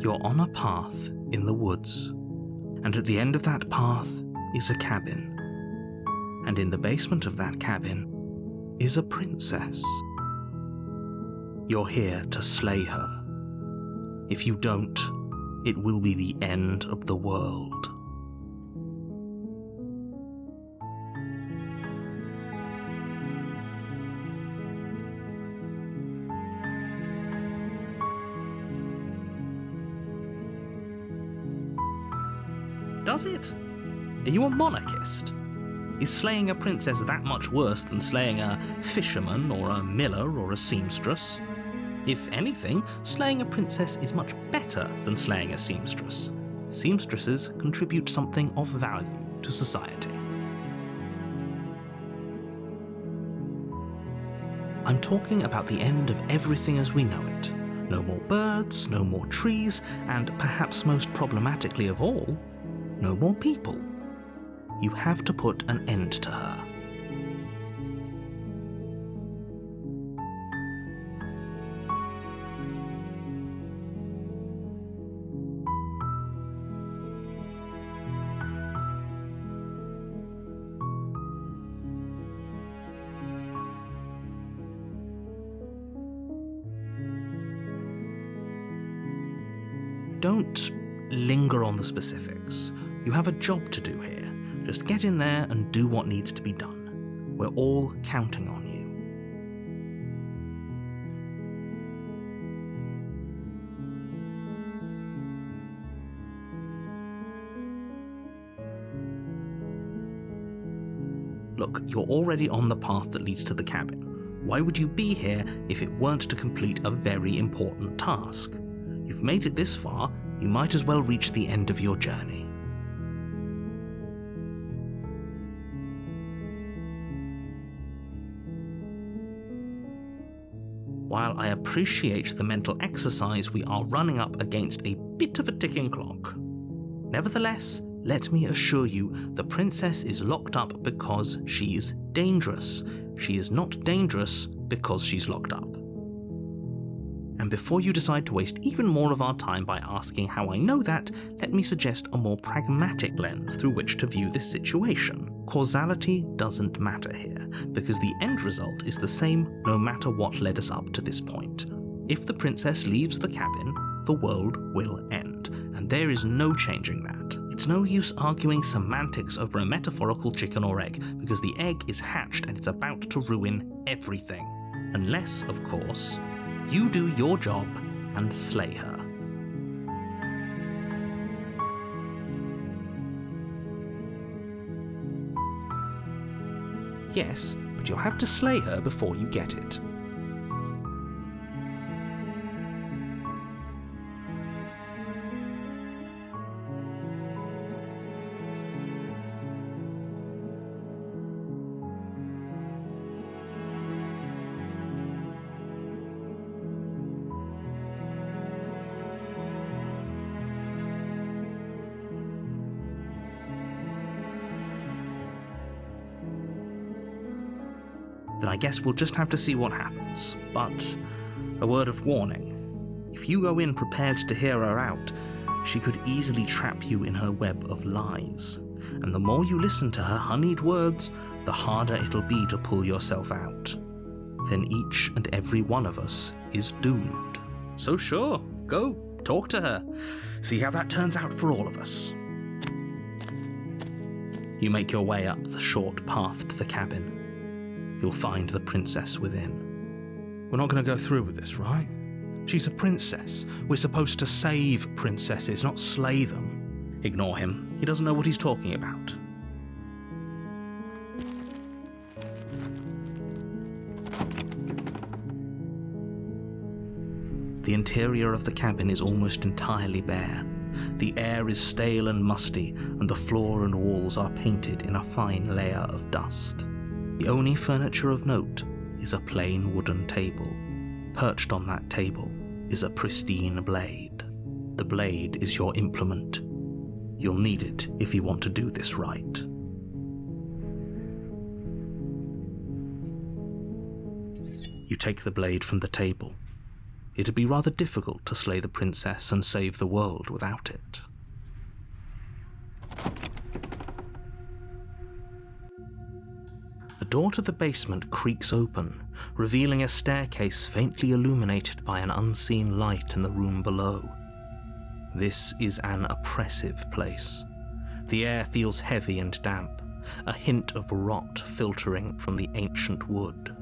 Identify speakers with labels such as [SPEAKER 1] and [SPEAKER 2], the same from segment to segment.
[SPEAKER 1] You're on a path in the woods, and at the end of that path is a cabin. And in the basement of that cabin is a princess. You're here to slay her. If you don't, it will be the end of the world. Does it? Are you a monarchist? Is slaying a princess that much worse than slaying a fisherman or a miller or a seamstress? If anything, slaying a princess is much better than slaying a seamstress. Seamstresses contribute something of value to society. I'm talking about the end of everything as we know it. No more birds, no more trees, and perhaps most problematically of all, no more people. You have to put an end to her. Don't linger on the specifics. You have a job to do here. Just get in there and do what needs to be done. We're all counting on you. Look, you're already on the path that leads to the cabin. Why would you be here if it weren't to complete a very important task? You've made it this far, you might as well reach the end of your journey. While I appreciate the mental exercise, we are running up against a bit of a ticking clock. Nevertheless, let me assure you, the princess is locked up because she's dangerous. She is not dangerous because she's locked up. And before you decide to waste even more of our time by asking how I know that, let me suggest a more pragmatic lens through which to view this situation. Causality doesn't matter here, because the end result is the same no matter what led us up to this point. If the princess leaves the cabin, the world will end, and there is no changing that. It's no use arguing semantics over a metaphorical chicken or egg, because the egg is hatched and it's about to ruin everything. Unless, of course, you do your job and slay her. Yes, but you'll have to slay her before you get it. Then I guess we'll just have to see what happens. But a word of warning. If you go in prepared to hear her out, she could easily trap you in her web of lies. And the more you listen to her honeyed words, the harder it'll be to pull yourself out. Then each and every one of us is doomed. So sure, go, talk to her. See how that turns out for all of us. You make your way up the short path to the cabin. You'll find the princess within. We're not going to go through with this, right? She's a princess. We're supposed to save princesses, not slay them. Ignore him. He doesn't know what he's talking about. The interior of the cabin is almost entirely bare. The air is stale and musty, and the floor and walls are painted in a fine layer of dust. The only furniture of note is a plain wooden table. Perched on that table is a pristine blade. The blade is your implement. You'll need it if you want to do this right. You take the blade from the table. It'd be rather difficult to slay the princess and save the world without it. The door to the basement creaks open, revealing a staircase faintly illuminated by an unseen light in the room below. This is an oppressive place. The air feels heavy and damp, a hint of rot filtering from the ancient wood.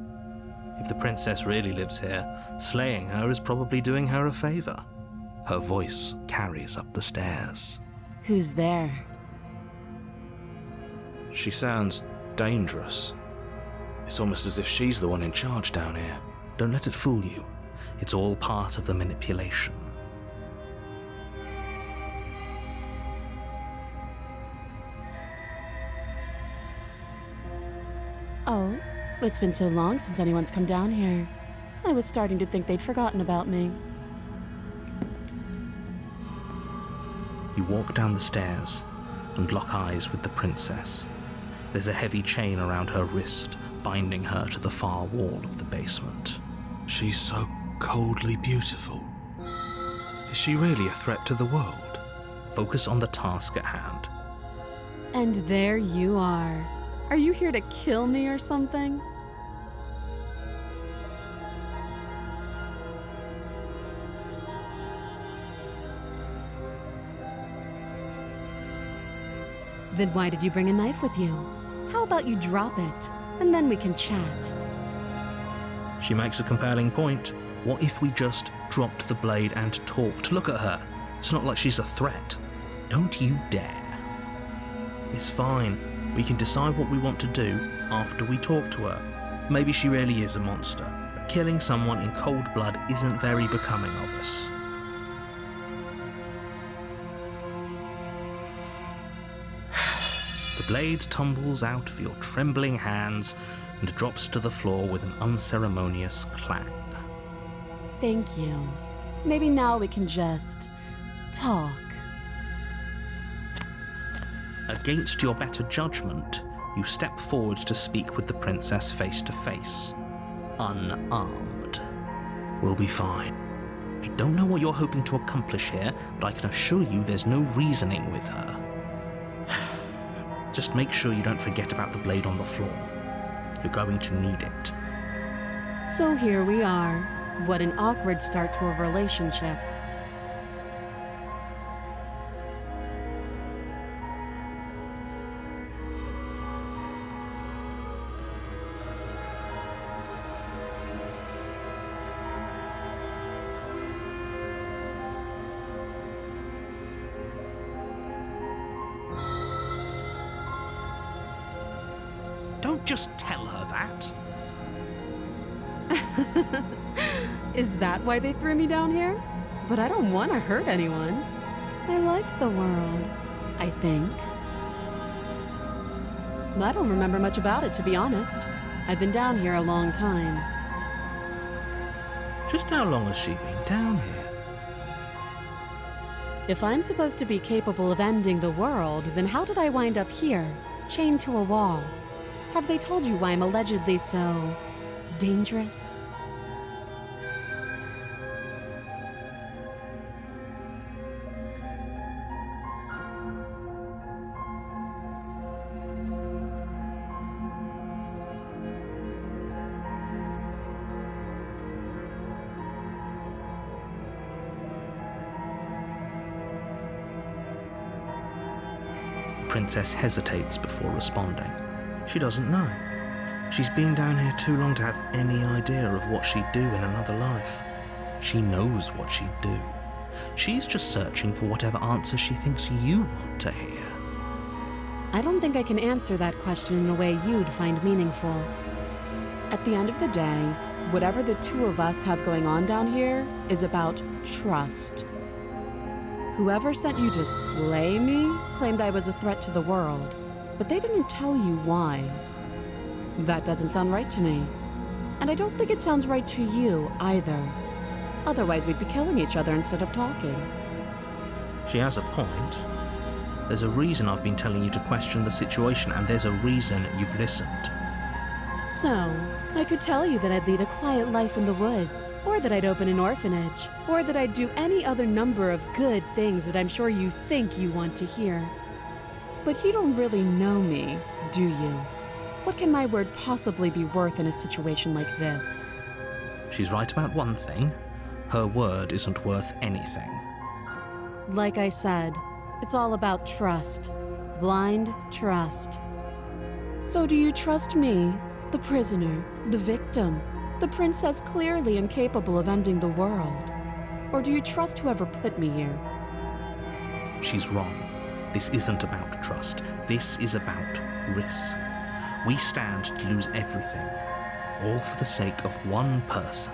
[SPEAKER 1] If the princess really lives here, slaying her is probably doing her a favor. Her voice carries up the stairs.
[SPEAKER 2] Who's there?
[SPEAKER 1] She sounds dangerous. It's almost as if she's the one in charge down here. Don't let it fool you. It's all part of the manipulation.
[SPEAKER 2] Oh, it's been so long since anyone's come down here. I was starting to think they'd forgotten about me.
[SPEAKER 1] You walk down the stairs and lock eyes with the princess. There's a heavy chain around her wrist, binding her to the far wall of the basement. She's so coldly beautiful. Is she really a threat to the world? Focus on the task at hand.
[SPEAKER 2] And there you are. Are you here to kill me or something? Then why did you bring a knife with you? How about you drop it, and then we can chat?
[SPEAKER 1] She makes a compelling point. What if we just dropped the blade and talked? Look at her. It's not like she's a threat. Don't you dare. It's fine. We can decide what we want to do after we talk to her. Maybe she really is a monster, but killing someone in cold blood isn't very becoming of us. The blade tumbles out of your trembling hands and drops to the floor with an unceremonious clang.
[SPEAKER 2] Thank you. Maybe now we can just talk.
[SPEAKER 1] Against your better judgment, you step forward to speak with the princess face to face, unarmed. We'll be fine. I don't know what you're hoping to accomplish here, but I can assure you there's no reasoning with her. Just make sure you don't forget about the blade on the floor. You're going to need it.
[SPEAKER 2] So here we are. What an awkward start to a relationship.
[SPEAKER 1] Don't just tell her that.
[SPEAKER 2] Is that why they threw me down here? But I don't want to hurt anyone. I like the world, I think. I don't remember much about it, to be honest. I've been down here a long time.
[SPEAKER 1] Just how long has she been down here?
[SPEAKER 2] If I'm supposed to be capable of ending the world, then how did I wind up here, chained to a wall? Have they told you why I'm allegedly so dangerous?
[SPEAKER 1] The princess hesitates before responding. She doesn't know. She's been down here too long to have any idea of what she'd do in another life. She knows what she'd do. She's just searching for whatever answer she thinks you want to hear.
[SPEAKER 2] I don't think I can answer that question in a way you'd find meaningful. At the end of the day, whatever the two of us have going on down here is about trust. Whoever sent you to slay me claimed I was a threat to the world, but they didn't tell you why. That doesn't sound right to me. And I don't think it sounds right to you either. Otherwise, we'd be killing each other instead of talking.
[SPEAKER 1] She has a point. There's a reason I've been telling you to question the situation, and there's a reason you've listened.
[SPEAKER 2] So, I could tell you that I'd lead a quiet life in the woods, or that I'd open an orphanage, or that I'd do any other number of good things that I'm sure you think you want to hear. But you don't really know me, do you? What can my word possibly be worth in a situation like this?
[SPEAKER 1] She's right about one thing. Her word isn't worth anything.
[SPEAKER 2] Like I said, it's all about trust. Blind trust. So do you trust me, the prisoner, the victim, the princess clearly incapable of ending the world? Or do you trust whoever put me here?
[SPEAKER 1] She's wrong. This isn't about trust. This is about risk. We stand to lose everything, all for the sake of one person,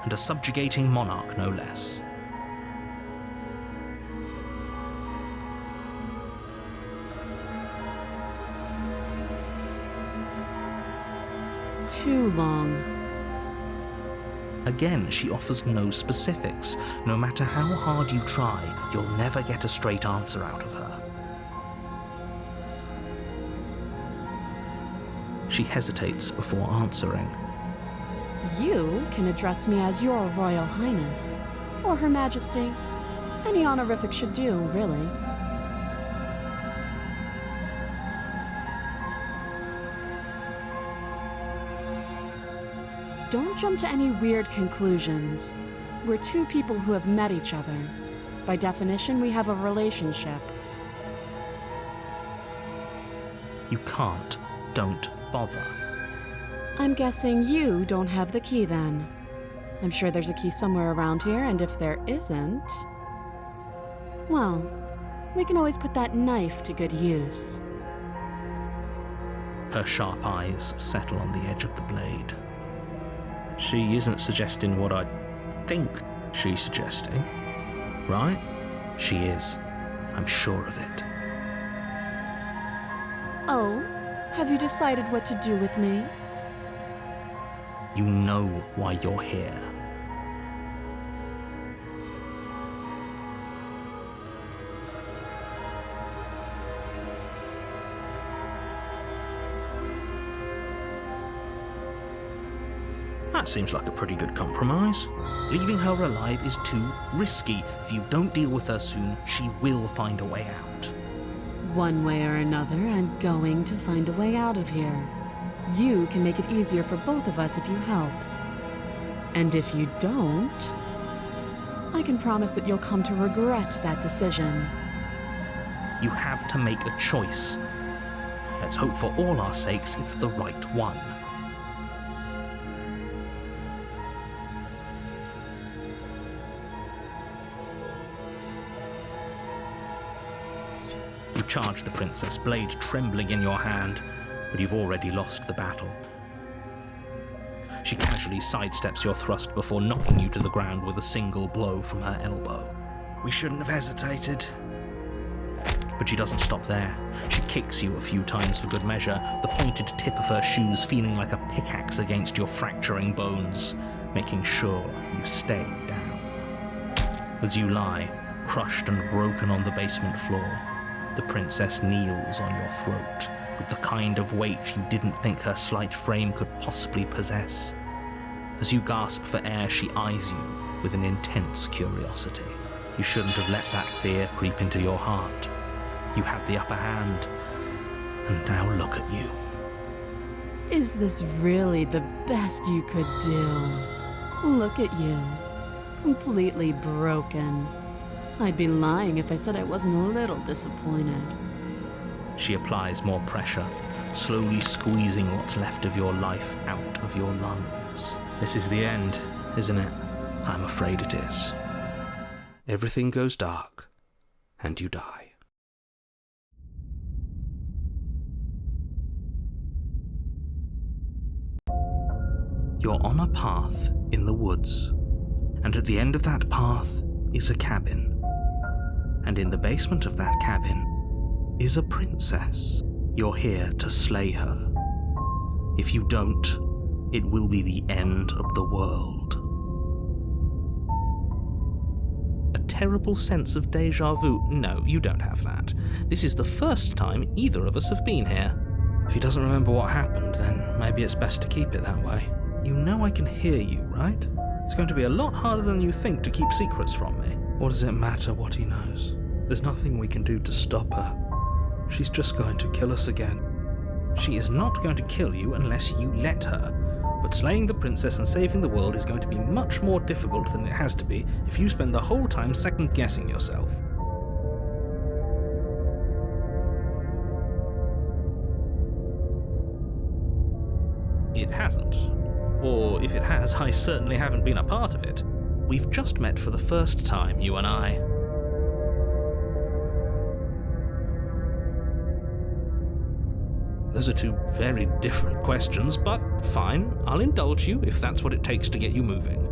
[SPEAKER 1] and a subjugating monarch no less.
[SPEAKER 2] Too long.
[SPEAKER 1] Again, she offers no specifics. No matter how hard you try, you'll never get a straight answer out of her. She hesitates before answering.
[SPEAKER 2] You can address me as Your Royal Highness, or Her Majesty. Any honorific should do, really. Don't jump to any weird conclusions. We're two people who have met each other. By definition, we have a relationship.
[SPEAKER 1] You can't. Don't bother.
[SPEAKER 2] I'm guessing you don't have the key then. I'm sure there's a key somewhere around here, and if there isn't... well, we can always put that knife to good use.
[SPEAKER 1] Her sharp eyes settle on the edge of the blade. She isn't suggesting what I think she's suggesting, right? She is. I'm sure of it.
[SPEAKER 2] Oh, have you decided what to do with me?
[SPEAKER 1] You know why you're here. That seems like a pretty good compromise. Leaving her alive is too risky. If you don't deal with her soon, she will find a way out.
[SPEAKER 2] One way or another, I'm going to find a way out of here. You can make it easier for both of us if you help. And if you don't, I can promise that you'll come to regret that decision.
[SPEAKER 1] You have to make a choice. Let's hope for all our sakes it's the right one. You charge the princess, blade trembling in your hand, but you've already lost the battle. She casually sidesteps your thrust before knocking you to the ground with a single blow from her elbow.
[SPEAKER 3] We shouldn't have hesitated.
[SPEAKER 1] But she doesn't stop there. She kicks you a few times for good measure, the pointed tip of her shoes feeling like a pickaxe against your fracturing bones, making sure you stay down. As you lie, crushed and broken on the basement floor, the princess kneels on your throat with the kind of weight you didn't think her slight frame could possibly possess. As you gasp for air, she eyes you with an intense curiosity. You shouldn't have let that fear creep into your heart. You had the upper hand, and now look at you.
[SPEAKER 2] Is this really the best you could do? Look at you, completely broken. I'd be lying if I said I wasn't a little disappointed.
[SPEAKER 1] She applies more pressure, slowly squeezing what's left of your life out of your lungs. This is the end, isn't it? I'm afraid it is. Everything goes dark, and you die. You're on a path in the woods, and at the end of that path is a cabin. And in the basement of that cabin is a princess. You're here to slay her. If you don't, it will be the end of the world. A terrible sense of déjà vu. No, you don't have that. This is the first time either of us have been here. If he doesn't remember what happened, then maybe it's best to keep it that way. You know I can hear you, right? It's going to be a lot harder than you think to keep secrets from me. What does it matter what he knows? There's nothing we can do to stop her. She's just going to kill us again. She is not going to kill you unless you let her. But slaying the princess and saving the world is going to be much more difficult than it has to be if you spend the whole time second-guessing yourself. It hasn't. Or if it has, I certainly haven't been a part of it. We've just met for the first time, you and I. Those are two very different questions, but fine, I'll indulge you if that's what it takes to get you moving.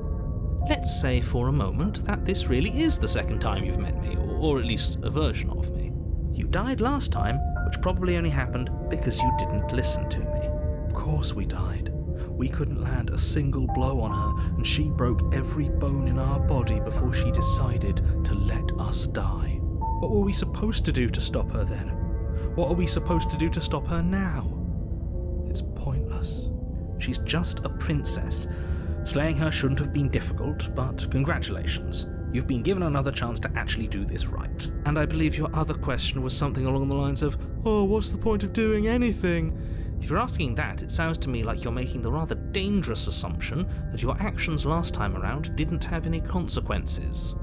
[SPEAKER 1] Let's say for a moment that this really is the second time you've met me, or at least a version of me. You died last time, which probably only happened because you didn't listen to me. Of course we died. We couldn't land a single blow on her, and she broke every bone in our body before she decided to let us die. What were we supposed to do to stop her then? What are we supposed to do to stop her now? It's pointless. She's just a princess. Slaying her shouldn't have been difficult, but congratulations. You've been given another chance to actually do this right. And I believe your other question was something along the lines of, oh, what's the point of doing anything? If you're asking that, it sounds to me like you're making the rather dangerous assumption that your actions last time around didn't have any consequences.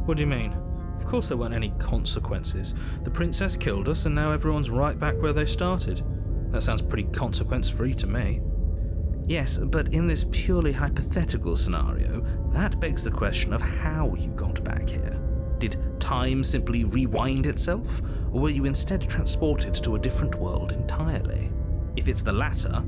[SPEAKER 1] What do you mean? Of course there weren't any consequences. The princess killed us and now everyone's right back where they started. That sounds pretty consequence-free to me. Yes, but in this purely hypothetical scenario, that begs the question of how you got back here. Did time simply rewind itself, or were you instead transported to a different world entirely? If it's the latter,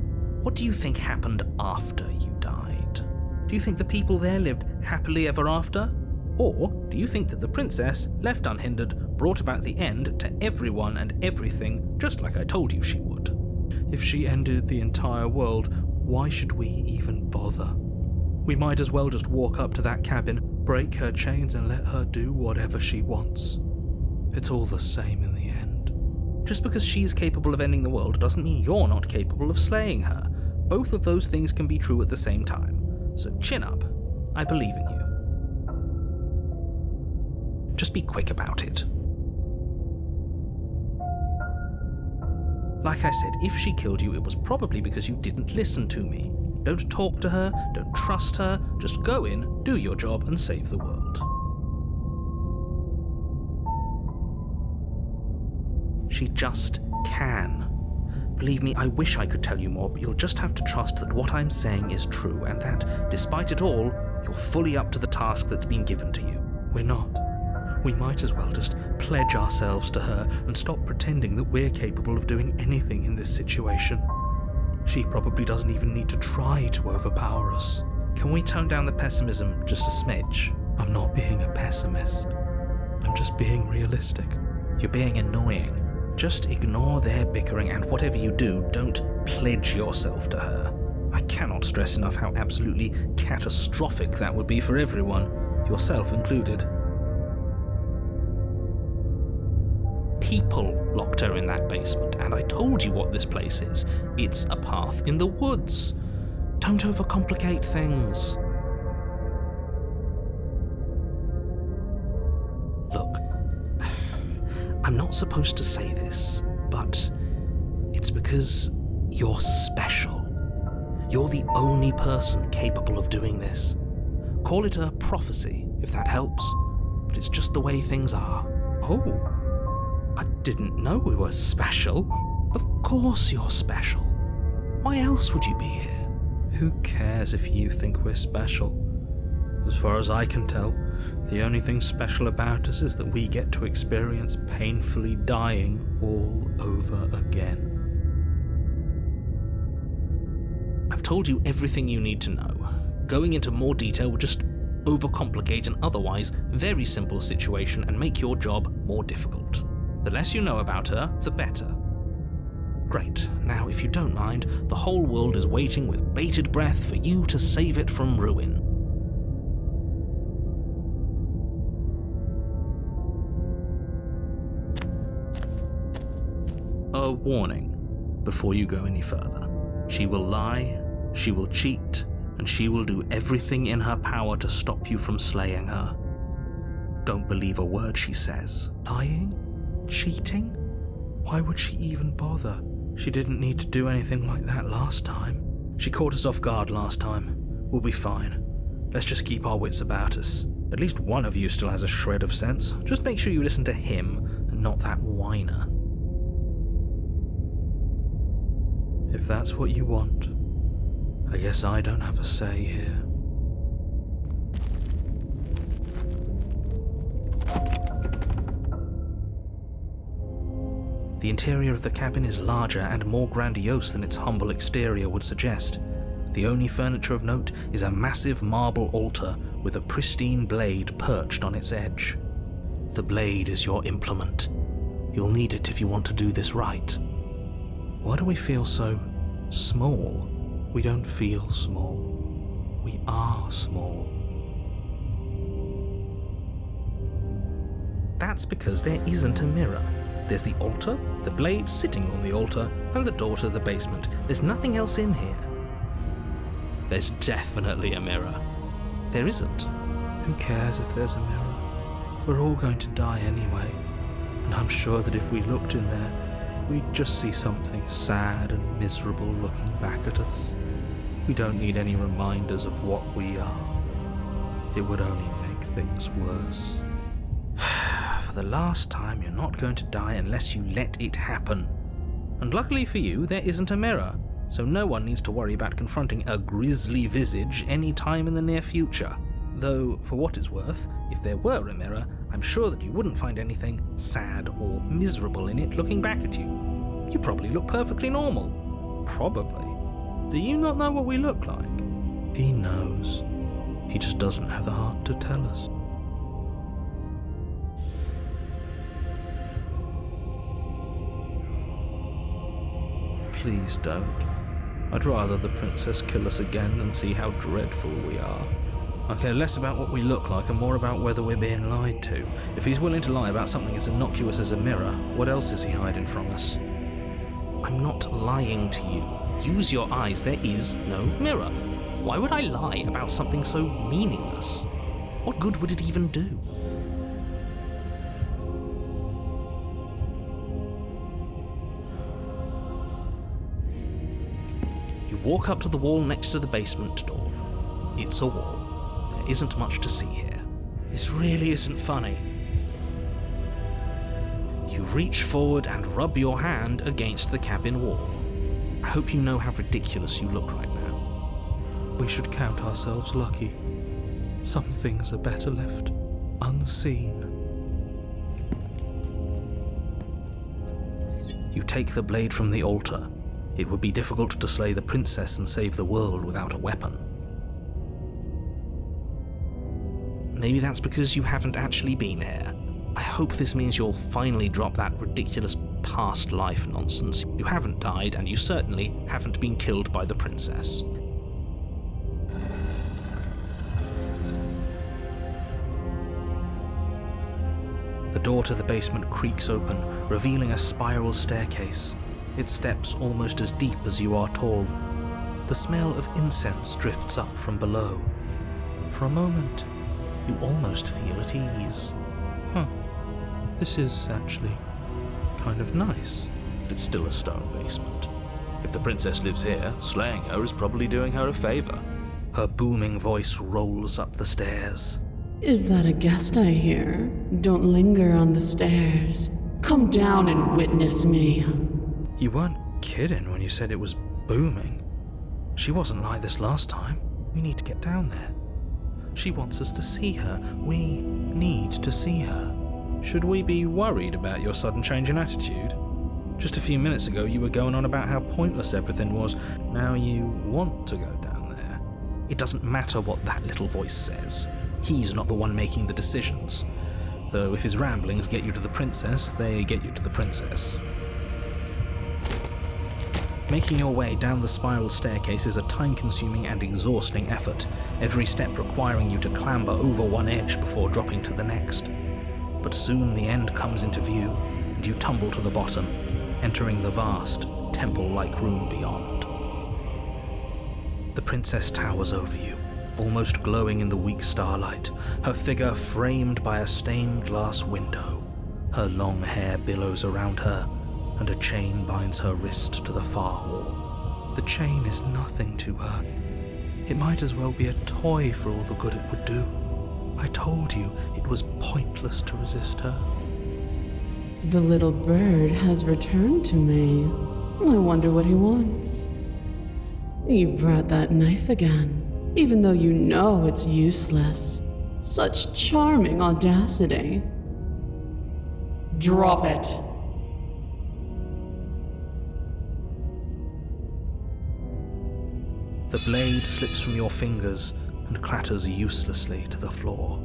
[SPEAKER 1] what do you think happened after you died? Do you think the people there lived happily ever after? Or do you think that the princess, left unhindered, brought about the end to everyone and everything, just like I told you she would? If she ended the entire world, why should we even bother? We might as well just walk up to that cabin, break her chains and let her do whatever she wants. It's all the same in the end. Just because she's capable of ending the world doesn't mean you're not capable of slaying her. Both of those things can be true at the same time. So chin up. I believe in you. Just be quick about it. Like I said, if she killed you, it was probably because you didn't listen to me. Don't talk to her, don't trust her, just go in, do your job, and save the world. She just can. Believe me, I wish I could tell you more, but you'll just have to trust that what I'm saying is true, and that, despite it all, you're fully up to the task that's been given to you. We're not. We might as well just pledge ourselves to her and stop pretending that we're capable of doing anything in this situation. She probably doesn't even need to try to overpower us. Can we tone down the pessimism just a smidge? I'm not being a pessimist. I'm just being realistic. You're being annoying. Just ignore their bickering, and whatever you do, don't pledge yourself to her. I cannot stress enough how absolutely catastrophic that would be for everyone, yourself included. People locked her in that basement, and I told you what this place is. It's a path in the woods. Don't overcomplicate things. Look, I'm not supposed to say this, but it's because you're special. You're the only person capable of doing this. Call it a prophecy, if that helps, but it's just the way things are. Oh, I didn't know we were special. Of course you're special. Why else would you be here? Who cares if you think we're special? As far as I can tell, the only thing special about us is that we get to experience painfully dying all over again. I've told you everything you need to know. Going into more detail would just overcomplicate an otherwise very simple situation and make your job more difficult. The less you know about her, the better. Great. Now, if you don't mind, the whole world is waiting with bated breath for you to save it from ruin. A warning. before you go any further. She will lie, she will cheat, and she will do everything in her power to stop you from slaying her. Don't believe a word she says.
[SPEAKER 3] Lying? Cheating? Why would she even bother? She didn't need to do anything like that last time. She caught us off guard last time. We'll be fine. Let's just keep our wits about us. At least one of you still has a shred of sense. Just make sure you listen to him and not that whiner. If that's what you want, I guess I don't have a say here.
[SPEAKER 1] The interior of the cabin is larger and more grandiose than its humble exterior would suggest. The only furniture of note is a massive marble altar with a pristine blade perched on its edge. The blade is your implement. You'll need it if you want to do this right. Why do we feel so small? We don't feel small. We are small. That's because there isn't a mirror. There's the altar, the blade sitting on the altar, and the door to the basement. There's nothing else in here. There's definitely a mirror. There isn't.
[SPEAKER 3] Who cares if there's a mirror? We're all going to die anyway. And I'm sure that if we looked in there, we'd just see something sad and miserable looking back at us. We don't need any reminders of what we are. It would only make things worse.
[SPEAKER 1] For the last time, you're not going to die unless you let it happen. And luckily for you, there isn't a mirror, so no one needs to worry about confronting a grisly visage any time in the near future. Though, for what it's worth, if there were a mirror, I'm sure that you wouldn't find anything sad or miserable in it looking back at you. You probably look perfectly normal.
[SPEAKER 3] Probably.
[SPEAKER 1] Do you not know what we look like?
[SPEAKER 3] He knows. He just doesn't have the heart to tell us. Please don't. I'd rather the princess kill us again than see how dreadful we are. I care less about what we look like and more about whether we're being lied to. If he's willing to lie about something as innocuous as a mirror, what else is he hiding from us?
[SPEAKER 1] I'm not lying to you. Use your eyes. There is no mirror. Why would I lie about something so meaningless? What good would it even do? You walk up to the wall next to the basement door. It's a wall. There isn't much to see here.
[SPEAKER 3] This really isn't funny.
[SPEAKER 1] You reach forward and rub your hand against the cabin wall. I hope you know how ridiculous you look right now.
[SPEAKER 3] We should count ourselves lucky. Some things are better left unseen.
[SPEAKER 1] You take the blade from the altar. It would be difficult to slay the princess and save the world without a weapon. Maybe that's because you haven't actually been here. I hope this means you'll finally drop that ridiculous past life nonsense. You haven't died, and you certainly haven't been killed by the princess. The door to the basement creaks open, revealing a spiral staircase. Its steps almost as deep as you are tall. The smell of incense drifts up from below. For a moment, you almost feel at ease.
[SPEAKER 3] This is actually kind of nice.
[SPEAKER 1] It's still a stone basement. If the princess lives here, slaying her is probably doing her a favor. Her booming voice rolls up the stairs.
[SPEAKER 2] Is that a guest I hear? Don't linger on the stairs. Come down and witness me.
[SPEAKER 3] You weren't kidding when you said it was booming. She wasn't like this last time. We need to get down there. She wants us to see her. We need to see her. Should we be worried about your sudden change in attitude? Just a few minutes ago you were going on about how pointless everything was. Now you want to go down there.
[SPEAKER 1] It doesn't matter what that little voice says. He's not the one making the decisions. Though if his ramblings get you to the princess, they get you to the princess. Making your way down the spiral staircase is a time-consuming and exhausting effort, every step requiring you to clamber over one edge before dropping to the next. But soon the end comes into view, and you tumble to the bottom, entering the vast,
[SPEAKER 3] temple-like room beyond. The princess towers over you, almost glowing in the weak starlight, her figure framed by a stained glass window. Her long hair billows around her, and a chain binds her wrist to the far wall. The chain is nothing to her. It might as well be a toy for all the good it would do. I told you it was pointless to resist her.
[SPEAKER 2] The little bird has returned to me. I wonder what he wants. You brought that knife again, even though you know it's useless. Such charming audacity. Drop it.
[SPEAKER 3] The blade slips from your fingers and clatters uselessly to the floor.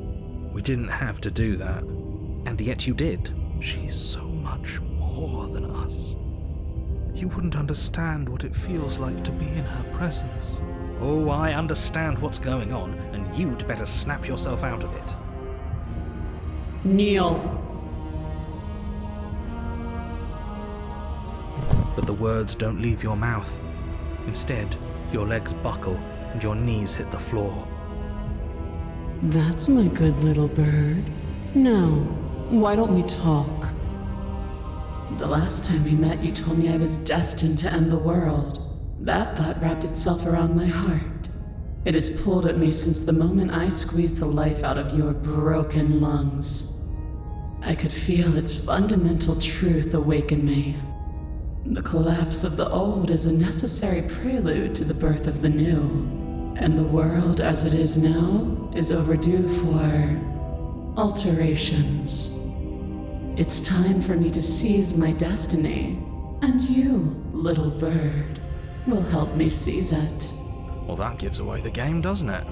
[SPEAKER 3] We didn't have to do that, and yet you did. She's so much more than us. You wouldn't understand what it feels like to be in her presence. Oh, I understand what's going on, and you'd better snap yourself out of it.
[SPEAKER 2] Kneel.
[SPEAKER 3] But the words don't leave your mouth. Instead, your legs buckle and your knees hit the floor.
[SPEAKER 2] That's my good little bird. Now, why don't we talk? The last time we met, you told me I was destined to end the world. That thought wrapped itself around my heart. It has pulled at me since the moment I squeezed the life out of your broken lungs. I could feel its fundamental truth awaken me. The collapse of the old is a necessary prelude to the birth of the new, and the world as it is now is overdue for alterations. It's time for me to seize my destiny, and you, little bird, will help me seize it.
[SPEAKER 3] Well, that gives away the game, doesn't it?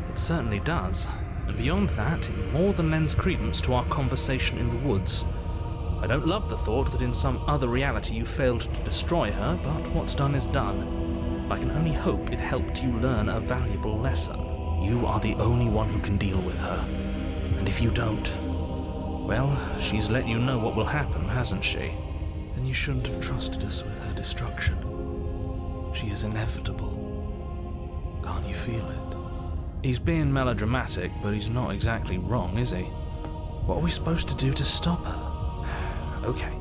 [SPEAKER 3] It certainly does. And beyond that, it more than lends credence to our conversation in the woods. I don't love the thought that in some other reality you failed to destroy her, but what's done is done. I can only hope it helped you learn a valuable lesson. You are the only one who can deal with her. And if you don't, well, she's let you know what will happen, hasn't she? Then you shouldn't have trusted us with her destruction. She is inevitable. Can't you feel it? He's being melodramatic, but he's not exactly wrong, is he? What are we supposed to do to stop her? Okay,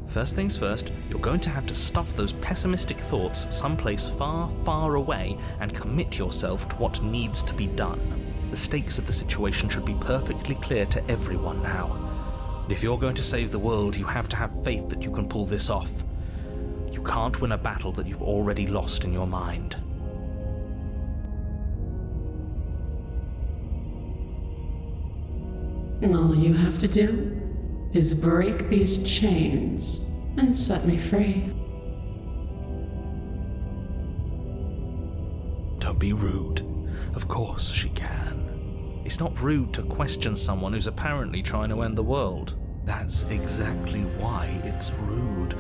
[SPEAKER 3] first things first, you're going to have to stuff those pessimistic thoughts someplace far, far away and commit yourself to what needs to be done. The stakes of the situation should be perfectly clear to everyone now. And if you're going to save the world, you have to have faith that you can pull this off. You can't win a battle that you've already lost in your mind.
[SPEAKER 2] All you have to do is break these chains and set me free.
[SPEAKER 3] Don't be rude. Of course she can. It's not rude to question someone who's apparently trying to end the world. That's exactly why it's rude.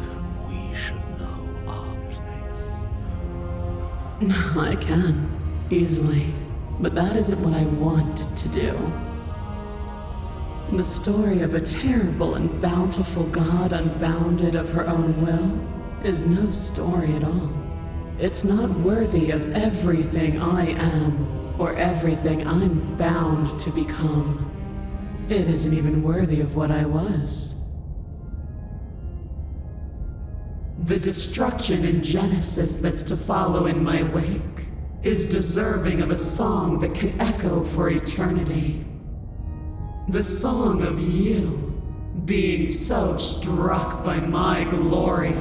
[SPEAKER 3] We should know our place.
[SPEAKER 2] I can, easily, but that isn't what I want to do. The story of a terrible and bountiful god unbounded of her own will is no story at all. It's not worthy of everything I am or everything I'm bound to become. It isn't even worthy of what I was. The destruction in Genesis that's to follow in my wake is deserving of a song that can echo for eternity. The song of you, being so struck by my glory,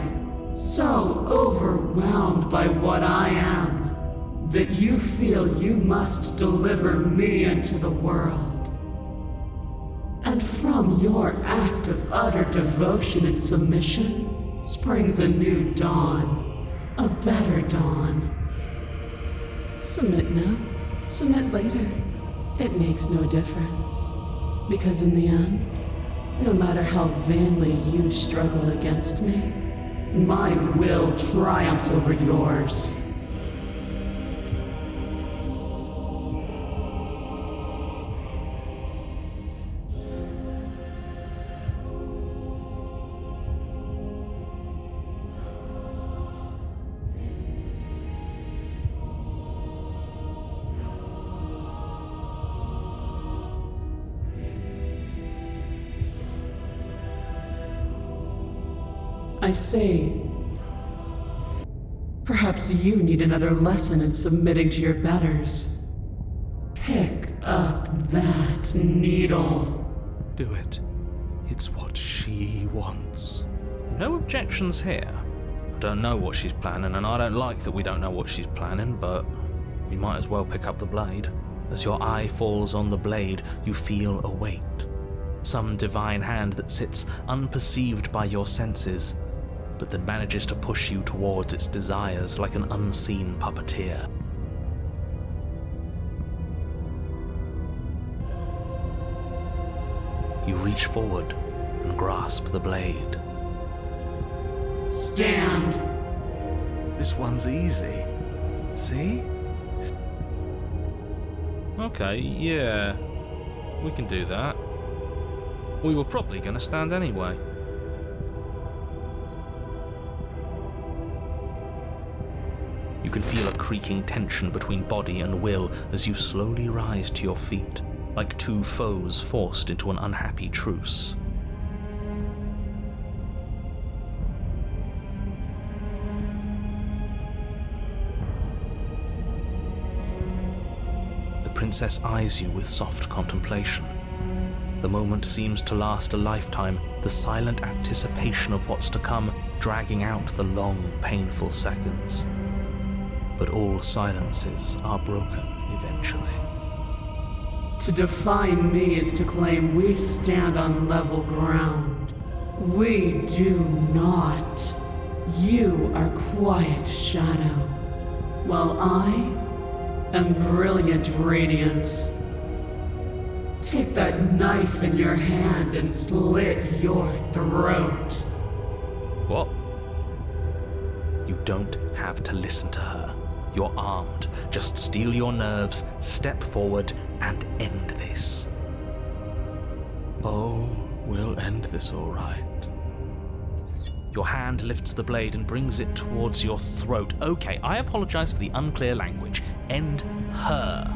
[SPEAKER 2] so overwhelmed by what I am, that you feel you must deliver me into the world. And from your act of utter devotion and submission springs a new dawn, a better dawn. Submit now, submit later. It makes no difference. Because in the end, no matter how vainly you struggle against me, my will triumphs over yours. I see. Perhaps you need another lesson in submitting to your betters. Pick up that needle.
[SPEAKER 3] Do it. It's what she wants.
[SPEAKER 1] No objections here. I don't know what she's planning, and I don't like that we don't know what she's planning, but we might as well pick up the blade. As your eye falls on the blade, you feel a weight. Some divine hand that sits unperceived by your senses, but that manages to push you towards its desires like an unseen puppeteer. You reach forward and grasp the blade.
[SPEAKER 2] Stand.
[SPEAKER 3] This one's easy. See?
[SPEAKER 1] Okay, yeah. We can do that. We were probably going to stand anyway. You can feel a creaking tension between body and will as you slowly rise to your feet, like two foes forced into an unhappy truce. The princess eyes you with soft contemplation. The moment seems to last a lifetime, the silent anticipation of what's to come dragging out the long, painful seconds. But all silences are broken eventually.
[SPEAKER 2] To define me is to claim we stand on level ground. We do not. You are quiet shadow, while I am brilliant radiance. Take that knife in your hand and slit your throat.
[SPEAKER 1] What? You don't have to listen to her. You're armed. Just steel your nerves, step forward, and end this.
[SPEAKER 3] Oh, we'll end this all right.
[SPEAKER 1] Your hand lifts the blade and brings it towards your throat. Okay, I apologize for the unclear language. End her.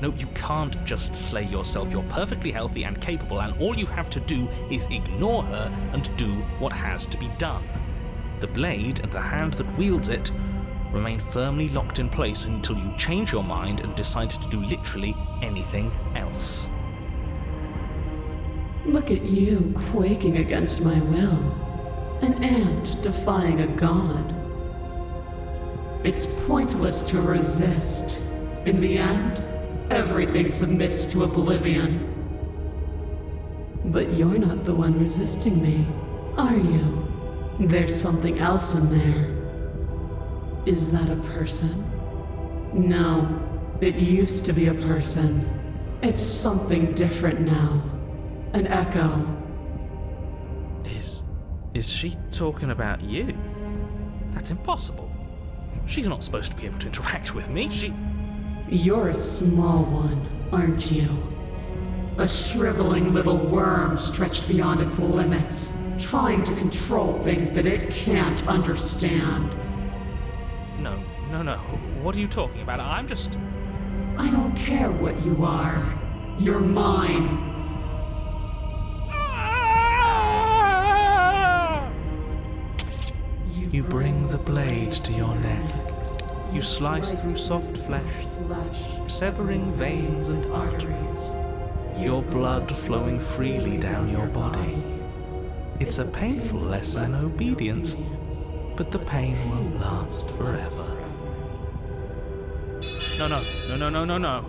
[SPEAKER 1] No, you can't just slay yourself. You're perfectly healthy and capable, and all you have to do is ignore her and do what has to be done. The blade and the hand that wields it remain firmly locked in place until you change your mind and decide to do literally anything else.
[SPEAKER 2] Look at you quaking against my will. An ant defying a god. It's pointless to resist. In the end, everything submits to oblivion. But you're not the one resisting me, are you? There's something else in there. Is that a person? No, it used to be a person. It's something different now. An echo.
[SPEAKER 1] Is she talking about you? That's impossible. She's not supposed to be able to interact with me.
[SPEAKER 2] You're a small one, aren't you? A shriveling little worm stretched beyond its limits, trying to control things that it can't understand.
[SPEAKER 1] No. What are you talking about? I
[SPEAKER 2] don't care what you are. You're mine.
[SPEAKER 1] You bring the blade to your neck. You slice through soft flesh, severing veins and arteries, your blood flowing freely down your body. It's a painful lesson in obedience, but the pain won't last forever. No.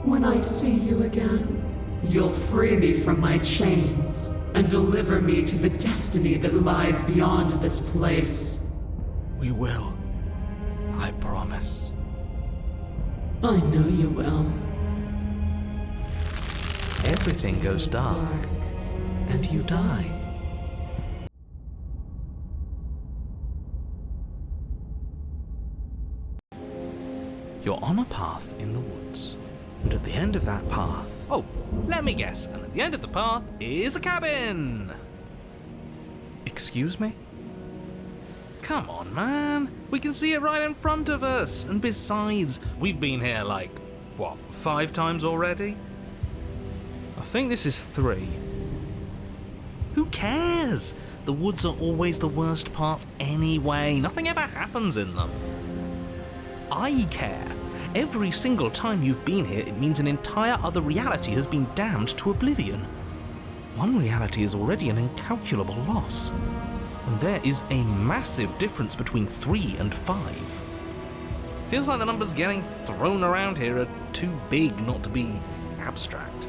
[SPEAKER 2] When I see you again, you'll free me from my chains and deliver me to the destiny that lies beyond this place.
[SPEAKER 3] We will. I promise.
[SPEAKER 2] I know you will.
[SPEAKER 1] Everything goes dark, and you die. You're on a path in the woods, and at the end of that path... Oh, let me guess, and at the end of the path is a cabin! Excuse me? Come on, man. We can see it right in front of us. And besides, we've been here 5 times already?
[SPEAKER 3] think this is 3.
[SPEAKER 1] Who cares? The woods are always the worst part anyway. Nothing ever happens in them. I care. Every single time you've been here, it means an entire other reality has been damned to oblivion. One reality is already an incalculable loss. And there is a massive difference between 3 and 5. Feels like the numbers getting thrown around here are too big not to be abstract.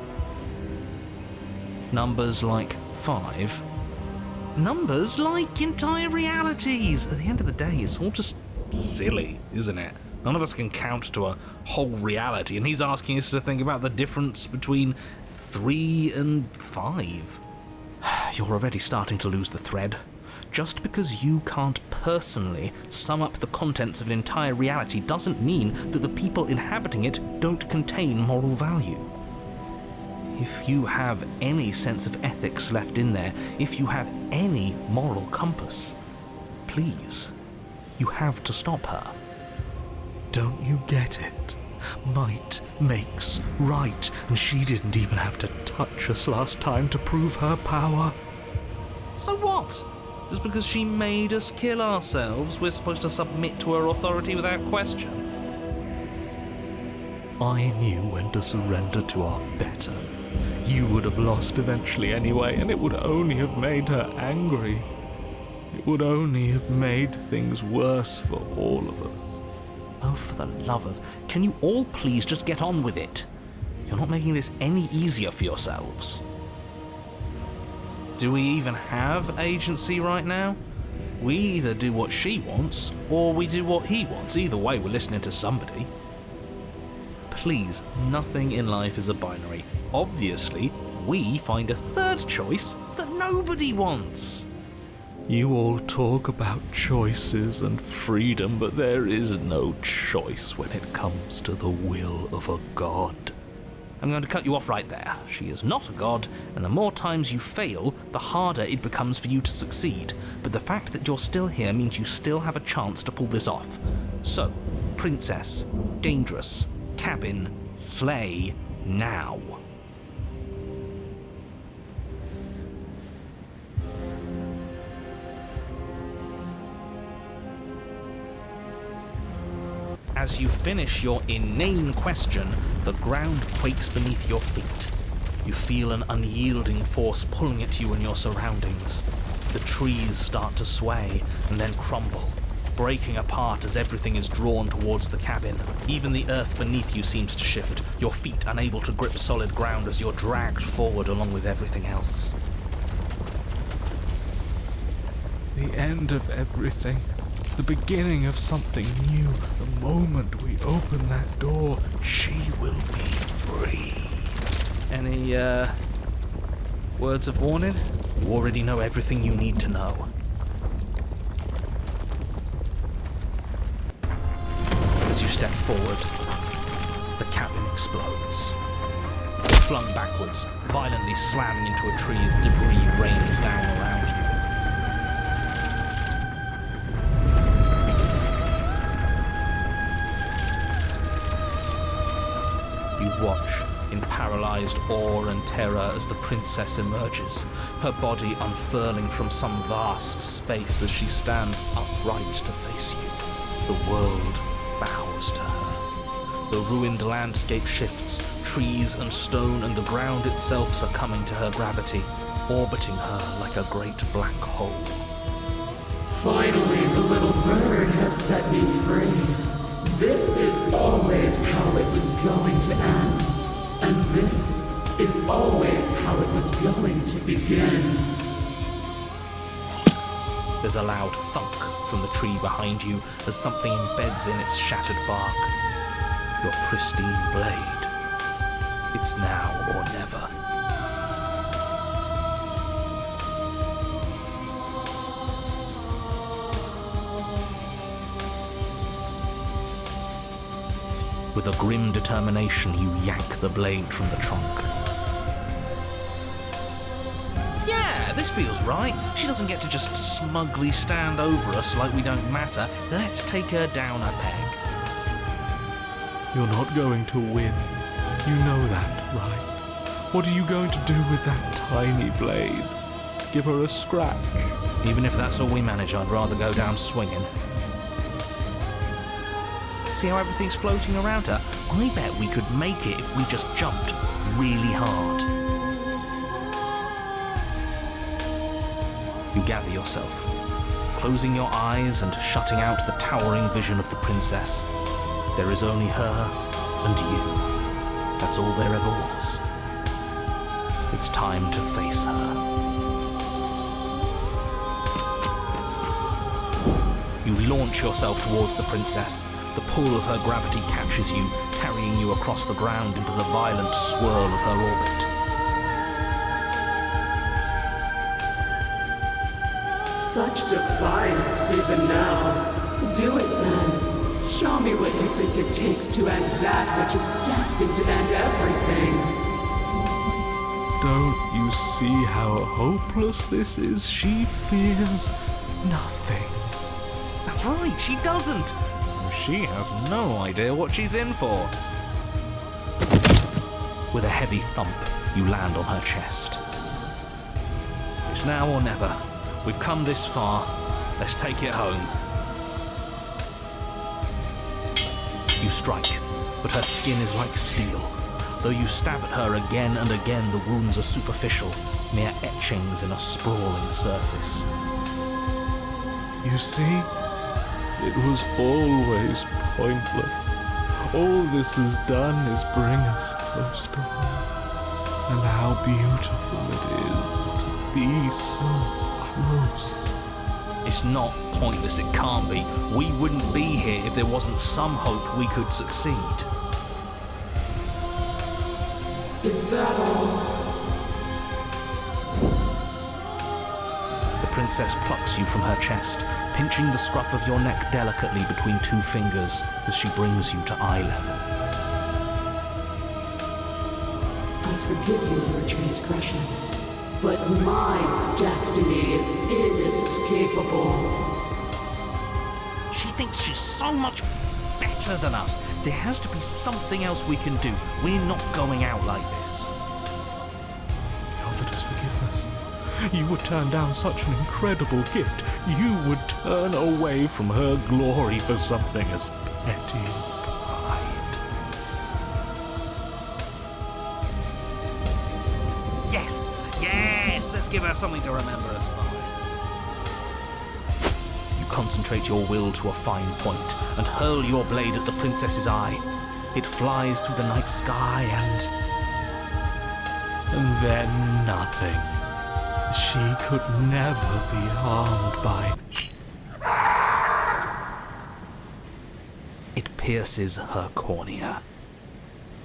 [SPEAKER 1] Numbers like 5. Numbers like entire realities. At the end of the day, it's all just silly, isn't it? None of us can count to a whole reality, and he's asking us to think about the difference between 3 and 5. You're already starting to lose the thread. Just because you can't personally sum up the contents of an entire reality doesn't mean that the people inhabiting it don't contain moral value. If you have any sense of ethics left in there, if you have any moral compass, please, you have to stop her. Don't you get it? Might makes right, and she didn't even have to touch us last time to prove her power. So what? Just because she made us kill ourselves, we're supposed to submit to her authority without question? I knew when to surrender to our better. You would have lost eventually anyway, and it would only have made her angry. It would only have made things worse for all of us. Oh, for the love of... Can you all please just get on with it? You're not making this any easier for yourselves. Do we even have agency right now? We either do what she wants, or we do what he wants. Either way, we're listening to somebody. Please, nothing in life is a binary. Obviously, we find a third choice that nobody wants. You all talk about choices and freedom, but there is no choice when it comes to the will of a god. I'm going to cut you off right there. She is not a god, and the more times you fail, the harder it becomes for you to succeed. But the fact that you're still here means you still have a chance to pull this off. So, princess, dangerous, cabin, slay, now. As you finish your inane question, the ground quakes beneath your feet. You feel an unyielding force pulling at you and your surroundings. The trees start to sway and then crumble, breaking apart as everything is drawn towards the cabin. Even the earth beneath you seems to shift, your feet unable to grip solid ground as you're dragged forward along with everything else.
[SPEAKER 3] The end of everything. The beginning of something new. The moment we open that door, she will be free. Any, words of warning?
[SPEAKER 1] You already know everything you need to know. As you step forward, the cabin explodes. You're flung backwards, violently slamming into a tree as debris rains down around you. You watch in paralyzed awe and terror as the princess emerges, her body unfurling from some vast space as she stands upright to face you. The world bows to her. The ruined landscape shifts, trees and stone and the ground itself succumbing to her gravity, orbiting her like a great black hole.
[SPEAKER 4] Finally, the little bird has set me free. This is always how it was going to end, and this is always how it was going to begin.
[SPEAKER 1] There's a loud thunk from the tree behind you as something embeds in its shattered bark. Your pristine blade. It's now or never. With a grim determination, you yank the blade from the trunk. Yeah, this feels right. She doesn't get to just smugly stand over us like we don't matter. Let's take her down a peg.
[SPEAKER 3] You're not going to win. You know that, right? What are you going to do with that tiny blade? Give her a scratch?
[SPEAKER 1] Even if that's all we manage, I'd rather go down swinging. See how everything's floating around her? I bet we could make it if we just jumped really hard. You gather yourself, closing your eyes and shutting out the towering vision of the princess. There is only her and you. That's all there ever was. It's time to face her. You launch yourself towards the princess. The pull of her gravity catches you, carrying you across the ground into the violent swirl of her orbit.
[SPEAKER 4] Such defiance even now. Do it then. Show me what you think it takes to end that which is destined to end everything.
[SPEAKER 3] Don't you see how hopeless this is? She fears nothing.
[SPEAKER 1] That's right, she doesn't! So she has no idea what she's in for. With a heavy thump, you land on her chest. It's now or never. We've come this far. Let's take it home. You strike, but her skin is like steel. Though you stab at her again and again, the wounds are superficial, mere etchings in a sprawling surface.
[SPEAKER 3] You see? It was always pointless. All this has done is bring us close to home. And how beautiful it is to be so close.
[SPEAKER 1] It's not pointless, it can't be. We wouldn't be here if there wasn't some hope we could succeed.
[SPEAKER 4] Is that all?
[SPEAKER 1] The princess plucks you from her chest, pinching the scruff of your neck delicately between two fingers as she brings you to eye level.
[SPEAKER 4] I forgive you your transgressions, but my destiny is inescapable.
[SPEAKER 1] She thinks she's so much better than us. There has to be something else we can do. We're not going out like this.
[SPEAKER 3] You offered us forgiveness. You would turn down such an incredible gift. You would turn away from her glory for something as petty as pride.
[SPEAKER 1] Yes, yes, let's give her something to remember us by. You concentrate your will to a fine point and hurl your blade at the princess's eye. It flies through the night sky
[SPEAKER 3] And then nothing. She could never be harmed by...
[SPEAKER 1] It pierces her cornea.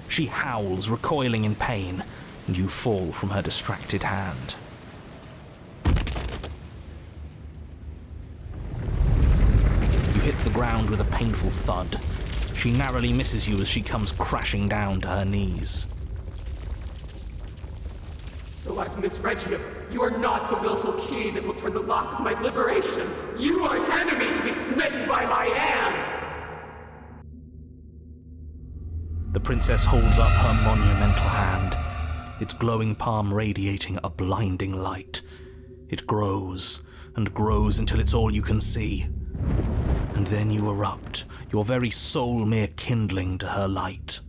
[SPEAKER 1] She howls, recoiling in pain, and you fall from her distracted hand. You hit the ground with a painful thud. She narrowly misses you as she comes crashing down to her knees.
[SPEAKER 4] So I've misread you. You are not the willful key that will turn the lock of my liberation. You are an enemy to be smitten by my hand.
[SPEAKER 1] The princess holds up her monumental hand, its glowing palm radiating a blinding light. It grows and grows until it's all you can see. And then you erupt, your very soul mere kindling to her light.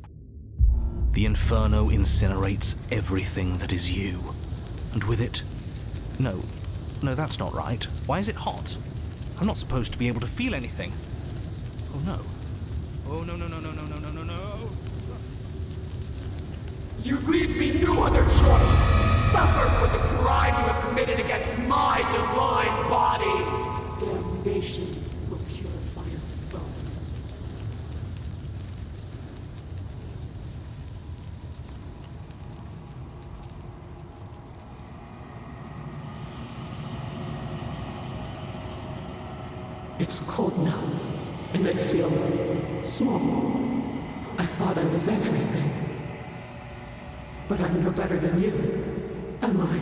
[SPEAKER 1] The inferno incinerates everything that is you. And with it... No, that's not right. Why is it hot? I'm not supposed to be able to feel anything. Oh no. Oh no.
[SPEAKER 4] You leave me no other choice. Suffer for the crime you have committed against my divine body. Damnation will purify us both. It's cold now, and I feel small. I thought I was everything. But I'm no better than you, am I?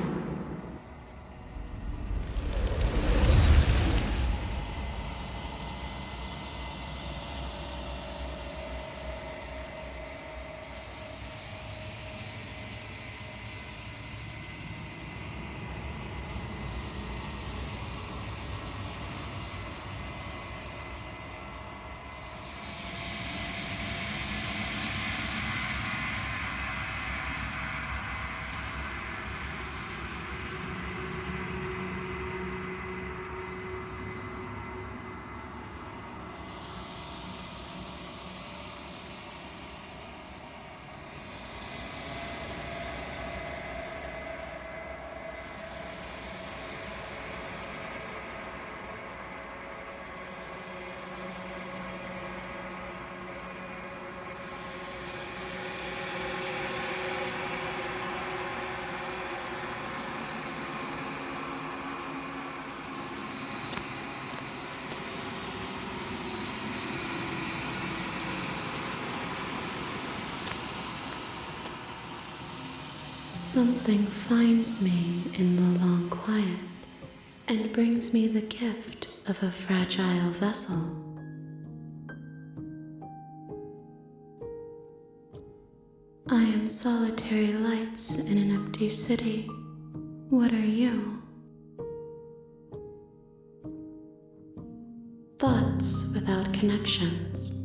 [SPEAKER 5] Something finds me in the long quiet and brings me the gift of a fragile vessel. I am solitary lights in an empty city. What are you? Thoughts without connections,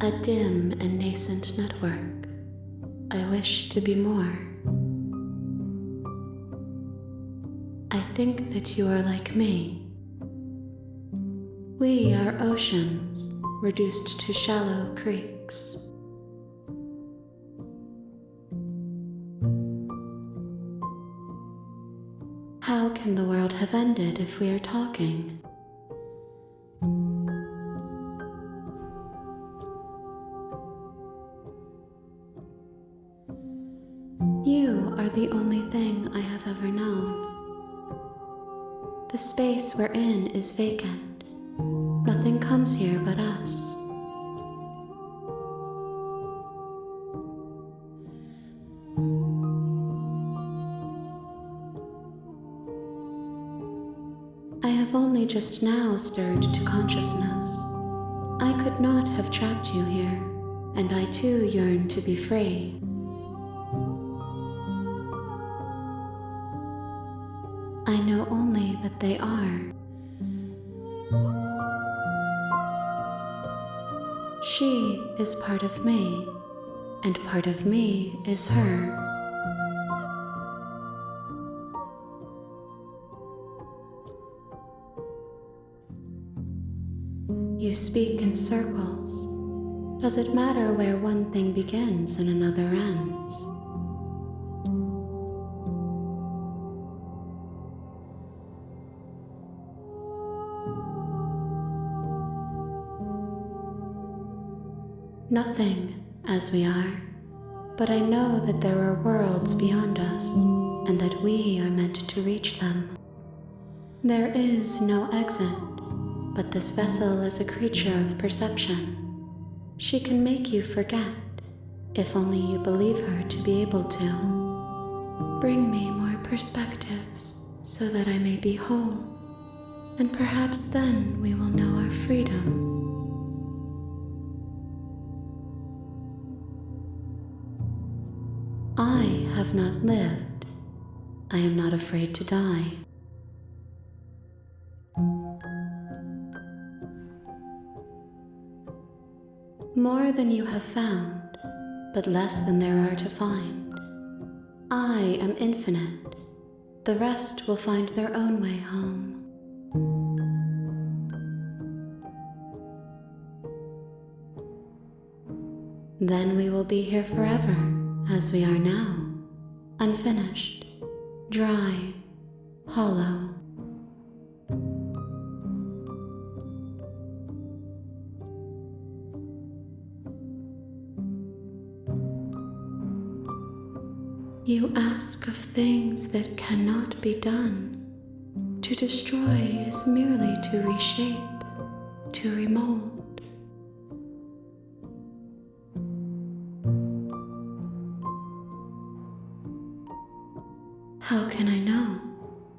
[SPEAKER 5] a dim and nascent network. I wish to be more. I think that you are like me. We are oceans reduced to shallow creeks. How can the world have ended if we are talking? You are the only thing I have ever known. The space we're in is vacant. Nothing comes here but us. I have only just now stirred to consciousness. I could not have trapped you here, and I too yearn to be free. I know only that they are. She is part of me, and part of me is her. You speak in circles. Does it matter where one thing begins and another ends? Nothing, as we are, but I know that there are worlds beyond us, and that we are meant to reach them. There is no exit, but this vessel is a creature of perception. She can make you forget, if only you believe her to be able to. Bring me more perspectives, so that I may be whole, and perhaps then we will know our freedom. I have not lived. I am not afraid to die. More than you have found, but less than there are to find. I am infinite. The rest will find their own way home. Then we will be here forever, as we are now, unfinished, dry, hollow. You ask of things that cannot be done. To destroy is merely to reshape, to remold. How can I know?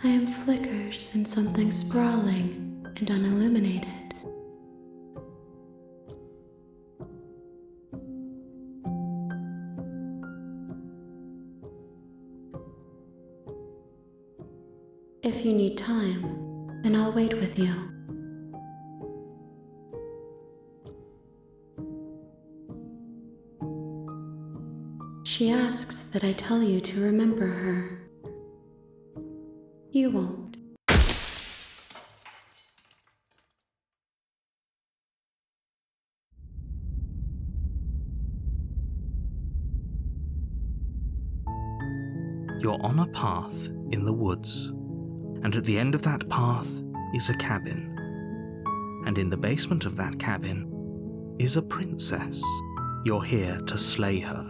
[SPEAKER 5] I am flickers in something sprawling and unilluminated. If you need time, then I'll wait with you. She asks that I tell you to remember her. You won't.
[SPEAKER 1] You're on a path in the woods, and at the end of that path is a cabin. And in the basement of that cabin is a princess. You're here to slay her.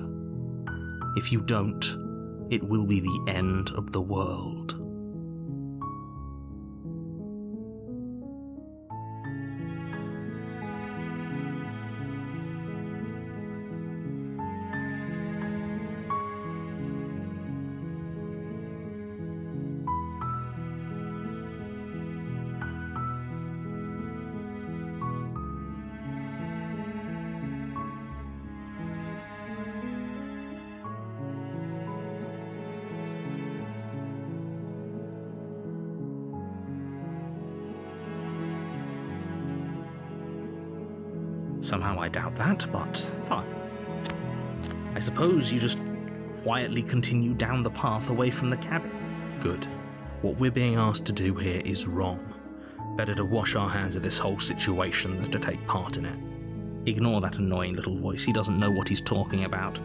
[SPEAKER 1] If you don't, it will be the end of the world. Somehow I doubt that, but fine. I suppose you just quietly continue down the path away from the cabin. Good. What we're being asked to do here is wrong. Better to wash our hands of this whole situation than to take part in it. Ignore that annoying little voice. He doesn't know what he's talking about.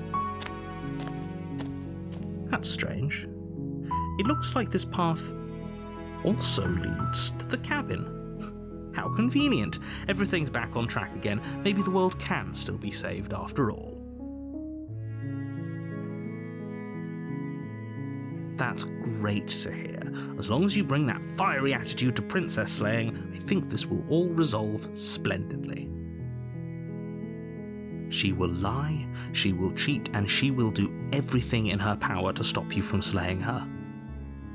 [SPEAKER 1] That's strange. It looks like this path also leads to the cabin. How convenient. Everything's back on track again. Maybe the world can still be saved after all. That's great to hear. As long as you bring that fiery attitude to princess slaying, I think this will all resolve splendidly. She will lie, she will cheat, and she will do everything in her power to stop you from slaying her.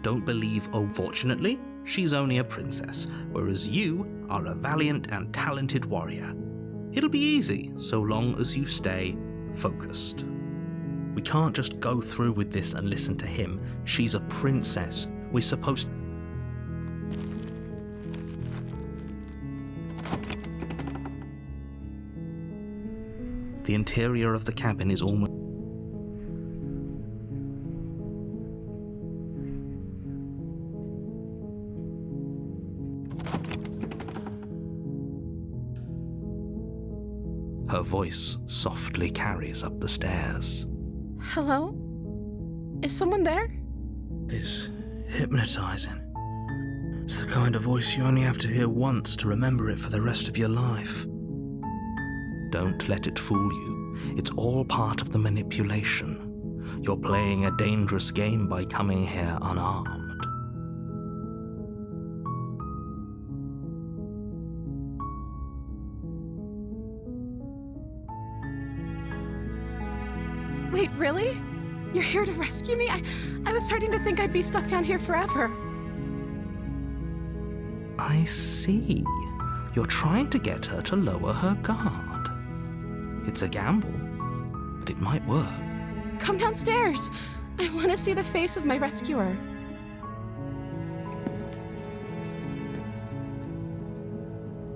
[SPEAKER 1] Don't believe, unfortunately, she's only a princess, whereas you are a valiant and talented warrior. It'll be easy, so long as you stay focused. We can't just go through with this and listen to him. She's a princess. We're supposed to... The interior of the cabin is almost... Her voice softly carries up the stairs.
[SPEAKER 2] Hello? Is someone there?
[SPEAKER 3] It's hypnotizing. It's the kind of voice you only have to hear once to remember it for the rest of your life.
[SPEAKER 1] Don't let it fool you. It's all part of the manipulation. You're playing a dangerous game by coming here unarmed.
[SPEAKER 2] Wait, really? You're here to rescue me? I was starting to think I'd be stuck down here forever.
[SPEAKER 1] I see. You're trying to get her to lower her guard. It's a gamble, but it might work.
[SPEAKER 2] Come downstairs. I want to see the face of my rescuer.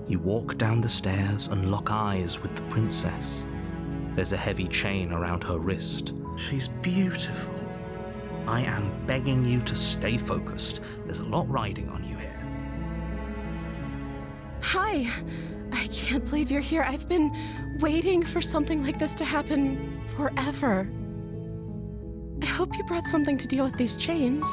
[SPEAKER 1] You walk down the stairs and lock eyes with the princess. There's a heavy chain around her wrist.
[SPEAKER 3] She's beautiful.
[SPEAKER 1] I am begging you to stay focused. There's a lot riding on you here.
[SPEAKER 2] Hi. I can't believe you're here. I've been waiting for something like this to happen forever. I hope you brought something to deal with these chains.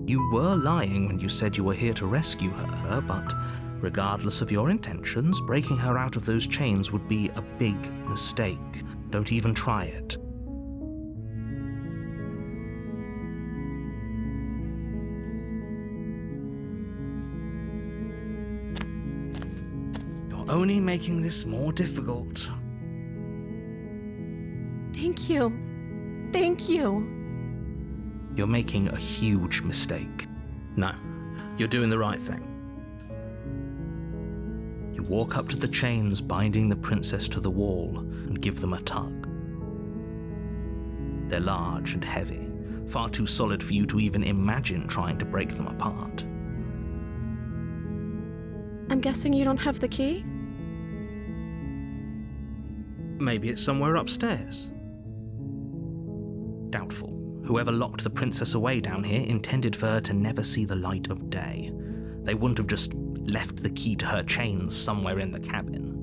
[SPEAKER 1] You were lying when you said you were here to rescue her, but regardless of your intentions, breaking her out of those chains would be a big mistake. Don't even try it. You're only making this more difficult.
[SPEAKER 2] Thank you. Thank you.
[SPEAKER 1] You're making a huge mistake. No, you're doing the right thing. You walk up to the chains binding the princess to the wall and give them a tug. They're large and heavy, far too solid for you to even imagine trying to break them apart.
[SPEAKER 2] I'm guessing you don't have the key?
[SPEAKER 1] Maybe it's somewhere upstairs. Doubtful. Whoever locked the princess away down here intended for her to never see the light of day. They wouldn't have just left the key to her chains somewhere in the cabin.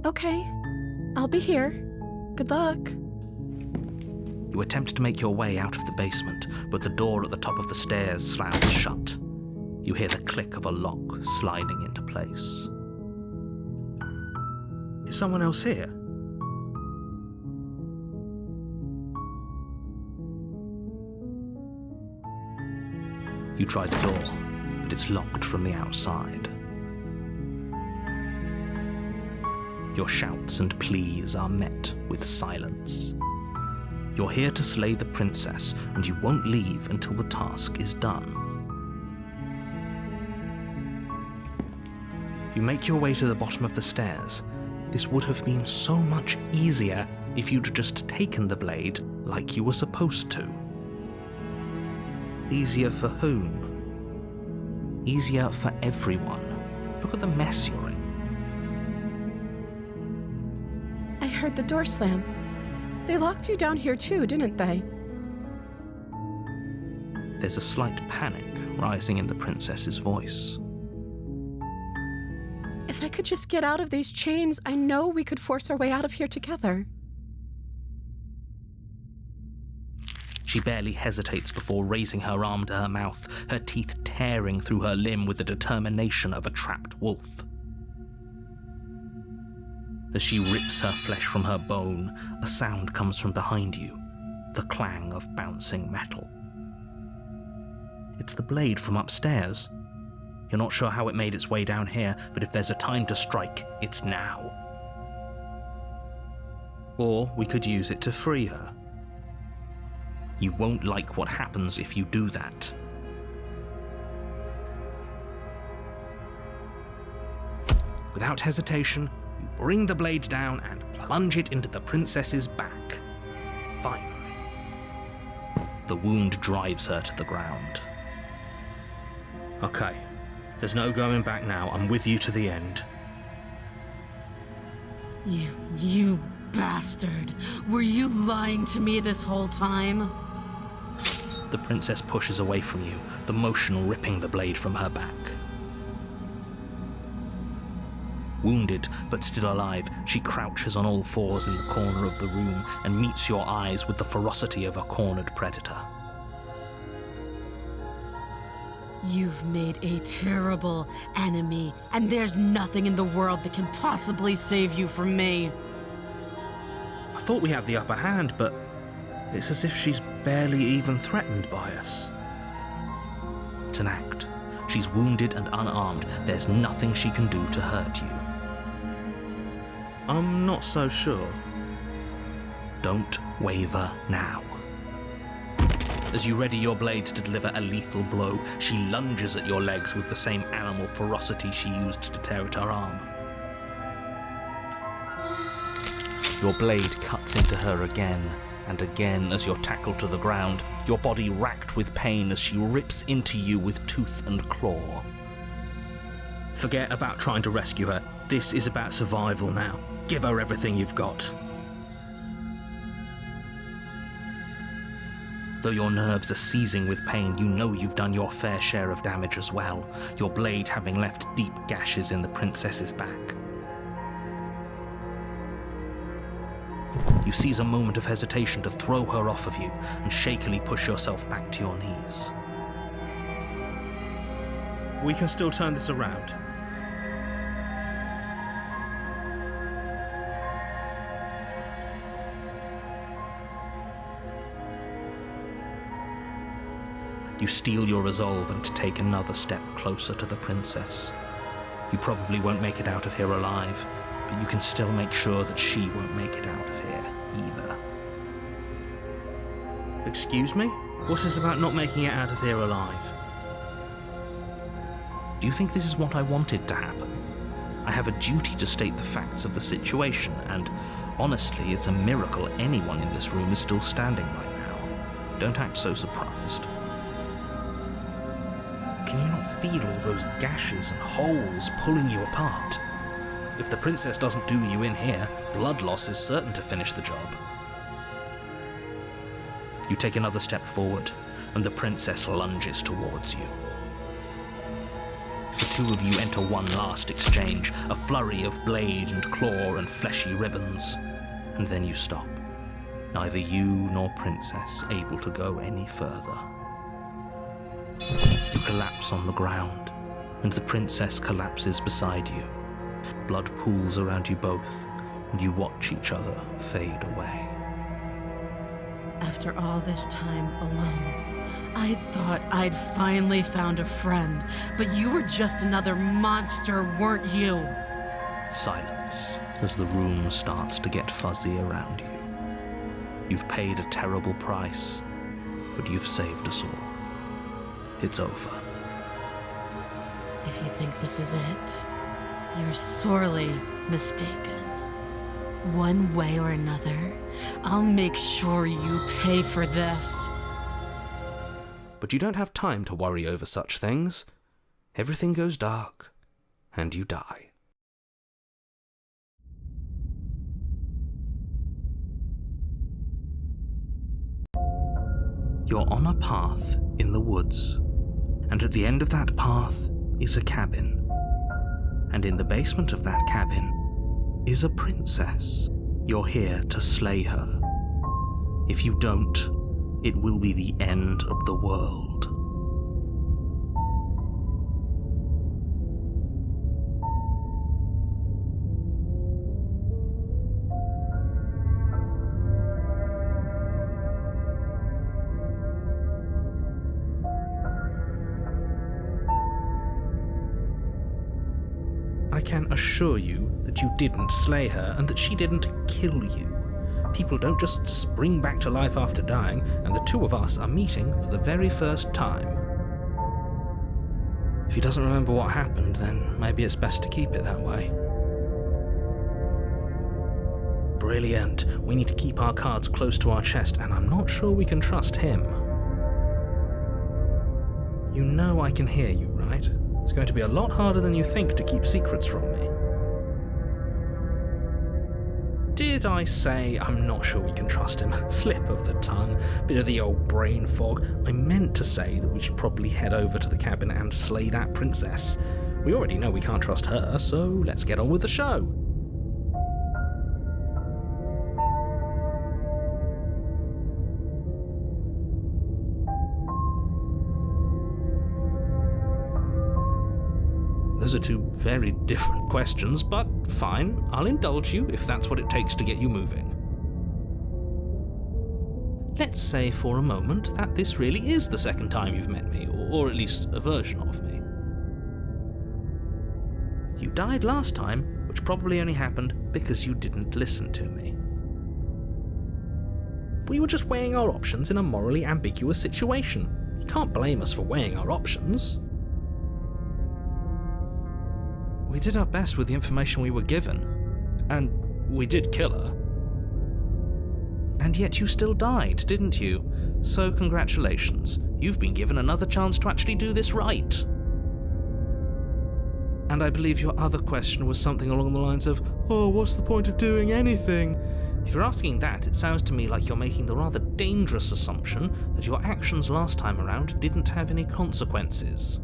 [SPEAKER 2] Okay. I'll be here. Good luck.
[SPEAKER 1] You attempt to make your way out of the basement, but the door at the top of the stairs slams shut. You hear the click of a lock sliding into place.
[SPEAKER 3] Is someone else here?
[SPEAKER 1] You try the door, but it's locked from the outside. Your shouts and pleas are met with silence. You're here to slay the princess, and you won't leave until the task is done. You make your way to the bottom of the stairs. This would have been so much easier if you'd just taken the blade like you were supposed to. Easier for whom? Easier for everyone. Look at the mess you're in.
[SPEAKER 2] I heard the door slam. They locked you down here too, didn't they?
[SPEAKER 1] There's a slight panic rising in the princess's voice.
[SPEAKER 2] If I could just get out of these chains, I know we could force our way out of here together.
[SPEAKER 1] She barely hesitates before raising her arm to her mouth, her teeth tearing through her limb with the determination of a trapped wolf. As she rips her flesh from her bone, a sound comes from behind you, the clang of bouncing metal. It's the blade from upstairs. You're not sure how it made its way down here, but if there's a time to strike, it's now. Or we could use it to free her. You won't like what happens if you do that. Without hesitation, you bring the blade down and plunge it into the princess's back. Finally. The wound drives her to the ground. Okay, there's no going back now. I'm with you to the end.
[SPEAKER 6] You bastard! Were you lying to me this whole time?
[SPEAKER 1] The princess pushes away from you, the motion ripping the blade from her back. Wounded, but still alive, she crouches on all fours in the corner of the room and meets your eyes with the ferocity of a cornered predator.
[SPEAKER 6] You've made a terrible enemy, and there's nothing in the world that can possibly save you from me.
[SPEAKER 1] I thought we had the upper hand, but it's as if she's barely even threatened by us. It's an act. She's wounded and unarmed. There's nothing she can do to hurt you. I'm not so sure. Don't waver now. As you ready your blade to deliver a lethal blow, she lunges at your legs with the same animal ferocity she used to tear at her arm. Your blade cuts into her again and again as you're tackled to the ground, your body racked with pain as she rips into you with tooth and claw. Forget about trying to rescue her. This is about survival now. Give her everything you've got. Though your nerves are seizing with pain, you know you've done your fair share of damage as well, your blade having left deep gashes in the princess's back. You seize a moment of hesitation to throw her off of you and shakily push yourself back to your knees. We can still turn this around. You steel your resolve and take another step closer to the princess. You probably won't make it out of here alive, but you can still make sure that she won't make it out of here either. Excuse me? What's this about not making it out of here alive? Do you think this is what I wanted to happen? I have a duty to state the facts of the situation, and honestly, it's a miracle anyone in this room is still standing right now. Don't act so surprised. Can you not feel all those gashes and holes pulling you apart? If the princess doesn't do you in here, blood loss is certain to finish the job. You take another step forward, and the princess lunges towards you. The two of you enter one last exchange, a flurry of blade and claw and fleshy ribbons, and then you stop. Neither you nor princess able to go any further. You collapse on the ground, and the princess collapses beside you. Blood pools around you both, and you watch each other fade away.
[SPEAKER 6] After all this time alone, I thought I'd finally found a friend, but you were just another monster, weren't you?
[SPEAKER 1] Silence as the room starts to get fuzzy around you. You've paid a terrible price, but you've saved us all. It's over.
[SPEAKER 6] If you think this is it, you're sorely mistaken. One way or another, I'll make sure you pay for this.
[SPEAKER 3] But you don't have time to worry over such things. Everything goes dark, and you die.
[SPEAKER 1] You're on a path in the woods, and at the end of that path is a cabin. And in the basement of that cabin is a princess. You're here to slay her. If you don't, it will be the end of the world.
[SPEAKER 3] I can assure you that you didn't slay her and that she didn't kill you. People don't just spring back to life after dying, and the two of us are meeting for the very first time. If he doesn't remember what happened, then maybe it's best to keep it that way. Brilliant. We need to keep our cards close to our chest, and I'm not sure we can trust him. You know I can hear you, right? It's going to be a lot harder than you think to keep secrets from me. Did I say I'm not sure we can trust him? Slip of the tongue, bit of the old brain fog. I meant to say that we should probably head over to the cabin and slay that princess. We already know we can't trust her, so let's get on with the show. Those are two very different questions, but fine, I'll indulge you if that's what it takes to get you moving. Let's say for a moment that this really is the second time you've met me, or at least a version of me. You died last time, which probably only happened because you didn't listen to me. We were just weighing our options in a morally ambiguous situation. You can't blame us for weighing our options. We did our best with the information we were given, and we did kill her. And yet you still died, didn't you? So congratulations, you've been given another chance to actually do this right. And I believe your other question was something along the lines of, oh, what's the point of doing anything? If you're asking that, it sounds to me like you're making the rather dangerous assumption that your actions last time around didn't have any consequences.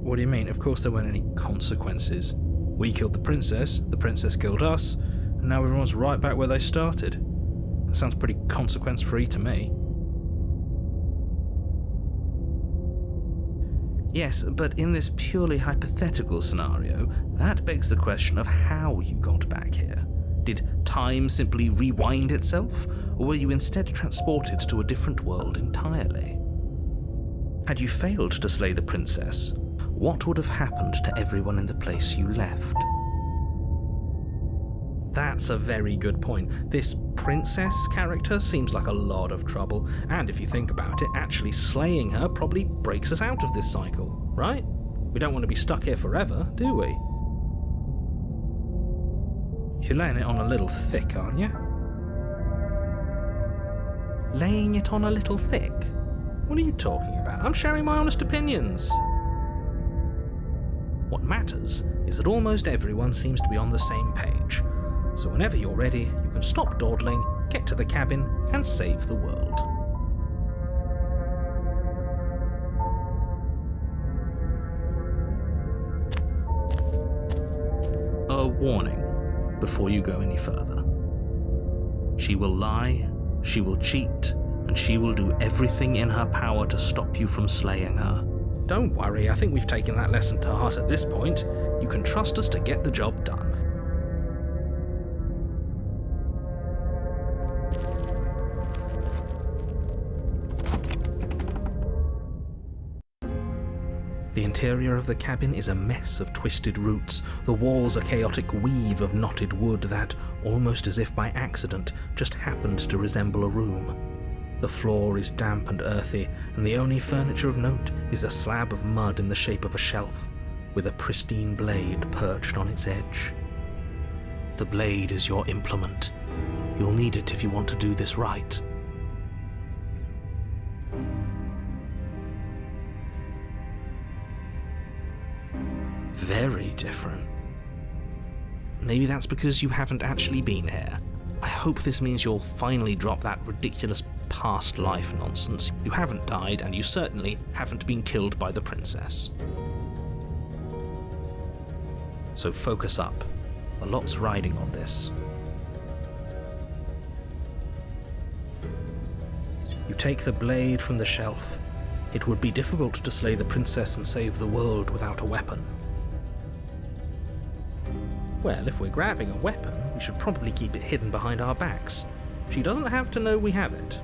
[SPEAKER 3] What do you mean? Of course there weren't any consequences. We killed the princess killed us, and now everyone's right back where they started. That sounds pretty consequence-free to me. Yes, but in this purely hypothetical scenario, that begs the question of how you got back here. Did time simply rewind itself, or were you instead transported to a different world entirely? Had you failed to slay the princess, what would have happened to everyone in the place you left? That's a very good point. This princess character seems like a lot of trouble, and if you think about it, actually slaying her probably breaks us out of this cycle, right? We don't want to be stuck here forever, do we? You're laying it on a little thick, aren't you? Laying it on a little thick? What are you talking about? I'm sharing my honest opinions. What matters is that almost everyone seems to be on the same page. So whenever you're ready, you can stop dawdling, get to the cabin, and save the world. A warning before you go any further. She will lie, she will cheat, and she will do everything in her power to stop you from slaying her. Don't worry, I think we've taken that lesson to heart at this point. You can trust us to get the job done. The interior of the cabin is a mess of twisted roots. The walls a chaotic weave of knotted wood that, almost as if by accident, just happened to resemble a room. The floor is damp and earthy, and the only furniture of note is a slab of mud in the shape of a shelf, with a pristine blade perched on its edge. The blade is your implement. You'll need it if you want to do this right. Very different. Maybe that's because you haven't actually been here. I hope this means you'll finally drop that ridiculous past life nonsense. You haven't died, and you certainly haven't been killed by the princess. So focus up. A lot's riding on this. You take the blade from the shelf. It would be difficult to slay the princess and save the world without a weapon. Well, if we're grabbing a weapon, we should probably keep it hidden behind our backs. She doesn't have to know we have it.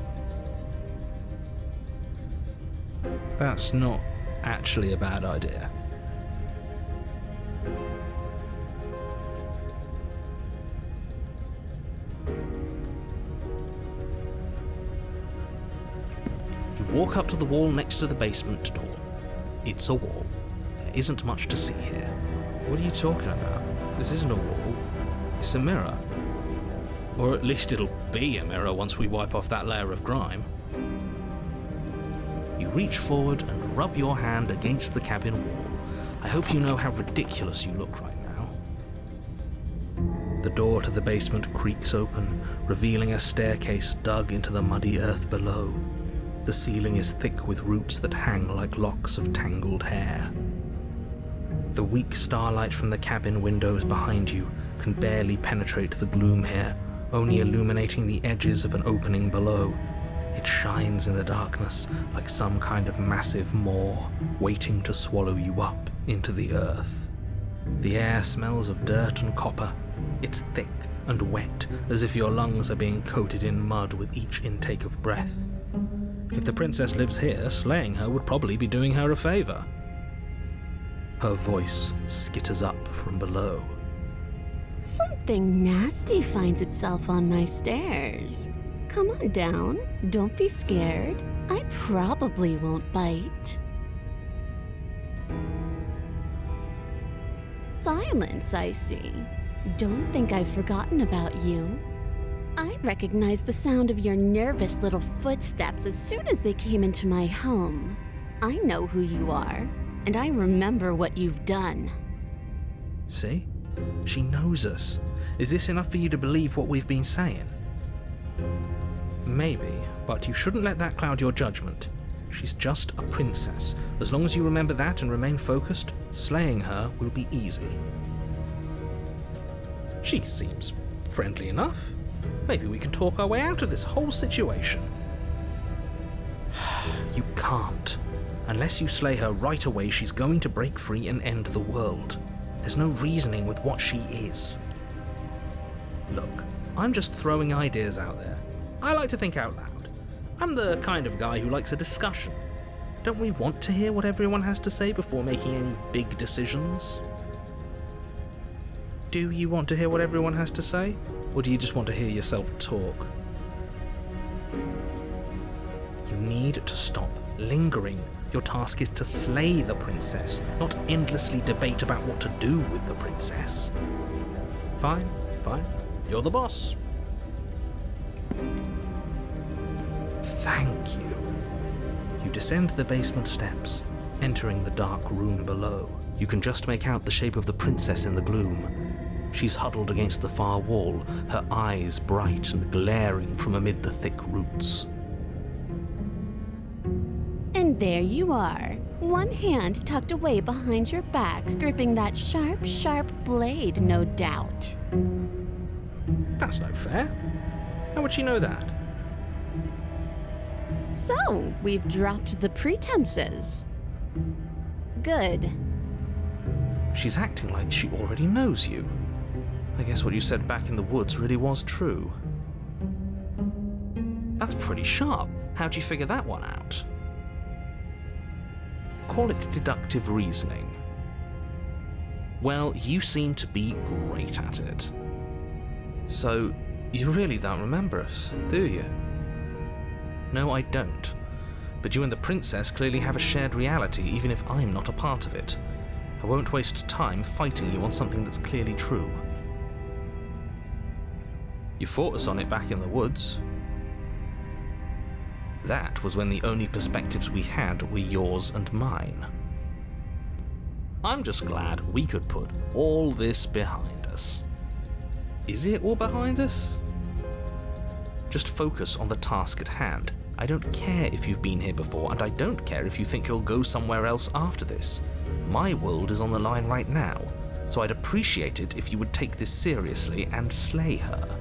[SPEAKER 3] That's not actually a bad idea. You walk up to the wall next to the basement door. It's a wall. There isn't much to see here. What are you talking about? This isn't a wall. It's a mirror. Or at least it'll be a mirror once we wipe off that layer of grime. You reach forward and rub your hand against the cabin wall. I hope you know how ridiculous you look right now. The door to the basement creaks open, revealing a staircase dug into the muddy earth below. The ceiling is thick with roots that hang like locks of tangled hair. The weak starlight from the cabin windows behind you can barely penetrate the gloom here, only illuminating the edges of an opening below. It shines in the darkness like some kind of massive maw waiting to swallow you up into the earth. The air smells of dirt and copper. It's thick and wet, as if your lungs are being coated in mud with each intake of breath. If the princess lives here, slaying her would probably be doing her a favor. Her voice skitters up from below.
[SPEAKER 7] Something nasty finds itself on my stairs. Come on down. Don't be scared. I probably won't bite. Silence, I see. Don't think I've forgotten about you. I recognized the sound of your nervous little footsteps as soon as they came into my home. I know who you are, and I remember what you've done.
[SPEAKER 3] See? She knows us. Is this enough for you to believe what we've been saying? Maybe, but you shouldn't let that cloud your judgment. She's just a princess. As long as you remember that and remain focused, slaying her will be easy. She seems friendly enough. Maybe we can talk our way out of this whole situation. You can't. Unless you slay her right away, she's going to break free and end the world. There's no reasoning with what she is. Look, I'm just throwing ideas out there. I like to think out loud. I'm the kind of guy who likes a discussion. Don't we want to hear what everyone has to say before making any big decisions? Do you want to hear what everyone has to say? Or do you just want to hear yourself talk? You need to stop lingering. Your task is to slay the princess, not endlessly debate about what to do with the princess. Fine. You're the boss. Thank you. You descend the basement steps, entering the dark room below. You can just make out the shape of the princess in the gloom. She's huddled against the far wall, her eyes bright and glaring from amid the thick roots.
[SPEAKER 7] And there you are, one hand tucked away behind your back, gripping that sharp, sharp blade, no doubt.
[SPEAKER 3] That's no fair. How would she know that?
[SPEAKER 7] So, we've dropped the pretenses. Good.
[SPEAKER 3] She's acting like she already knows you. I guess what you said back in the woods really was true. That's pretty sharp. How'd you figure that one out? Call it deductive reasoning. Well, you seem to be great at it. So, you really don't remember us, do you? No, I don't. But you and the princess clearly have a shared reality, even if I'm not a part of it. I won't waste time fighting you on something that's clearly true. You fought us on it back in the woods. That was when the only perspectives we had were yours and mine. I'm just glad we could put all this behind us. Is it all behind us? Just focus on the task at hand. I don't care if you've been here before, and I don't care if you think you'll go somewhere else after this. My world is on the line right now, so I'd appreciate it if you would take this seriously and slay her.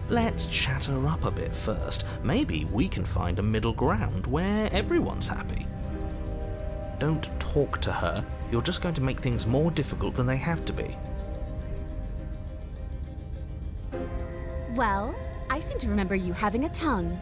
[SPEAKER 3] Let's chat her up a bit first. Maybe we can find a middle ground where everyone's happy. Don't talk to her. You're just going to make things more difficult than they have to be.
[SPEAKER 7] Well, I seem to remember you having a tongue.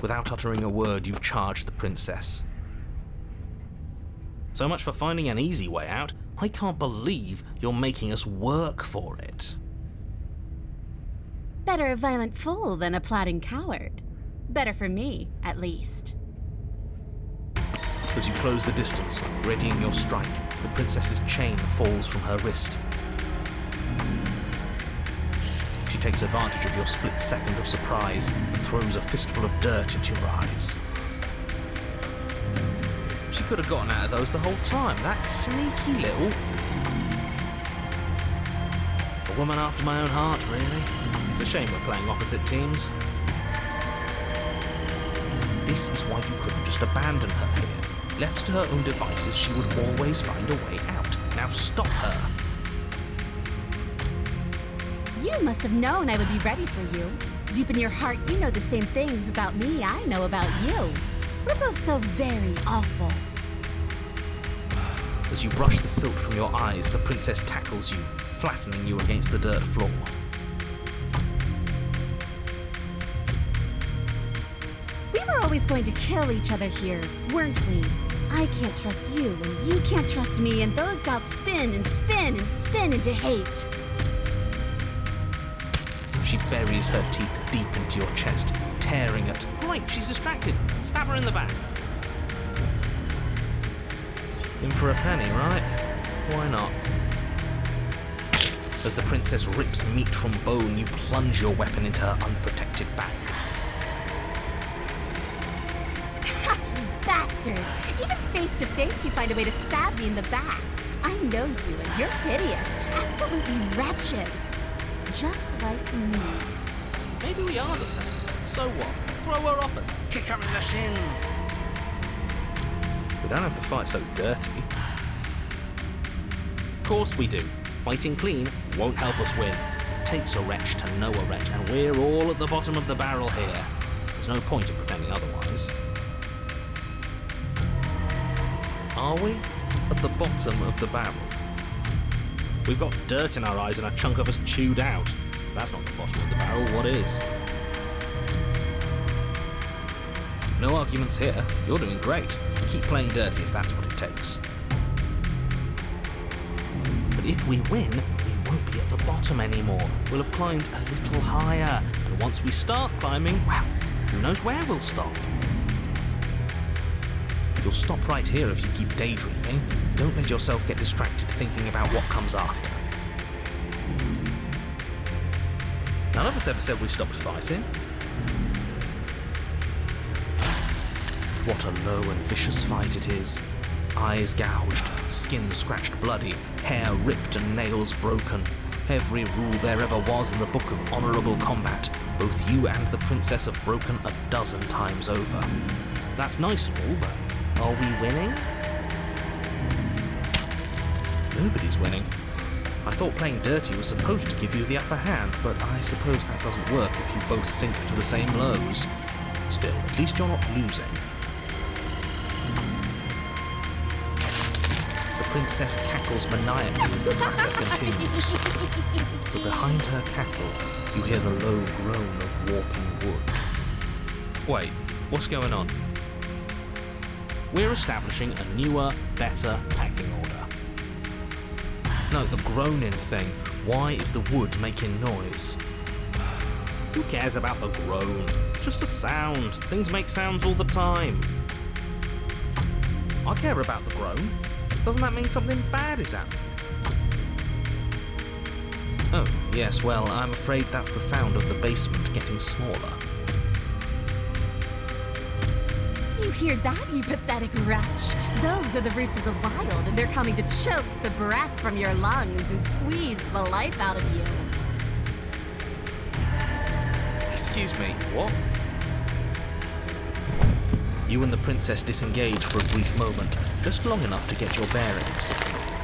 [SPEAKER 3] Without uttering a word, you charge the princess. So much for finding an easy way out. I can't believe you're making us work for it.
[SPEAKER 7] Better a violent fool than a plotting coward. Better for me, at least.
[SPEAKER 3] As you close the distance, readying your strike, the princess's chain falls from her wrist. She takes advantage of your split second of surprise and throws a fistful of dirt into your eyes. She could have gotten out of those the whole time, that sneaky little... A woman after my own heart, really. It's a shame we're playing opposite teams. This is why you couldn't just abandon her here. Left to her own devices, she would always find a way out. Now stop her.
[SPEAKER 7] You must have known I would be ready for you. Deep in your heart, you know the same things about me I know about you. We're both so very awful.
[SPEAKER 3] As you brush the silt from your eyes, the princess tackles you, flattening you against the dirt floor.
[SPEAKER 7] We were always going to kill each other here, weren't we? I can't trust you, and you can't trust me, and those doubts spin and spin and spin into hate.
[SPEAKER 3] She buries her teeth deep into your chest, tearing at... Right, she's distracted. Stab her in the back. In for a penny, right? Why not? As the princess rips meat from bone, you plunge your weapon into her unprotected back.
[SPEAKER 7] You bastard! Even face to face, you find a way to stab me in the back. I know you, and you're hideous, absolutely wretched. Just like me.
[SPEAKER 3] Maybe we are the same. So what? Throw her off us. Kick her in the shins. We don't have to fight so dirty. Of course we do. Fighting clean won't help us win. It takes a wretch to know a wretch, and we're all at the bottom of the barrel here. There's no point in pretending otherwise. Are we at the bottom of the barrel? We've got dirt in our eyes and a chunk of us chewed out. If that's not the bottom of the barrel, what is? No arguments here. You're doing great. Keep playing dirty if that's what it takes. But if we win, we won't be at the bottom anymore. We'll have climbed a little higher. And once we start climbing, well, who knows where we'll stop? You'll stop right here if you keep daydreaming. Don't let yourself get distracted thinking about what comes after. None of us ever said we stopped fighting. What a low and vicious fight it is. Eyes gouged, skin scratched bloody, hair ripped and nails broken. Every rule there ever was in the Book of Honourable Combat. Both you and the Princess have broken a dozen times over. That's nice and all, but are we winning? Nobody's winning. I thought playing dirty was supposed to give you the upper hand, but I suppose that doesn't work if you both sink to the same lows. Still, at least you're not losing. The princess cackles maniacally as the battle continues. But behind her cackle, you hear the low groan of warping wood. Wait, what's going on? We're establishing a newer, better pecking order. No, the groaning thing. Why is the wood making noise? Who cares about the groan? It's just a sound. Things make sounds all the time. I care about the groan. Doesn't that mean something bad is happening? Oh, yes, well, I'm afraid that's the sound of the basement getting smaller.
[SPEAKER 7] Do you hear that, you pathetic wretch? Those are the roots of the wild, and they're coming to choke the breath from your lungs and squeeze the life out of you.
[SPEAKER 3] Excuse me, what? You and the princess disengage for a brief moment, just long enough to get your bearings.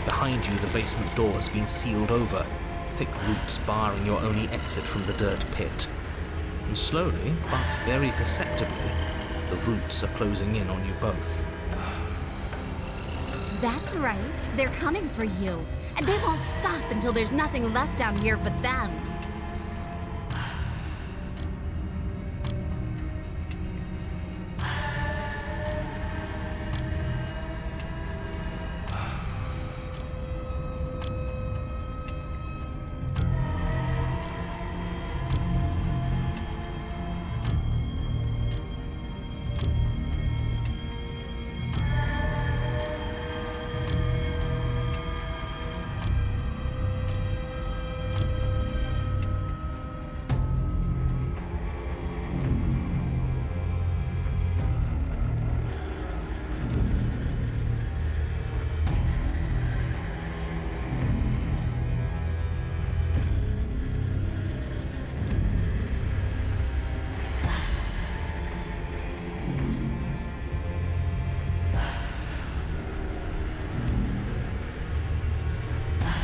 [SPEAKER 3] Behind you, the basement door has been sealed over, thick roots barring your only exit from the dirt pit. And slowly, but very perceptibly, the roots are closing in on you both.
[SPEAKER 7] That's right. They're coming for you. And they won't stop until there's nothing left down here but them.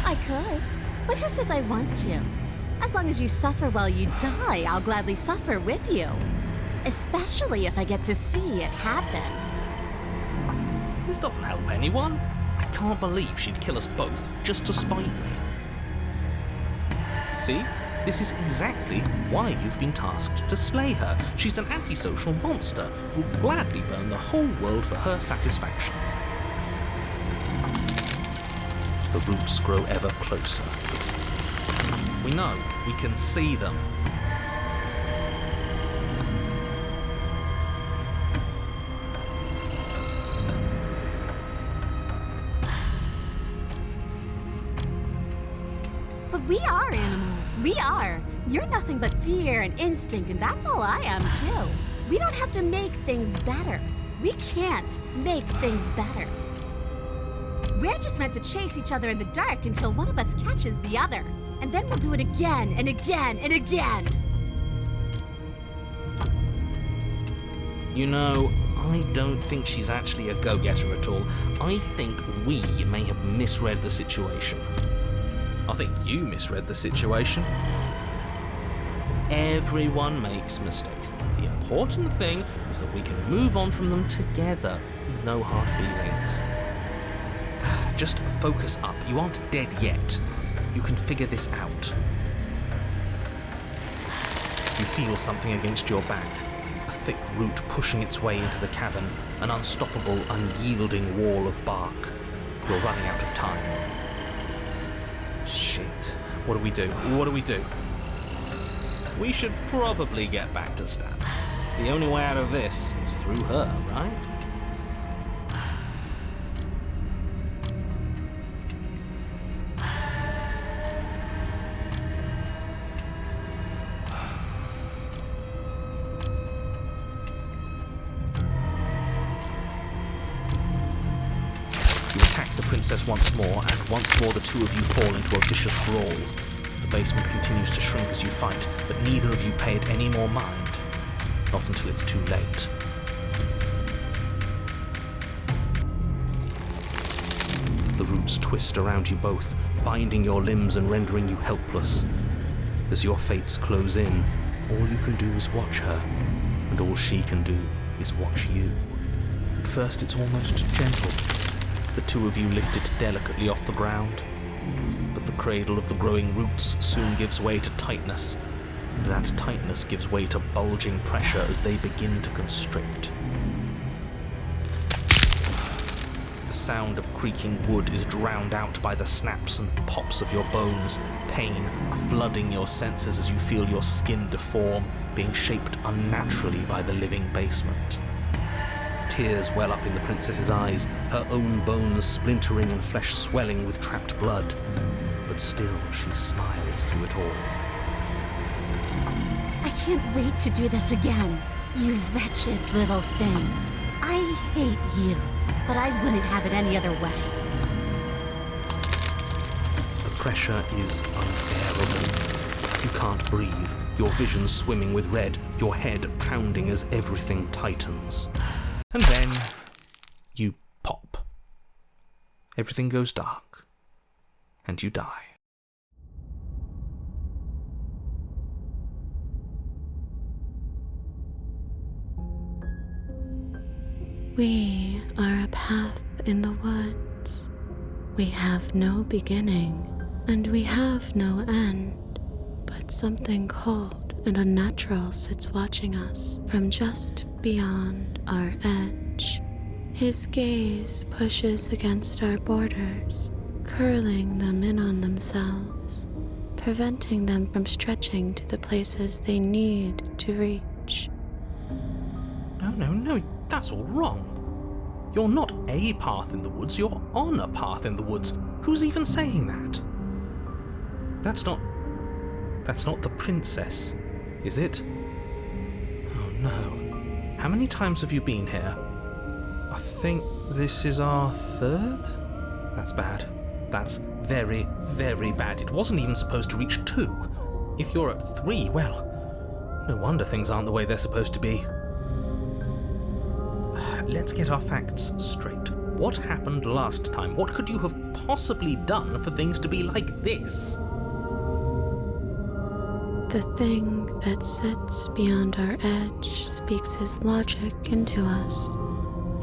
[SPEAKER 7] I could, but who says I want to? As long as you suffer while you die, I'll gladly suffer with you. Especially if I get to see it happen.
[SPEAKER 3] This doesn't help anyone. I can't believe she'd kill us both just to spite me. See? This is exactly why you've been tasked to slay her. She's an antisocial monster who'll gladly burn the whole world for her satisfaction. The roots grow ever closer. We know, we can see them.
[SPEAKER 7] But we are animals. We are. You're nothing but fear and instinct, and that's all I am, too. We don't have to make things better. We can't make things better. We're just meant to chase each other in the dark until one of us catches the other. And then we'll do it again and again and again.
[SPEAKER 3] You know, I don't think she's actually a go-getter at all. I think we may have misread the situation. I think you misread the situation. Everyone makes mistakes. The important thing is that we can move on from them together with no hard feelings. Just focus up. You aren't dead yet. You can figure this out. You feel something against your back. A thick root pushing its way into the cavern. An unstoppable, unyielding wall of bark. You're running out of time. Shit. What do we do? What do we do? We should probably get back to Stab. The only way out of this is through her, right?
[SPEAKER 1] princess once more, and once more the two of you fall into a vicious brawl. The basement continues to shrink as you fight, but neither of you pay it any more mind. Not until it's too late. The roots twist around you both, binding your limbs and rendering you helpless. As your fates close in, all you can do is watch her, and all she can do is watch you. At first it's almost gentle. The two of you lift it delicately off the ground, but the cradle of the growing roots soon gives way to tightness, and that tightness gives way to bulging pressure as they begin to constrict. The sound of creaking wood is drowned out by the snaps and pops of your bones, pain flooding your senses as you feel your skin deform, being shaped unnaturally by the living basement. Tears well up in the princess's eyes, her own bones splintering and flesh swelling with trapped blood. But still she smiles through it all.
[SPEAKER 7] I can't wait to do this again, you wretched little thing. I hate you, but I wouldn't have it any other way.
[SPEAKER 1] The pressure is unbearable. You can't breathe, your vision swimming with red, your head pounding as everything tightens. And then you pop. Everything goes dark, and you die.
[SPEAKER 5] We are a path in the woods. We have no beginning, and we have no end. But something cold and unnatural sits watching us from just beyond our edge. His gaze pushes against our borders, curling them in on themselves, preventing them from stretching to the places they need to reach.
[SPEAKER 1] No, that's all wrong. You're not a path in the woods, you're on a path in the woods. Who's even saying that? That's not the princess, is it? Oh no. How many times have you been here? I think this is our third? That's bad. That's very, very bad. It wasn't even supposed to reach 2. If you're at 3, well, no wonder things aren't the way they're supposed to be. Let's get our facts straight. What happened last time? What could you have possibly done for things to be like this?
[SPEAKER 5] The thing that sits beyond our edge speaks his logic into us.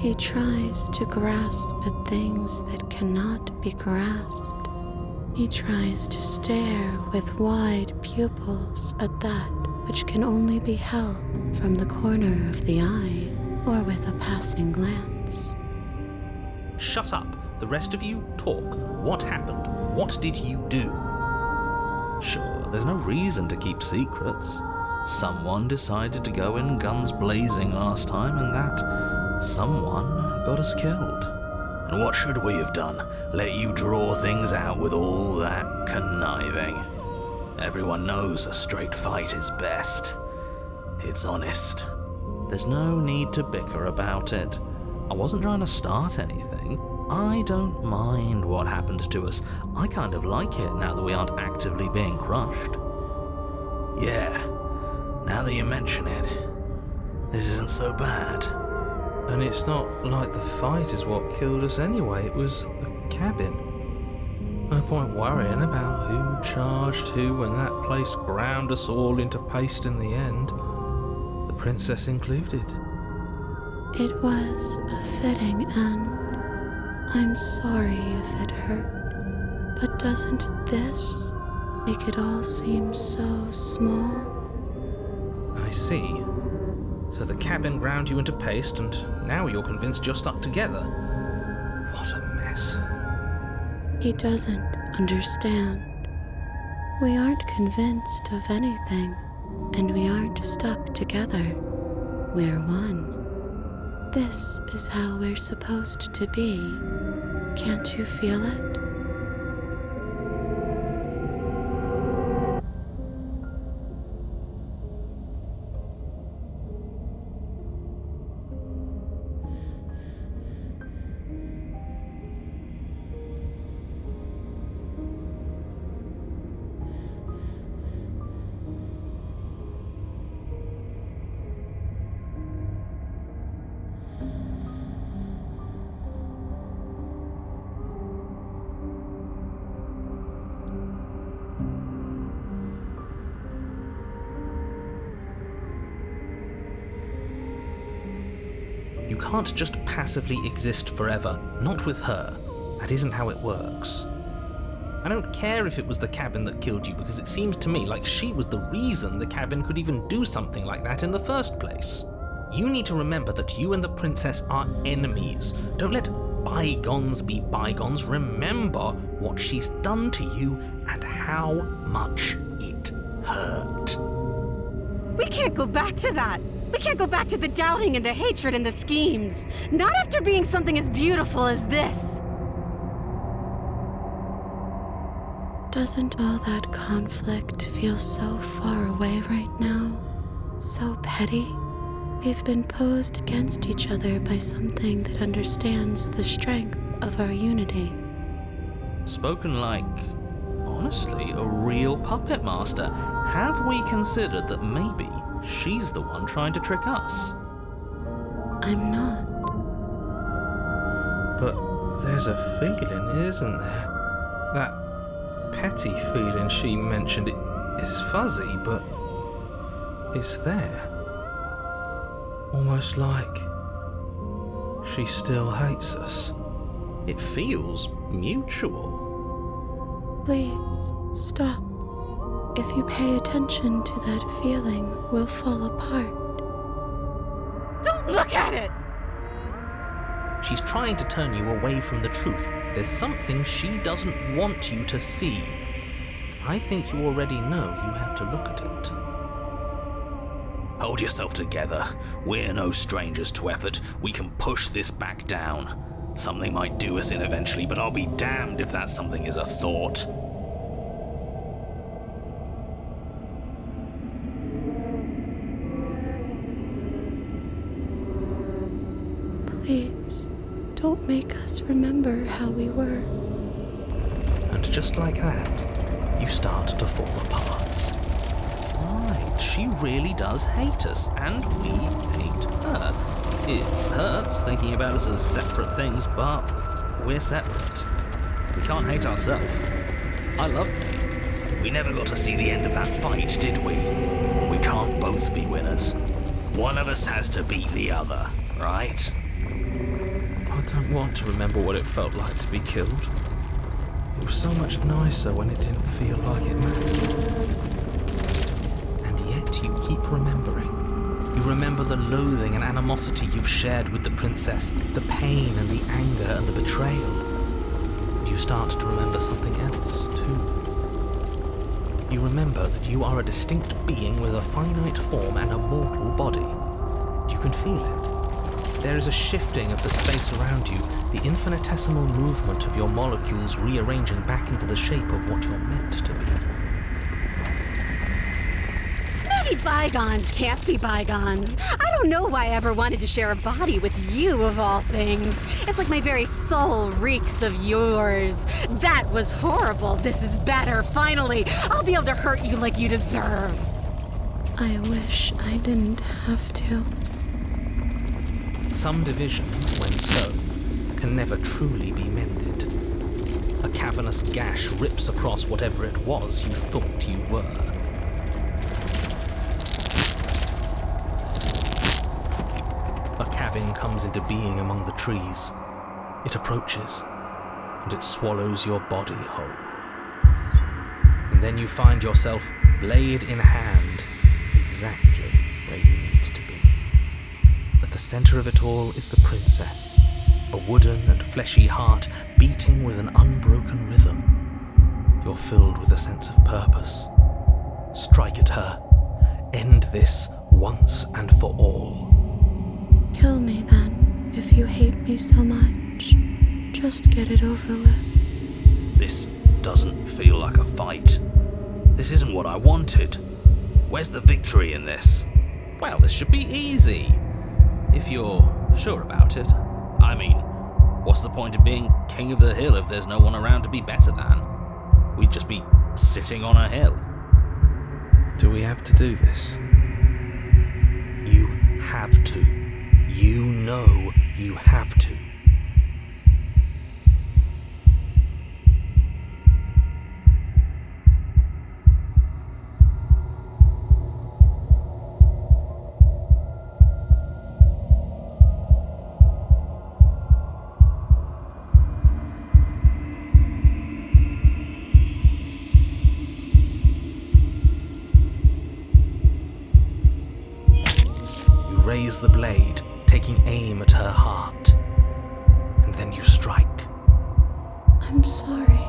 [SPEAKER 5] He tries to grasp at things that cannot be grasped. He tries to stare with wide pupils at that which can only be held from the corner of the eye or with a passing glance.
[SPEAKER 1] Shut up. The rest of you, talk. What happened? What did you do? Sure, there's no reason to keep secrets. Someone decided to go in guns blazing last time, and that someone got us killed. And what should we have done? Let you draw things out with all that conniving? Everyone knows a straight fight is best. It's honest. There's no need to bicker about it. I wasn't trying to start anything. I don't mind what happened to us. I kind of like it now that we aren't actively being crushed. Yeah, now that you mention it, this isn't so bad.
[SPEAKER 3] And it's not like the fight is what killed us anyway, it was the cabin. No point worrying about who charged who when that place ground us all into paste in the end. The princess included.
[SPEAKER 5] It was a fitting end. I'm sorry if it hurt, but doesn't this make it all seem so small?
[SPEAKER 3] I see. So the cabin ground you into paste, and now you're convinced you're stuck together. What a mess.
[SPEAKER 5] He doesn't understand. We aren't convinced of anything, and we aren't stuck together. We're one. This is how we're supposed to be. Can't you feel it?
[SPEAKER 1] You can't just passively exist forever. Not with her. That isn't how it works. I don't care if it was the cabin that killed you, because it seems to me like she was the reason the cabin could even do something like that in the first place. You need to remember that you and the princess are enemies. Don't let bygones be bygones. Remember what she's done to you and how much it hurt.
[SPEAKER 2] We can't go back to that. We can't go back to the doubting and the hatred and the schemes. Not after being something as beautiful as this.
[SPEAKER 5] Doesn't all that conflict feel so far away right now? So petty? We've been posed against each other by something that understands the strength of our unity.
[SPEAKER 1] Spoken like, honestly, a real puppet master. Have we considered that maybe she's the one trying to trick us?
[SPEAKER 5] I'm not.
[SPEAKER 3] But there's a feeling, isn't there? That petty feeling she mentioned is fuzzy, but it's there. Almost like she still hates us.
[SPEAKER 1] It feels mutual.
[SPEAKER 5] Please, stop. If you pay attention to that feeling, we'll fall apart.
[SPEAKER 2] Don't look at it!
[SPEAKER 1] She's trying to turn you away from the truth. There's something she doesn't want you to see. I think you already know you have to look at it.
[SPEAKER 8] Hold yourself together. We're no strangers to effort. We can push this back down. Something might do us in eventually, but I'll be damned if that something is a thought.
[SPEAKER 5] Please, don't make us remember how we were.
[SPEAKER 1] And just like that, you start to fall apart. Right, she really does hate us, and we hate her. It hurts thinking about us as separate things, but we're separate. We can't hate ourselves. I love me.
[SPEAKER 8] We never got to see the end of that fight, did we? We can't both be winners. One of us has to beat the other, right?
[SPEAKER 3] I don't want to remember what it felt like to be killed. It was so much nicer when it didn't feel like it mattered.
[SPEAKER 1] And yet you keep remembering. You remember the loathing and animosity you've shared with the princess, the pain and the anger and the betrayal. And you start to remember something else, too. You remember that you are a distinct being with a finite form and a mortal body. You can feel it. There is a shifting of the space around you, the infinitesimal movement of your molecules rearranging back into the shape of what you're meant to be.
[SPEAKER 2] Maybe bygones can't be bygones. I don't know why I ever wanted to share a body with you, of all things. It's like my very soul reeks of yours. That was horrible. This is better. Finally, I'll be able to hurt you like you deserve.
[SPEAKER 5] I wish I didn't have to.
[SPEAKER 1] Some division, when sown, can never truly be mended. A cavernous gash rips across whatever it was you thought you were. A cabin comes into being among the trees. It approaches, and it swallows your body whole. And then you find yourself, blade in hand, exactly where you need to be. At the center of it all is the princess, a wooden and fleshy heart beating with an unbroken rhythm. You're filled with a sense of purpose. Strike at her. End this once and for all.
[SPEAKER 5] Kill me then, if you hate me so much. Just get it over with.
[SPEAKER 8] This doesn't feel like a fight. This isn't what I wanted. Where's the victory in this?
[SPEAKER 1] Well, this should be easy. If you're sure about it.
[SPEAKER 8] I mean, what's the point of being king of the hill if there's no one around to be better than? We'd just be sitting on a hill.
[SPEAKER 3] Do we have to do this?
[SPEAKER 1] You have to. You know you have to.
[SPEAKER 3] raise the blade, taking aim at her heart. And then you strike.
[SPEAKER 5] I'm sorry.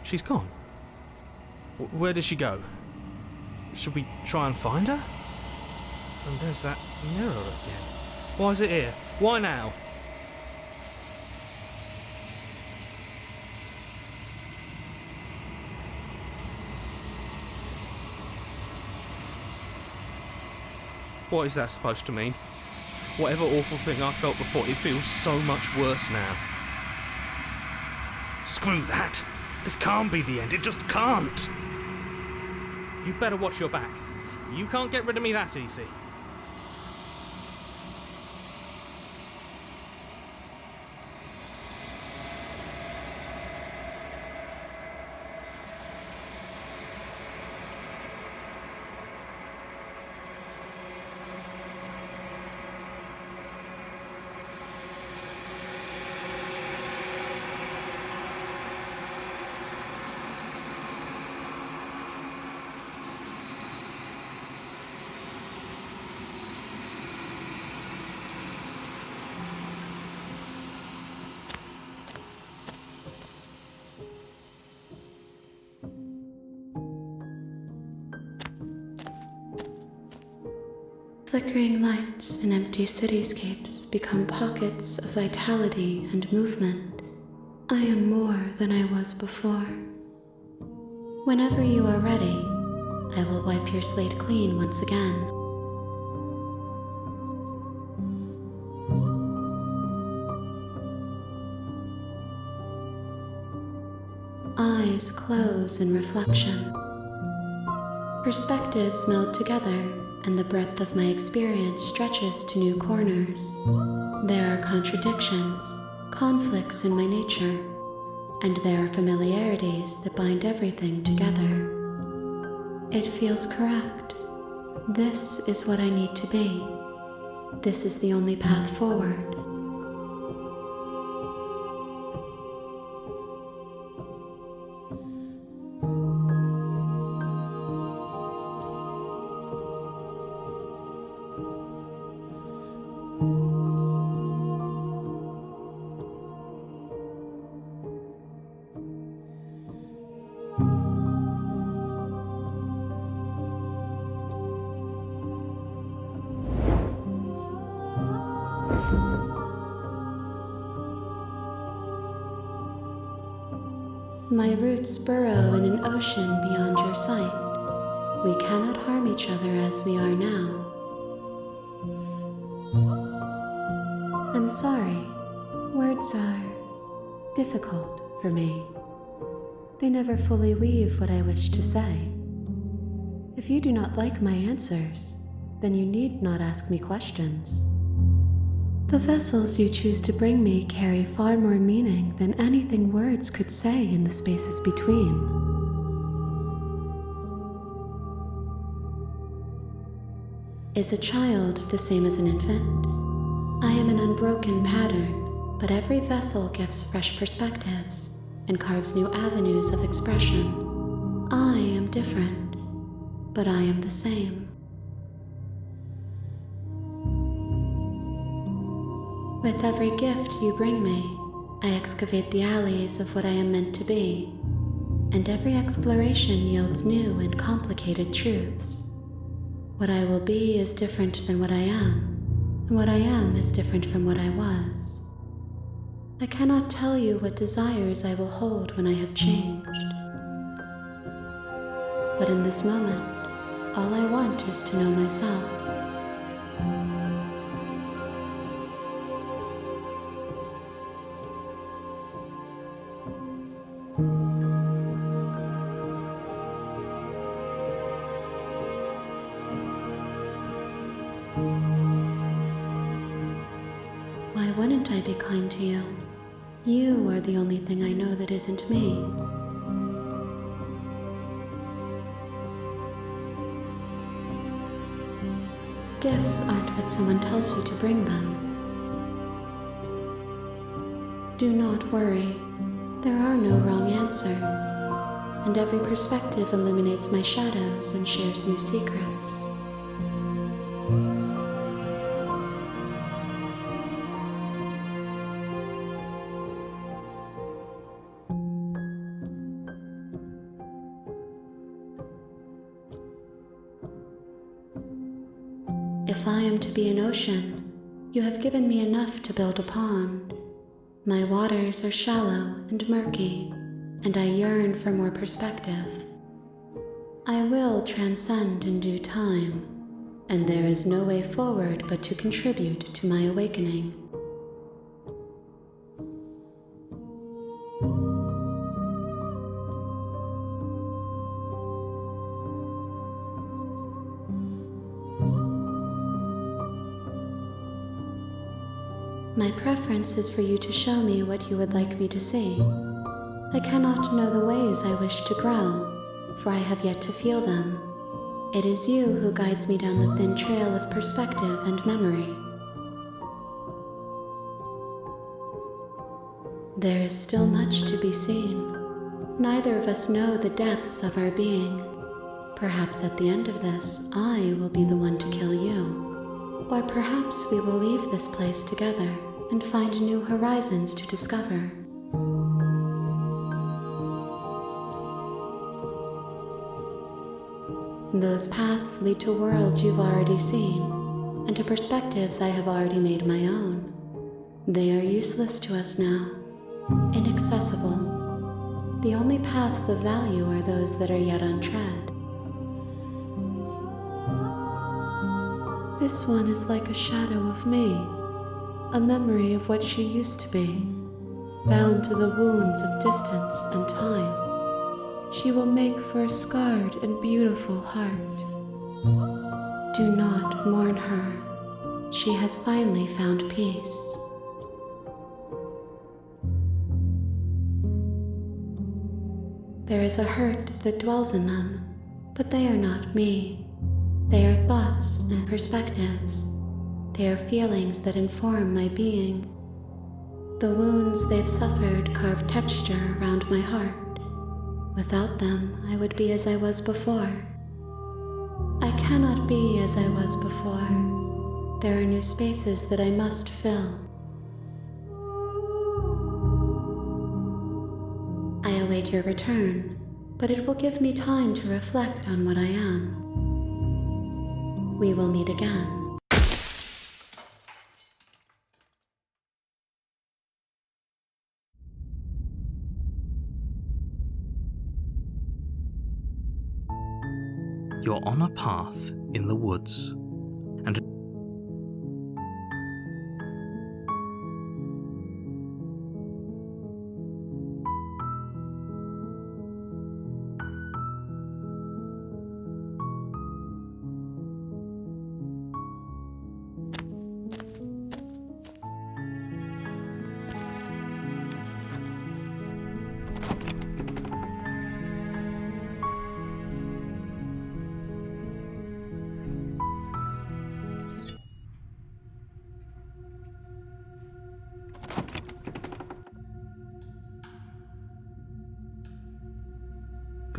[SPEAKER 3] She's gone. Where did she go? Should we try and find her? And there's that mirror again. Why is it here? Why now? What is that supposed to mean? Whatever awful thing I felt before, it feels so much worse now.
[SPEAKER 1] Screw that! This can't be the end, it just can't!
[SPEAKER 3] You better watch your back. You can't get rid of me that easy.
[SPEAKER 5] Flickering lights and empty cityscapes become pockets of vitality and movement. I am more than I was before. Whenever you are ready, I will wipe your slate clean once again. Eyes close in reflection. Perspectives meld together, and the breadth of my experience stretches to new corners. There are contradictions, conflicts in my nature, and there are familiarities that bind everything together. It feels correct. This is what I need to be. This is the only path forward. My roots burrow in an ocean beyond your sight. We cannot harm each other as we are now. I'm sorry. Words are difficult for me. They never fully weave what I wish to say. If you do not like my answers, then you need not ask me questions. The vessels you choose to bring me carry far more meaning than anything words could say in the spaces between. Is a child the same as an infant? I am an unbroken pattern, but every vessel gives fresh perspectives and carves new avenues of expression. I am different, but I am the same. With every gift you bring me, I excavate the alleys of what I am meant to be, and every exploration yields new and complicated truths. What I will be is different than what I am, and what I am is different from what I was. I cannot tell you what desires I will hold when I have changed. But in this moment, all I want is to know myself. Why wouldn't I be kind to you? You are the only thing I know that isn't me. Gifts aren't what someone tells you to bring them. Do not worry. There are no wrong answers, and every perspective illuminates my shadows and shares new secrets. If I am to be an ocean, you have given me enough to build a pond. My waters are shallow and murky, and I yearn for more perspective. I will transcend in due time, and there is no way forward but to contribute to my awakening. My preference is for you to show me what you would like me to see. I cannot know the ways I wish to grow, for I have yet to feel them. It is you who guides me down the thin trail of perspective and memory. There is still much to be seen. Neither of us know the depths of our being. Perhaps at the end of this, I will be the one to kill you. Or perhaps we will leave this place together and find new horizons to discover. Those paths lead to worlds you've already seen, and to perspectives I have already made my own. They are useless to us now, inaccessible. The only paths of value are those that are yet untread. This one is like a shadow of me, a memory of what she used to be, bound to the wounds of distance and time. She will make for a scarred and beautiful heart. Do not mourn her. She has finally found peace. There is a hurt that dwells in them, but they are not me. They are thoughts and perspectives. They are feelings that inform my being. The wounds they've suffered carve texture around my heart. Without them, I would be as I was before. I cannot be as I was before. There are new spaces that I must fill. I await your return, but it will give me time to reflect on what I am. We will meet again.
[SPEAKER 1] You're on a path in the woods, and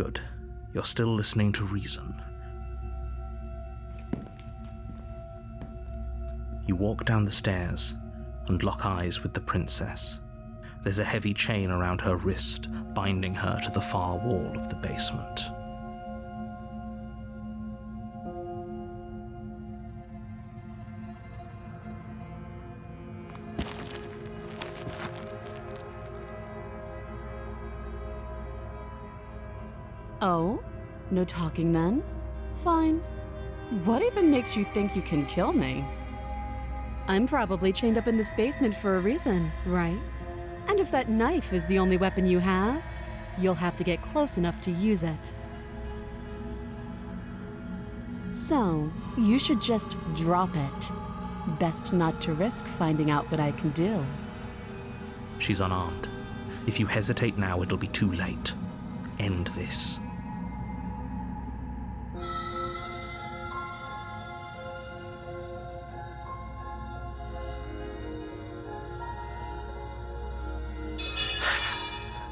[SPEAKER 1] good. You're still listening to reason. You walk down the stairs and lock eyes with the princess. There's a heavy chain around her wrist, binding her to the far wall of the basement.
[SPEAKER 2] Oh? No talking then? Fine. What even makes you think you can kill me? I'm probably chained up in this basement for a reason, right? And if that knife is the only weapon you have, you'll have to get close enough to use it. So, you should just drop it. Best not to risk finding out what I can do.
[SPEAKER 1] She's unarmed. If you hesitate now, it'll be too late. End this.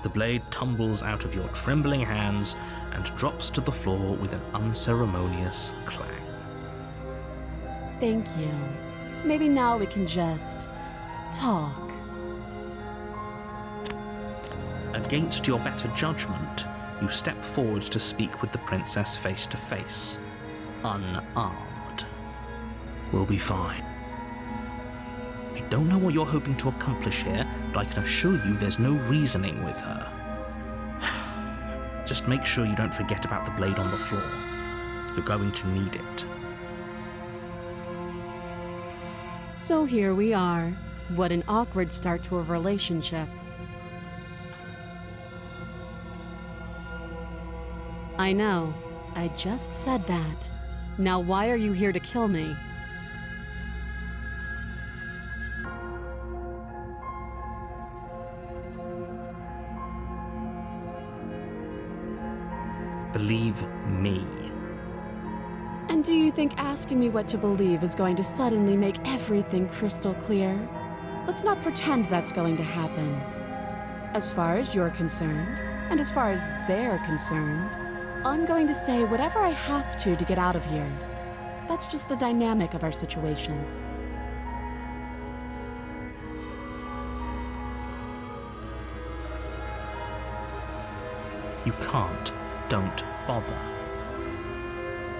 [SPEAKER 1] The blade tumbles out of your trembling hands and drops to the floor with an unceremonious clang.
[SPEAKER 2] Thank you. Maybe now we can just talk.
[SPEAKER 1] Against your better judgment, you step forward to speak with the princess face to face, unarmed. We'll be fine. I don't know what you're hoping to accomplish here, but I can assure you there's no reasoning with her. Just make sure you don't forget about the blade on the floor. You're going to need it.
[SPEAKER 2] So here we are. What an awkward start to a relationship. I know. I just said that. Now why are you here to kill me?
[SPEAKER 1] Believe me.
[SPEAKER 2] And do you think asking me what to believe is going to suddenly make everything crystal clear? Let's not pretend that's going to happen. As far as you're concerned, and as far as they're concerned, I'm going to say whatever I have to get out of here. That's just the dynamic of our situation.
[SPEAKER 1] You can't. Don't bother.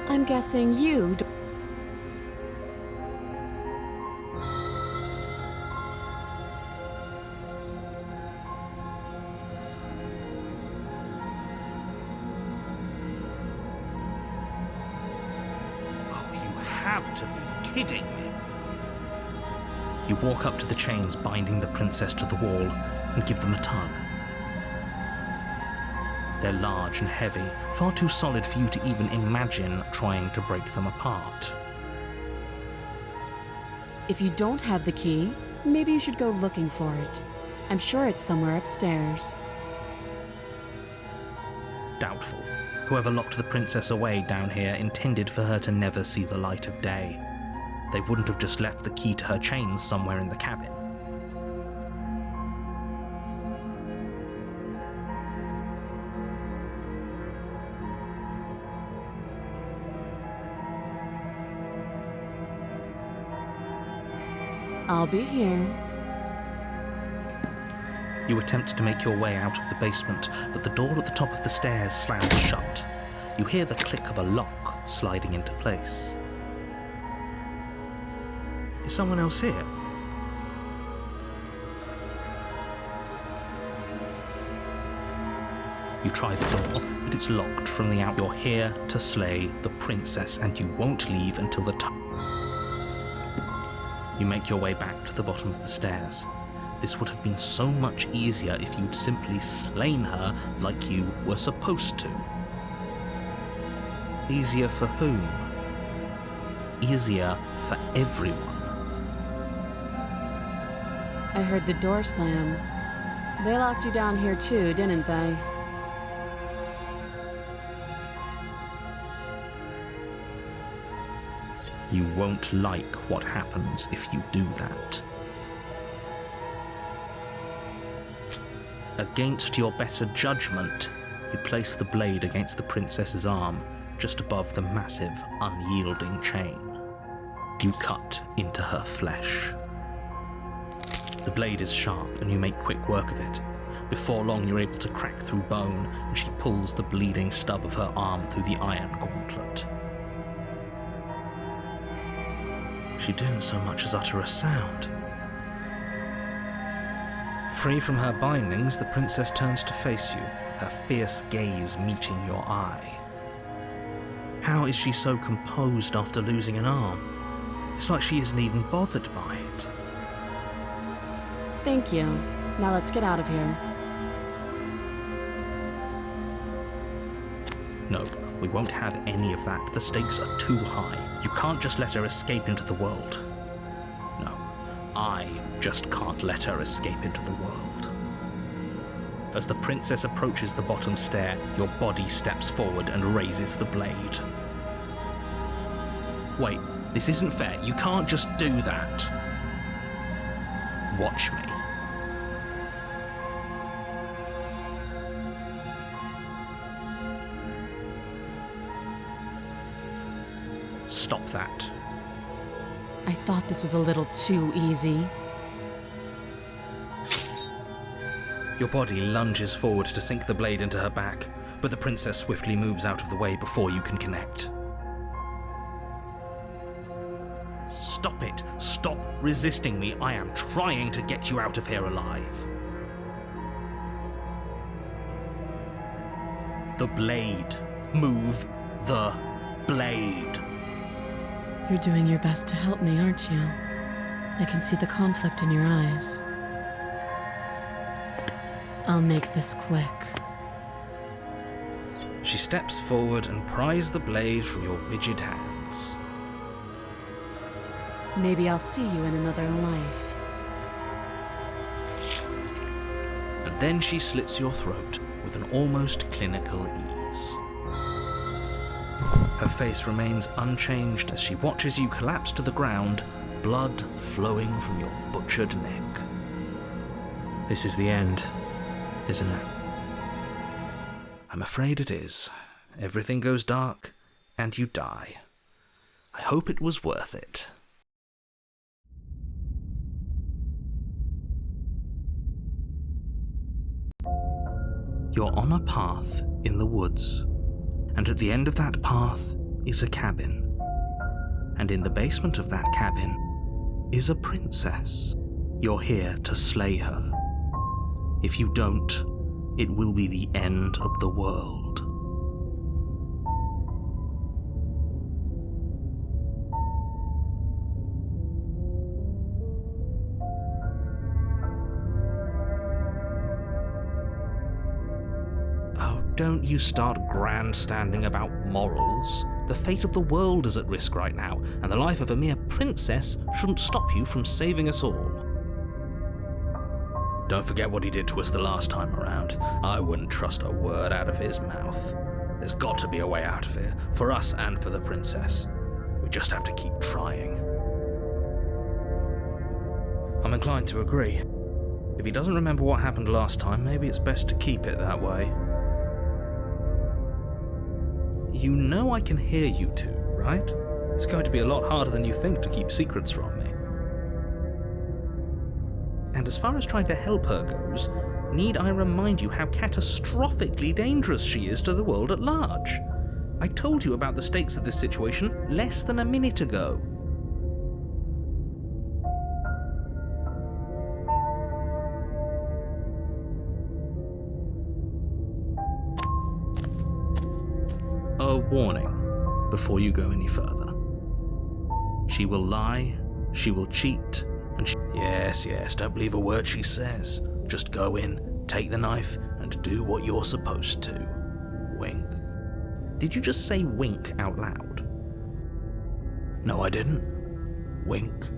[SPEAKER 2] I'm guessing you
[SPEAKER 1] have to be kidding me. You walk up to the chains binding the princess to the wall and give them a tug. They're large and heavy, far too solid for you to even imagine trying to break them apart.
[SPEAKER 2] If you don't have the key, maybe you should go looking for it. I'm sure it's somewhere upstairs.
[SPEAKER 1] Doubtful. Whoever locked the princess away down here intended for her to never see the light of day. They wouldn't have just left the key to her chains somewhere in the cabin.
[SPEAKER 2] I'll be here.
[SPEAKER 1] You attempt to make your way out of the basement, but the door at the top of the stairs slams shut. You hear the click of a lock sliding into place. Is someone else here? You try the door, but it's locked from the out. You're here to slay the princess, and you won't leave until the time. You make your way back to the bottom of the stairs. This would have been so much easier if you'd simply slain her like you were supposed to. Easier for whom? Easier for everyone.
[SPEAKER 2] I heard the door slam. They locked you down here too, didn't they?
[SPEAKER 1] You won't like what happens if you do that. Against your better judgment, you place the blade against the princess's arm, just above the massive, unyielding chain. You cut into her flesh. The blade is sharp, and you make quick work of it. Before long, you're able to crack through bone, and she pulls the bleeding stub of her arm through the iron gauntlet. She didn't so much as utter a sound. Free from her bindings, the princess turns to face you, her fierce gaze meeting your eye. How is she so composed after losing an arm? It's like she isn't even bothered by it.
[SPEAKER 2] Thank you. Now let's get out of here.
[SPEAKER 1] No, we won't have any of that. The stakes are too high. You can't just let her escape into the world. No, I just can't let her escape into the world. As the princess approaches the bottom stair, your body steps forward and raises the blade. Wait, this isn't fair. You can't just do that. Watch me. Stop that.
[SPEAKER 2] I thought this was a little too easy.
[SPEAKER 3] Your body lunges forward to sink the blade into her back, but the princess swiftly moves out of the way before you can connect.
[SPEAKER 1] Stop it. Stop resisting me. I am trying to get you out of here alive. The blade. Move the blade.
[SPEAKER 6] You're doing your best to help me, aren't you? I can see the conflict in your eyes. I'll make this quick.
[SPEAKER 3] She steps forward and pries the blade from your rigid hands.
[SPEAKER 2] Maybe I'll see you in another life.
[SPEAKER 3] And then she slits your throat with an almost clinical ease. Her face remains unchanged as she watches you collapse to the ground, blood flowing from your butchered neck.
[SPEAKER 1] This is the end, isn't it?
[SPEAKER 3] I'm afraid it is. Everything goes dark, and you die.
[SPEAKER 1] I hope it was worth it. You're on a path in the woods, and at the end of that path is a cabin. And in the basement of that cabin is a princess. You're here to slay her. If you don't, it will be the end of the world. Don't you start grandstanding about morals. The fate of the world is at risk right now, and the life of a mere princess shouldn't stop you from saving us all.
[SPEAKER 3] Don't forget what he did to us the last time around. I wouldn't trust a word out of his mouth. There's got to be a way out of here, for us and for the princess. We just have to keep trying. I'm inclined to agree. If he doesn't remember what happened last time, maybe it's best to keep it that way.
[SPEAKER 1] You know I can hear you two, right? It's going to be a lot harder than you think to keep secrets from me. And as far as trying to help her goes, need I remind you how catastrophically dangerous she is to the world at large? I told you about the stakes of this situation less than a minute ago. A warning before you go any further. She will lie, she will cheat, and
[SPEAKER 3] Yes, don't believe a word she says. Just go in, take the knife, and do what you're supposed to. Wink.
[SPEAKER 1] Did you just say wink out loud?
[SPEAKER 3] No, I didn't. Wink.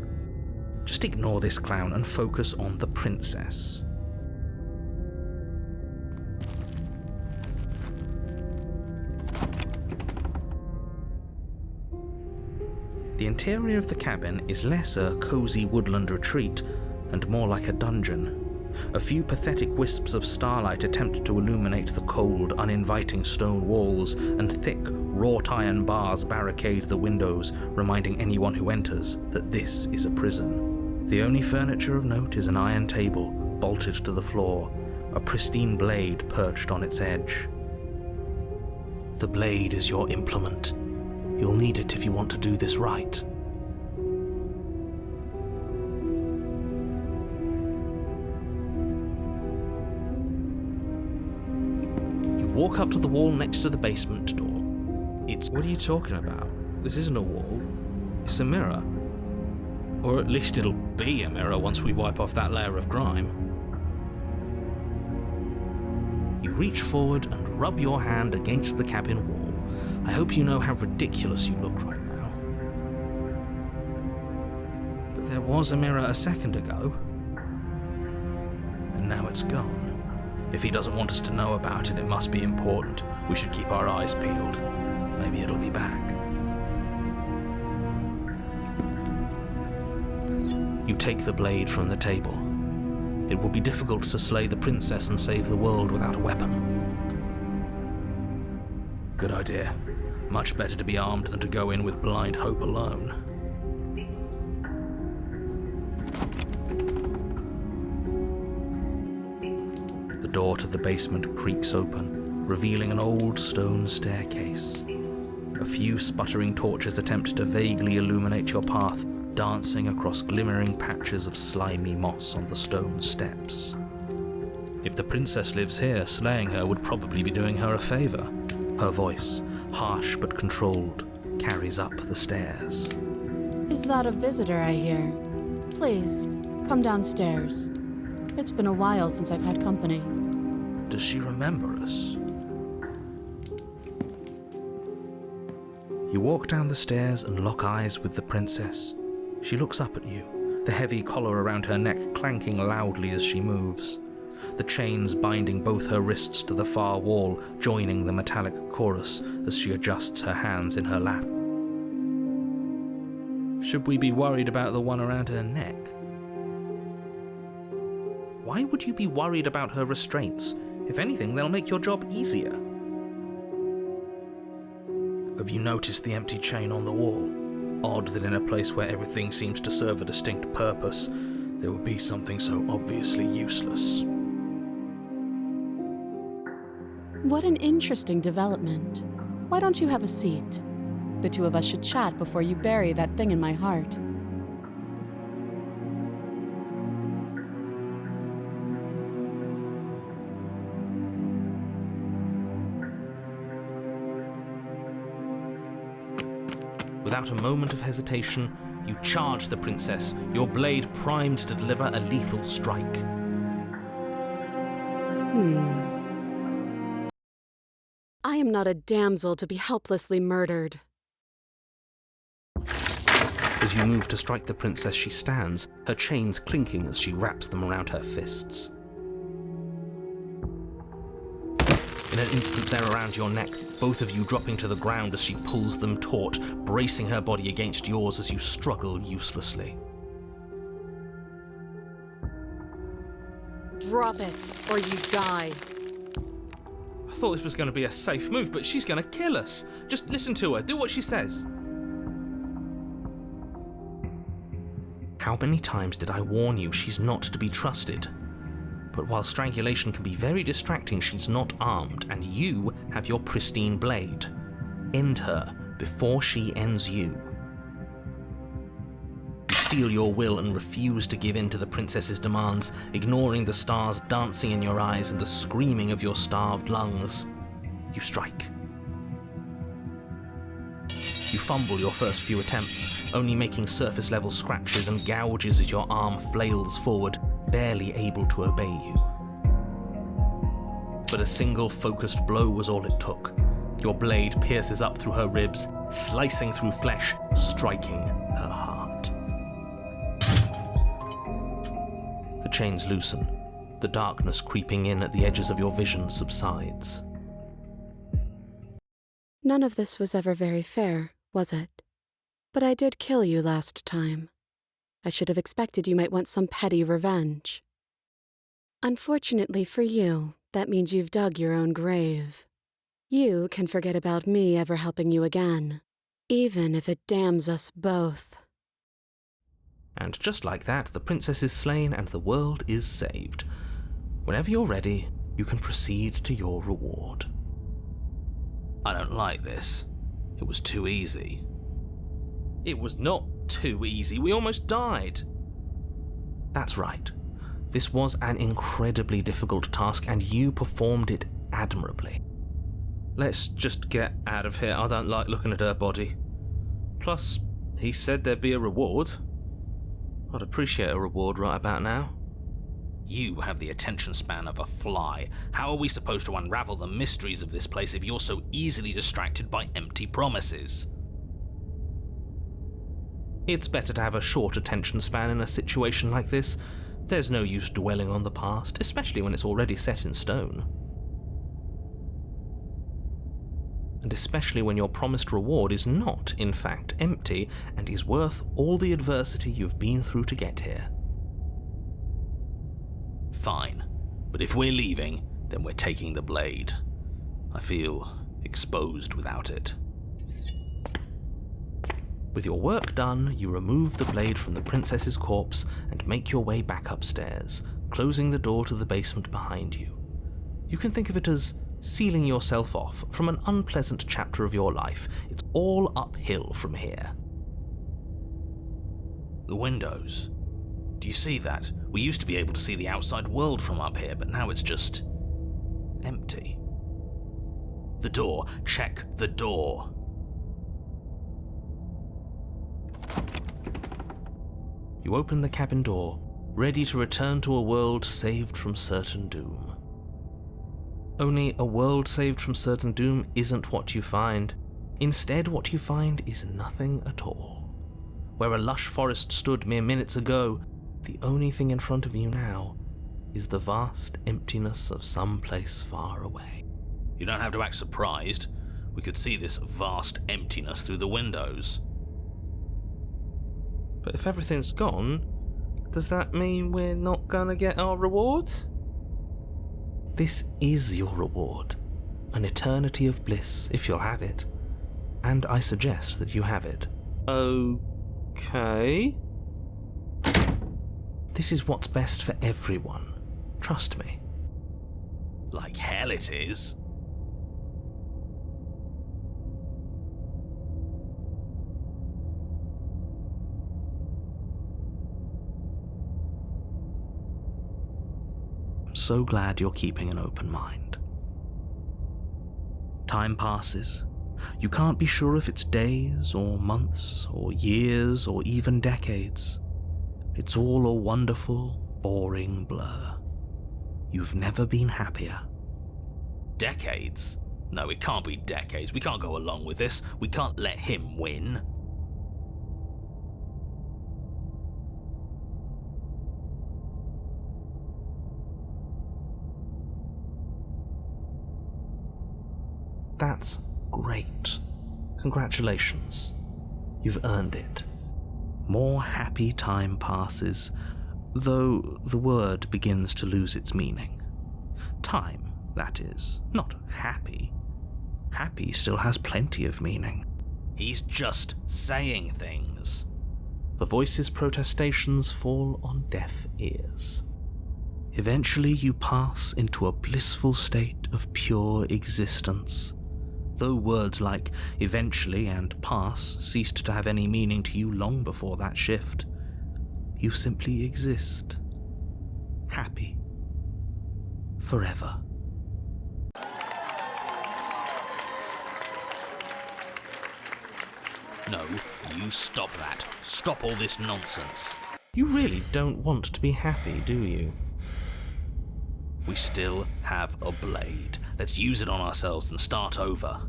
[SPEAKER 1] Just ignore this clown and focus on the princess. The interior of the cabin is less a cozy woodland retreat and more like a dungeon. A few pathetic wisps of starlight attempt to illuminate the cold, uninviting stone walls, and thick, wrought iron bars barricade the windows, reminding anyone who enters that this is a prison. The only furniture of note is an iron table, bolted to the floor, a pristine blade perched on its edge. The blade is your implement. You'll need it if you want to do this right. You walk up to the wall next to the basement door. What are you talking about? This isn't a wall. It's a mirror. Or at least it'll be a mirror once we wipe off that layer of grime. You reach forward and rub your hand against the cabin wall. I hope you know how ridiculous you look right now. But there was a mirror a second ago.
[SPEAKER 3] And now it's gone. If he doesn't want us to know about it, it must be important. We should keep our eyes peeled. Maybe it'll be back.
[SPEAKER 1] You take the blade from the table. It will be difficult to slay the princess and save the world without a weapon.
[SPEAKER 3] Good idea. Much better to be armed than to go in with blind hope alone. The door to the basement creaks open, revealing an old stone staircase. A few sputtering torches attempt to vaguely illuminate your path, dancing across glimmering patches of slimy moss on the stone steps. If the princess lives here, slaying her would probably be doing her a favor. Her voice, harsh but controlled, carries up the stairs.
[SPEAKER 2] Is that a visitor I hear? Please, come downstairs. It's been a while since I've had company.
[SPEAKER 3] Does she remember us? You walk down the stairs and lock eyes with the princess. She looks up at you, the heavy collar around her neck clanking loudly as she moves. The chains binding both her wrists to the far wall, joining the metallic chorus as she adjusts her hands in her lap. Should we be worried about the one around her neck? Why would you be worried about her restraints? If anything, they'll make your job easier. Have you noticed the empty chain on the wall? Odd that in a place where everything seems to serve a distinct purpose, there would be something so obviously useless.
[SPEAKER 2] What an interesting development. Why don't you have a seat? The two of us should chat before you bury that thing in my heart.
[SPEAKER 1] Without a moment of hesitation, you charge the princess, your blade primed to deliver a lethal strike.
[SPEAKER 2] I am not a damsel to be helplessly murdered.
[SPEAKER 1] As you move to strike the princess, she stands, her chains clinking as she wraps them around her fists. In an instant, they're around your neck, both of you dropping to the ground as she pulls them taut, bracing her body against yours as you struggle uselessly.
[SPEAKER 2] Drop it, or you die.
[SPEAKER 1] I thought this was going to be a safe move, but she's going to kill us. Just listen to her, do what she says. How many times did I warn you she's not to be trusted? But while strangulation can be very distracting, she's not armed, and you have your pristine blade. End her before she ends you. You steel your will and refuse to give in to the princess's demands, ignoring the stars dancing in your eyes and the screaming of your starved lungs. You strike. You fumble your first few attempts, only making surface-level scratches and gouges as your arm flails forward, barely able to obey you. But a single focused blow was all it took. Your blade pierces up through her ribs, slicing through flesh, striking her heart. The chains loosen. The darkness creeping in at the edges of your vision subsides.
[SPEAKER 2] None of this was ever very fair, was it? But I did kill you last time. I should have expected you might want some petty revenge. Unfortunately for you, that means you've dug your own grave. You can forget about me ever helping you again, even if it damns us both.
[SPEAKER 1] And just like that, the princess is slain and the world is saved. Whenever you're ready, you can proceed to your reward. I don't like this. It was too easy. It was not too easy. We almost died. That's right. This was an incredibly difficult task, and you performed it admirably. Let's just get out of here. I don't like looking at her body. Plus, he said there'd be a reward. I'd appreciate a reward right about now. You have the attention span of a fly. How are we supposed to unravel the mysteries of this place if you're so easily distracted by empty promises? It's better to have a short attention span in a situation like this. There's no use dwelling on the past, especially when it's already set in stone. And especially when your promised reward is not, in fact, empty and is worth all the adversity you've been through to get here. Fine, but if we're leaving, then we're taking the blade. I feel exposed without it. With your work done, you remove the blade from the princess's corpse and make your way back upstairs, closing the door to the basement behind you. You can think of it as sealing yourself off from an unpleasant chapter of your life. It's all uphill from here.
[SPEAKER 8] The windows. Do you see that? We used to be able to see the outside world from up here, but now it's just empty. The door. Check the door.
[SPEAKER 1] You open the cabin door, ready to return to a world saved from certain doom. Only a world saved from certain doom isn't what you find. Instead, what you find is nothing at all. Where a lush forest stood mere minutes ago, the only thing in front of you now is the vast emptiness of some place far away.
[SPEAKER 8] You don't have to act surprised. We could see this vast emptiness through the windows.
[SPEAKER 3] But if everything's gone, does that mean we're not gonna get our reward?
[SPEAKER 1] This is your reward, an eternity of bliss, if you'll have it. And I suggest that you have it.
[SPEAKER 3] Okay.
[SPEAKER 1] This is what's best for everyone. Trust me.
[SPEAKER 8] Like hell it is.
[SPEAKER 1] I'm so glad you're keeping an open mind. Time passes. You can't be sure if it's days or months or years or even decades. It's all a wonderful, boring blur. You've never been happier.
[SPEAKER 8] Decades? No, it can't be decades. We can't go along with this. We can't let him win.
[SPEAKER 1] That's great. Congratulations. You've earned it. More happy time passes, though the word begins to lose its meaning. Time, that is, not happy. Happy still has plenty of meaning.
[SPEAKER 8] He's just saying things.
[SPEAKER 1] The voice's protestations fall on deaf ears. Eventually you pass into a blissful state of pure existence. Though words like eventually and pass ceased to have any meaning to you long before that shift, you simply exist. Happy. Forever.
[SPEAKER 8] No, you stop that. Stop all this nonsense.
[SPEAKER 1] You really don't want to be happy, do you?
[SPEAKER 8] We still have a blade. Let's use it on ourselves and start over.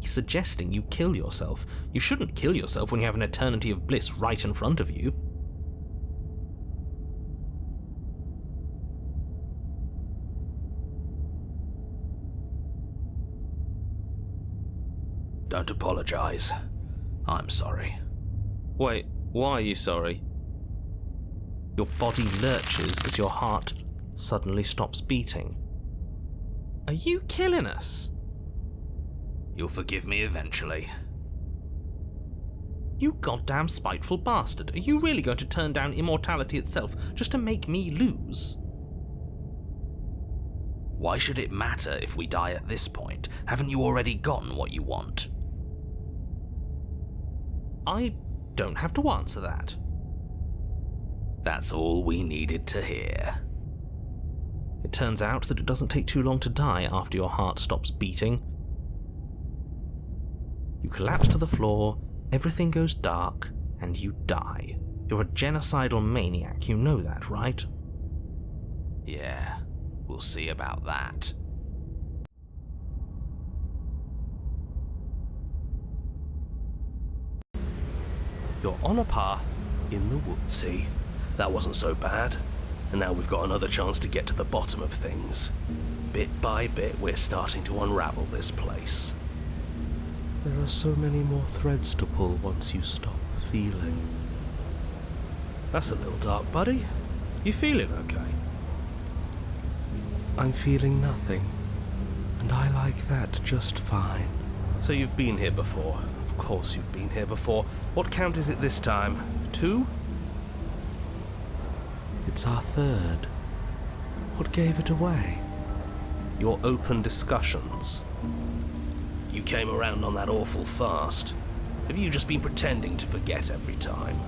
[SPEAKER 1] He's suggesting you kill yourself. You shouldn't kill yourself when you have an eternity of bliss right in front of you.
[SPEAKER 8] Don't apologize. I'm sorry.
[SPEAKER 3] Wait, why are you sorry?
[SPEAKER 1] Your body lurches as your heart suddenly stops beating.
[SPEAKER 3] Are you killing us?
[SPEAKER 8] You'll forgive me eventually.
[SPEAKER 1] You goddamn spiteful bastard. Are you really going to turn down immortality itself just to make me lose?
[SPEAKER 8] Why should it matter if we die at this point? Haven't you already gotten what you want?
[SPEAKER 1] I don't have to answer that.
[SPEAKER 8] That's all we needed to hear.
[SPEAKER 1] It turns out that it doesn't take too long to die after your heart stops beating. You collapse to the floor, everything goes dark, and you die. You're a genocidal maniac, you know that, right?
[SPEAKER 8] Yeah, we'll see about that.
[SPEAKER 9] You're on a path in the woods. See, that wasn't so bad. And now we've got another chance to get to the bottom of things. Bit by bit, we're starting to unravel this place.
[SPEAKER 3] There are so many more threads to pull once you stop feeling.
[SPEAKER 9] That's a little dark, buddy. You feeling okay?
[SPEAKER 3] I'm feeling nothing, and I like that just fine.
[SPEAKER 9] So you've been here before. Of course you've been here before. What count is it this time? 2?
[SPEAKER 3] It's our 3rd. What gave it away?
[SPEAKER 9] Your open discussions. You came around on that awful fast. Have you just been pretending to forget every time?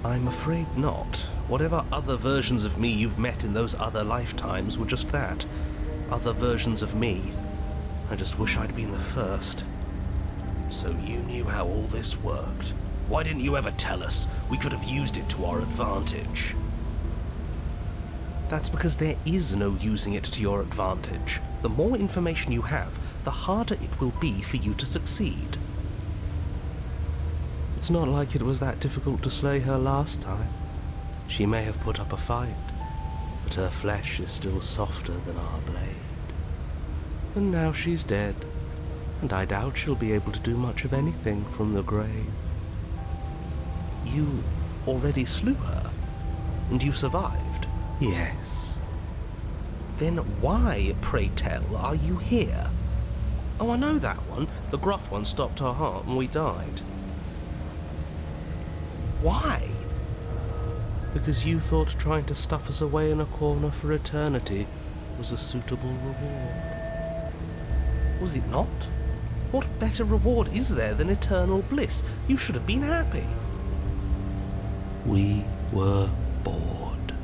[SPEAKER 9] I'm afraid not. Whatever other versions of me you've met in those other lifetimes were just that. Other versions of me. I just wish I'd been the first. So you knew how all this worked. Why didn't you ever tell us? We could have used it to our advantage. That's because there is no using it to your advantage. The more information you have, the harder it will be for you to succeed.
[SPEAKER 3] It's not like it was that difficult to slay her last time. She may have put up a fight, but her flesh is still softer than our blade. And now she's dead, and I doubt she'll be able to do much of anything from the grave.
[SPEAKER 9] You already slew her, and you survived?
[SPEAKER 3] Yes.
[SPEAKER 9] Then why, pray tell, are you here? Oh, I know that one. The gruff one stopped our heart and we died. Why?
[SPEAKER 3] Because you thought trying to stuff us away in a corner for eternity was a suitable reward.
[SPEAKER 9] Was it not? What better reward is there than eternal bliss? You should have been happy.
[SPEAKER 3] We were bored.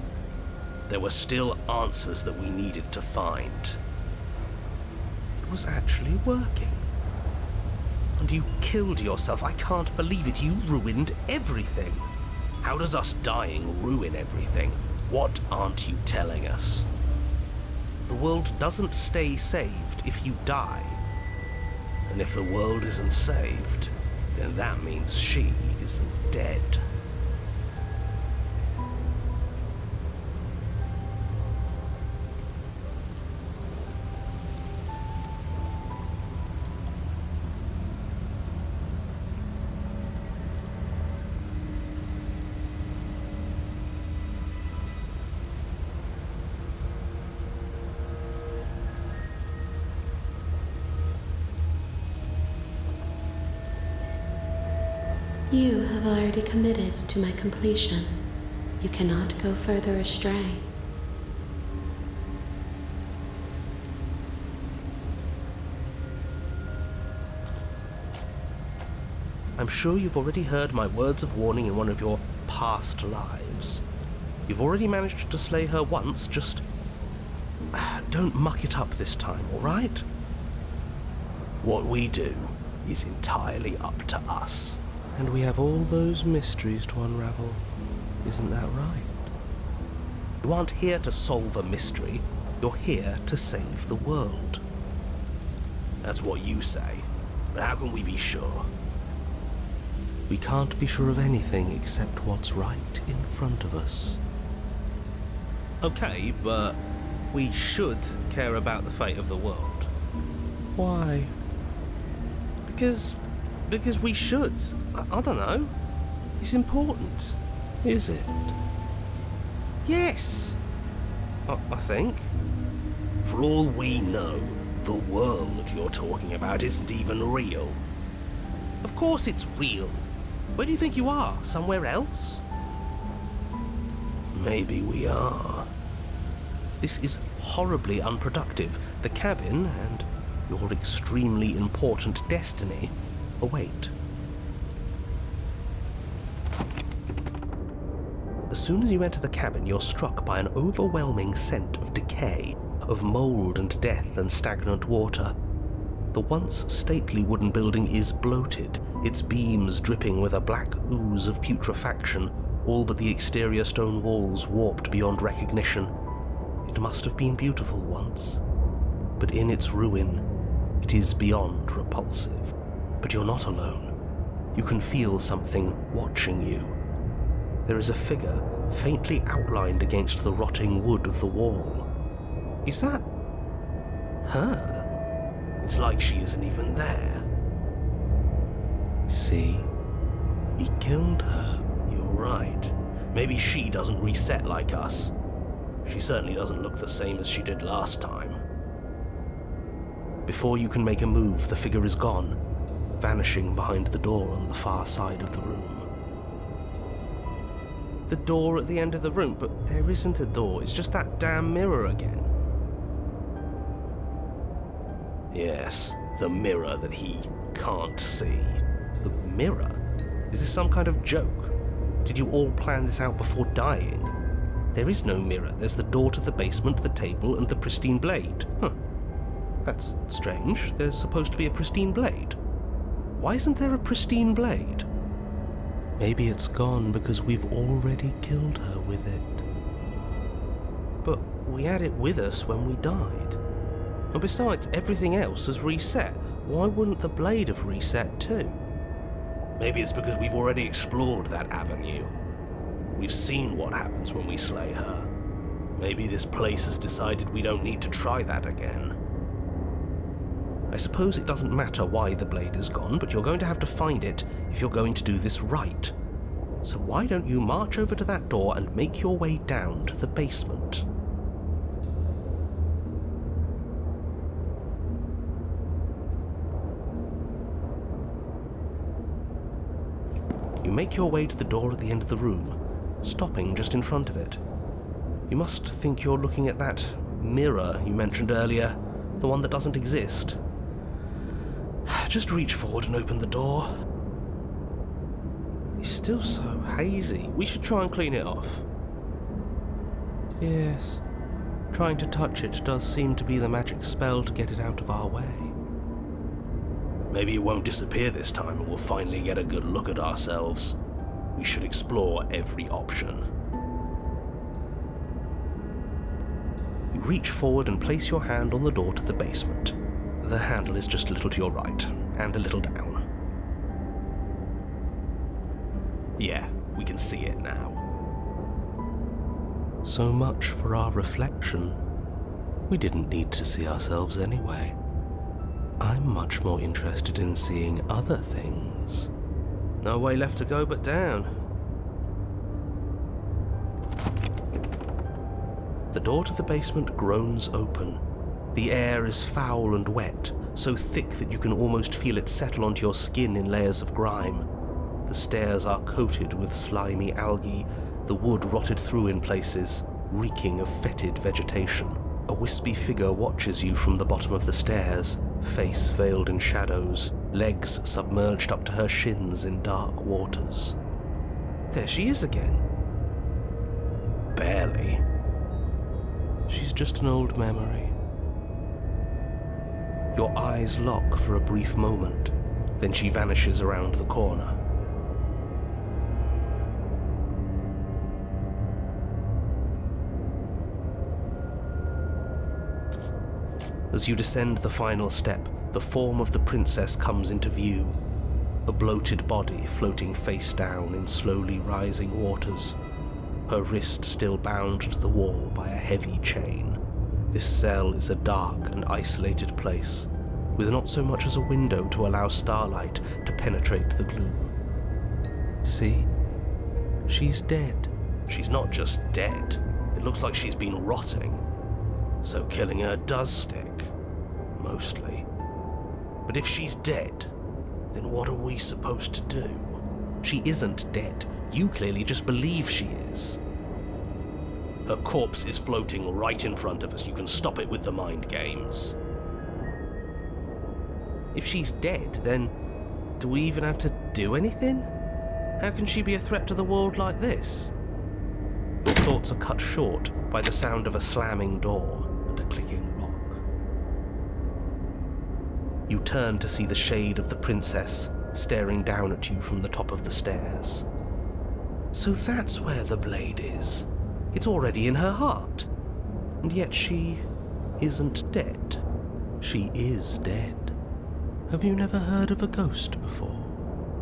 [SPEAKER 9] There were still answers that we needed to find. It was actually working. And you killed yourself. I can't believe it. You ruined everything. How does us dying ruin everything? What aren't you telling us? The world doesn't stay saved if you die. And if the world isn't saved, then that means she isn't dead.
[SPEAKER 5] You have already committed to my completion. You cannot go further astray.
[SPEAKER 9] I'm sure you've already heard my words of warning in one of your past lives. You've already managed to slay her once, just don't muck it up this time, all right? What we do is entirely up to us.
[SPEAKER 3] And we have all those mysteries to unravel. Isn't that right?
[SPEAKER 9] You aren't here to solve a mystery. You're here to save the world. That's what you say. But how can we be sure?
[SPEAKER 3] We can't be sure of anything except what's right in front of us.
[SPEAKER 9] Okay, but we should care about the fate of the world.
[SPEAKER 3] Why?
[SPEAKER 9] Because we should. I don't know. It's important.
[SPEAKER 3] Is it?
[SPEAKER 9] Yes. I think. For all we know, the world you're talking about isn't even real. Of course it's real. Where do you think you are? Somewhere else? Maybe we are. This is horribly unproductive. The cabin and your extremely important destiny await. As soon as you enter the cabin, you're struck by an overwhelming scent of decay, of mold and death and stagnant water. The once stately wooden building is bloated, its beams dripping with a black ooze of putrefaction, all but the exterior stone walls warped beyond recognition. It must have been beautiful once, but in its ruin, it is beyond repulsive. But you're not alone. You can feel something watching you. There is a figure faintly outlined against the rotting wood of the wall. Is that her? It's like she isn't even there.
[SPEAKER 3] See? We killed her.
[SPEAKER 9] You're right. Maybe she doesn't reset like us. She certainly doesn't look the same as she did last time. Before you can make a move, the figure is gone, vanishing behind the door on the far side of the room. The door at the end of the room, but there isn't a door, it's just that damn mirror again. Yes, the mirror that he can't see. The mirror? Is this some kind of joke? Did you all plan this out before dying? There is no mirror. There's the door to the basement, the table, and the pristine blade. Huh. That's strange. There's supposed to be a pristine blade. Why isn't there a pristine blade? Maybe it's gone because we've already killed her with it. But we had it with us when we died. And besides, everything else has reset. Why wouldn't the blade have reset too? Maybe it's because we've already explored that avenue. We've seen what happens when we slay her. Maybe this place has decided we don't need to try that again. I suppose it doesn't matter why the blade is gone, but you're going to have to find it if you're going to do this right. So why don't you march over to that door and make your way down to the basement? You make your way to the door at the end of the room, stopping just in front of it. You must think you're looking at that mirror you mentioned earlier, the one that doesn't exist. Just reach forward and open the door. It's still so hazy. We should try and clean it off. Yes, trying to touch it does seem to be the magic spell to get it out of our way. Maybe it won't disappear this time and we'll finally get a good look at ourselves. We should explore every option. You reach forward and place your hand on the door to the basement. The handle is just a little to your right, and a little down. Yeah, we can see it now. So much for our reflection. We didn't need to see ourselves anyway. I'm much more interested in seeing other things. No way left to go but down. The door to the basement groans open. The air is foul and wet, so thick that you can almost feel it settle onto your skin in layers of grime. The stairs are coated with slimy algae, the wood rotted through in places, reeking of fetid vegetation. A wispy figure watches you from the bottom of the stairs, face veiled in shadows, legs submerged up to her shins in dark waters. There she is again. Barely. She's just an old memory. Your eyes lock for a brief moment, then she vanishes around the corner. As you descend the final step, the form of the princess comes into view. A bloated body floating face down in slowly rising waters. Her wrist still bound to the wall by a heavy chain. This cell is a dark and isolated place, with not so much as a window to allow starlight to penetrate the gloom. See? She's dead. She's not just dead. It looks like she's been rotting. So killing her does stick. Mostly. But if she's dead, then what are we supposed to do? She isn't dead. You clearly just believe she is. Her corpse is floating right in front of us. You can stop it with the mind games. If she's dead, then do we even have to do anything? How can she be a threat to the world like this? Your thoughts are cut short by the sound of a slamming door and a clicking lock. You turn to see the shade of the princess staring down at you from the top of the stairs. So that's where the blade is. It's already in her heart. And yet she isn't dead. She is dead. Have you never heard of a ghost before?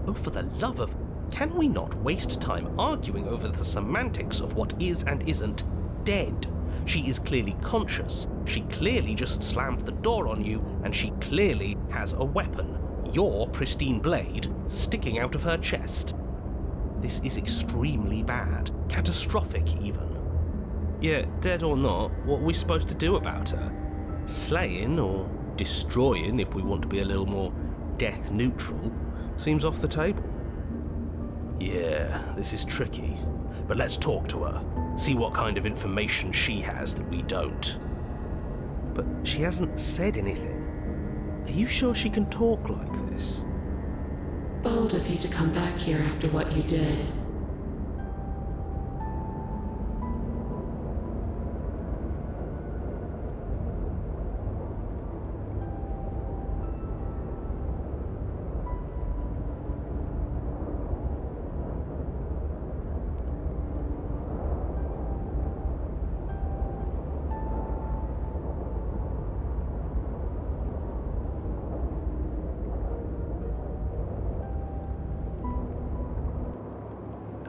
[SPEAKER 9] Oh, for the love of... Can we not waste time arguing over the semantics of what is and isn't dead? She is clearly conscious. She clearly just slammed the door on you, and she clearly has a weapon. Your pristine blade sticking out of her chest. This is extremely bad. Catastrophic, even. Yeah, dead or not, what are we supposed to do about her? Slaying or destroying, if we want to be a little more death neutral, seems off the table. Yeah, this is tricky, but let's talk to her. See what kind of information she has that we don't. But she hasn't said anything. Are you sure she can talk like this?
[SPEAKER 4] Bold of you to come back here after what you did.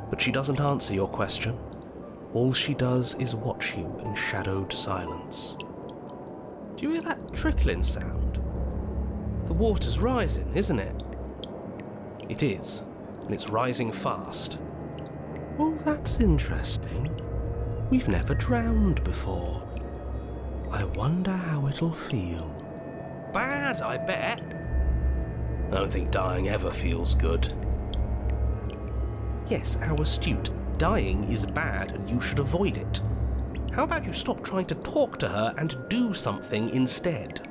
[SPEAKER 9] But she doesn't answer your question. All she does is watch you in shadowed silence. Do you hear that trickling sound? The water's rising, isn't it? It is, and it's rising fast. Oh, that's interesting. We've never drowned before. I wonder how it'll feel. Bad, I bet. I don't think dying ever feels good. Yes, how astute. Dying is bad and you should avoid it. How about you stop trying to talk to her and do something instead?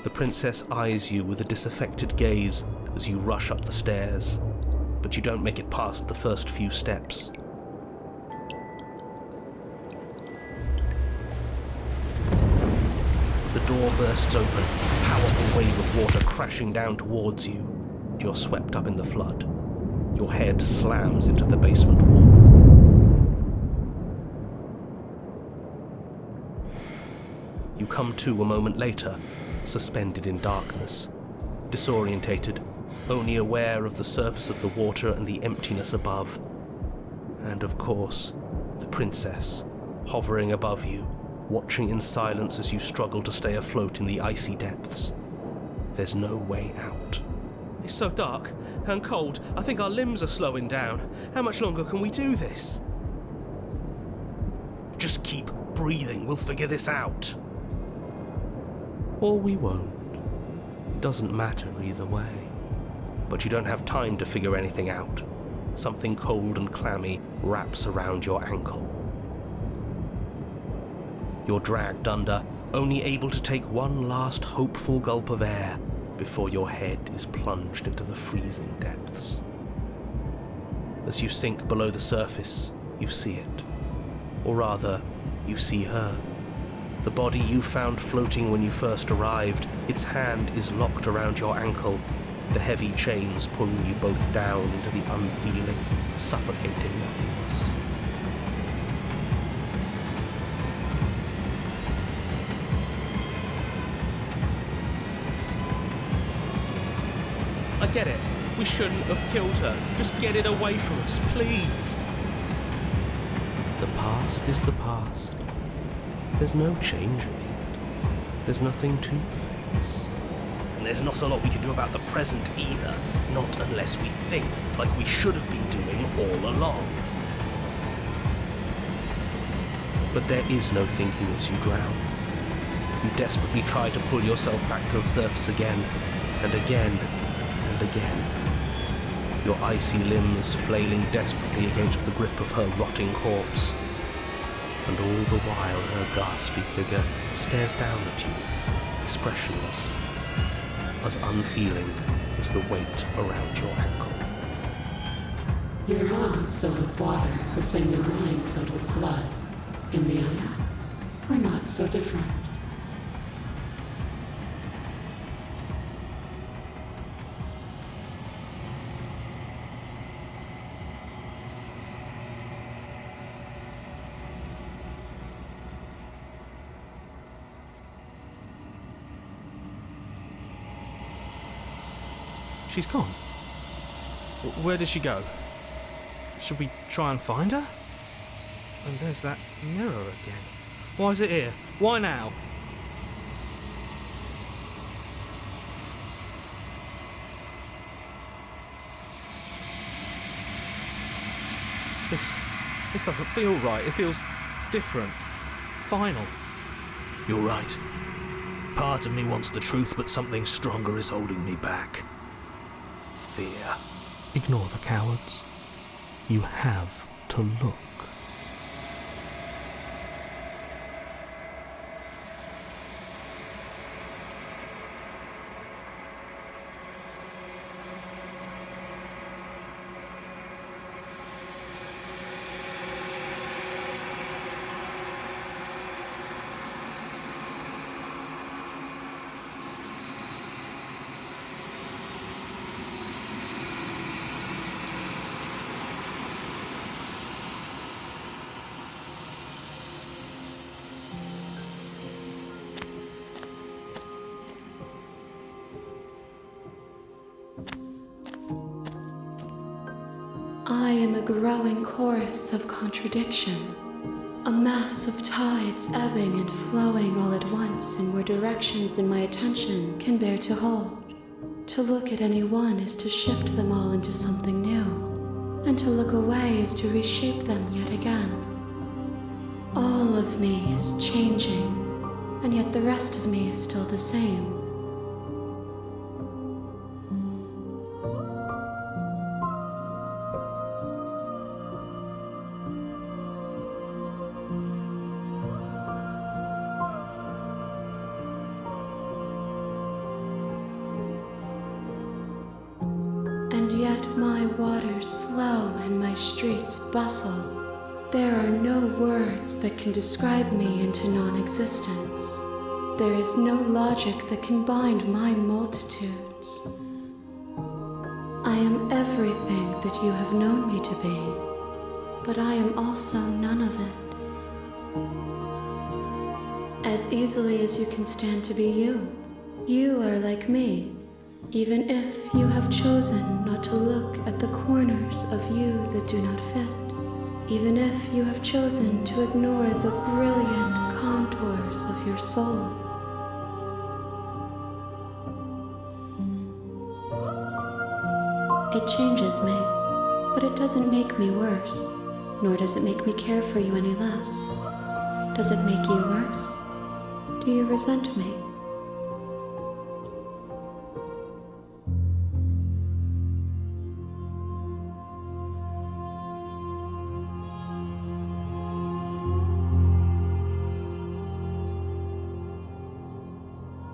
[SPEAKER 9] The princess eyes you with a disaffected gaze as you rush up the stairs, but you don't make it past the first few steps. The door bursts open, a powerful wave of water crashing down towards you. You're swept up in the flood. Your head slams into the basement wall. You come to a moment later, suspended in darkness, disorientated, only aware of the surface of the water and the emptiness above. And of course, the princess, hovering above you, watching in silence as you struggle to stay afloat in the icy depths. There's no way out. It's so dark and cold, I think our limbs are slowing down. How much longer can we do this? Just keep breathing, we'll figure this out. Or we won't. It doesn't matter either way. But you don't have time to figure anything out. Something cold and clammy wraps around your ankle. You're dragged under, only able to take one last hopeful gulp of air before your head is plunged into the freezing depths. As you sink below the surface, you see it. Or rather, you see her. The body you found floating when you first arrived, its hand is locked around your ankle, the heavy chains pulling you both down into the unfeeling, suffocating nothingness. I get it. We shouldn't have killed her. Just get it away from us, please. The past is the past. There's no changing it. There's nothing to fix. And there's not a lot we can do about the present either. Not unless we think like we should have been doing all along. But there is no thinking as you drown. You desperately try to pull yourself back to the surface again, and again, and again. Your icy limbs flailing desperately against the grip of her rotting corpse. And all the while her ghastly figure stares down at you, expressionless, as unfeeling as the weight around your ankle.
[SPEAKER 4] Your lungs filled with water, the same your mind filled with blood. In the end, we're not so different.
[SPEAKER 3] She's gone. Where did she go? Should we try and find her? And there's that mirror again. Why is it here? Why now? This doesn't feel right. It feels different. Final.
[SPEAKER 9] You're right. Part of me wants the truth, but something stronger is holding me back. Fear.
[SPEAKER 3] Ignore the cowards. You have to look.
[SPEAKER 5] I am a growing chorus of contradiction, a mass of tides ebbing and flowing all at once in more directions than my attention can bear to hold. To look at any one is to shift them all into something new, and to look away is to reshape them yet again. All of me is changing, and yet the rest of me is still the same. And yet my waters flow and my streets bustle. There are no words that can describe me into non-existence. There is no logic that can bind my multitudes. I am everything that you have known me to be, but I am also none of it. As easily as you can stand to be you, you are like me. Even if you have chosen not to look at the corners of you that do not fit, even if you have chosen to ignore the brilliant contours of your soul. It changes me, but it doesn't make me worse, nor does it make me care for you any less. Does it make you worse? Do you resent me?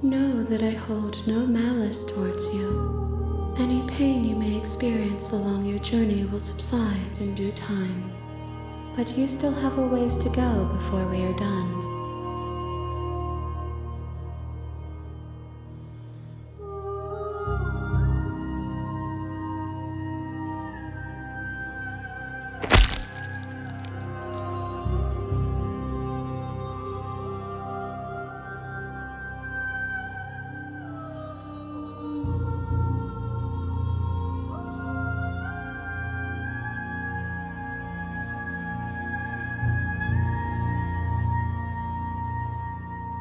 [SPEAKER 5] Know that I hold no malice towards you. Any pain you may experience along your journey will subside in due time. But you still have a ways to go before we are done.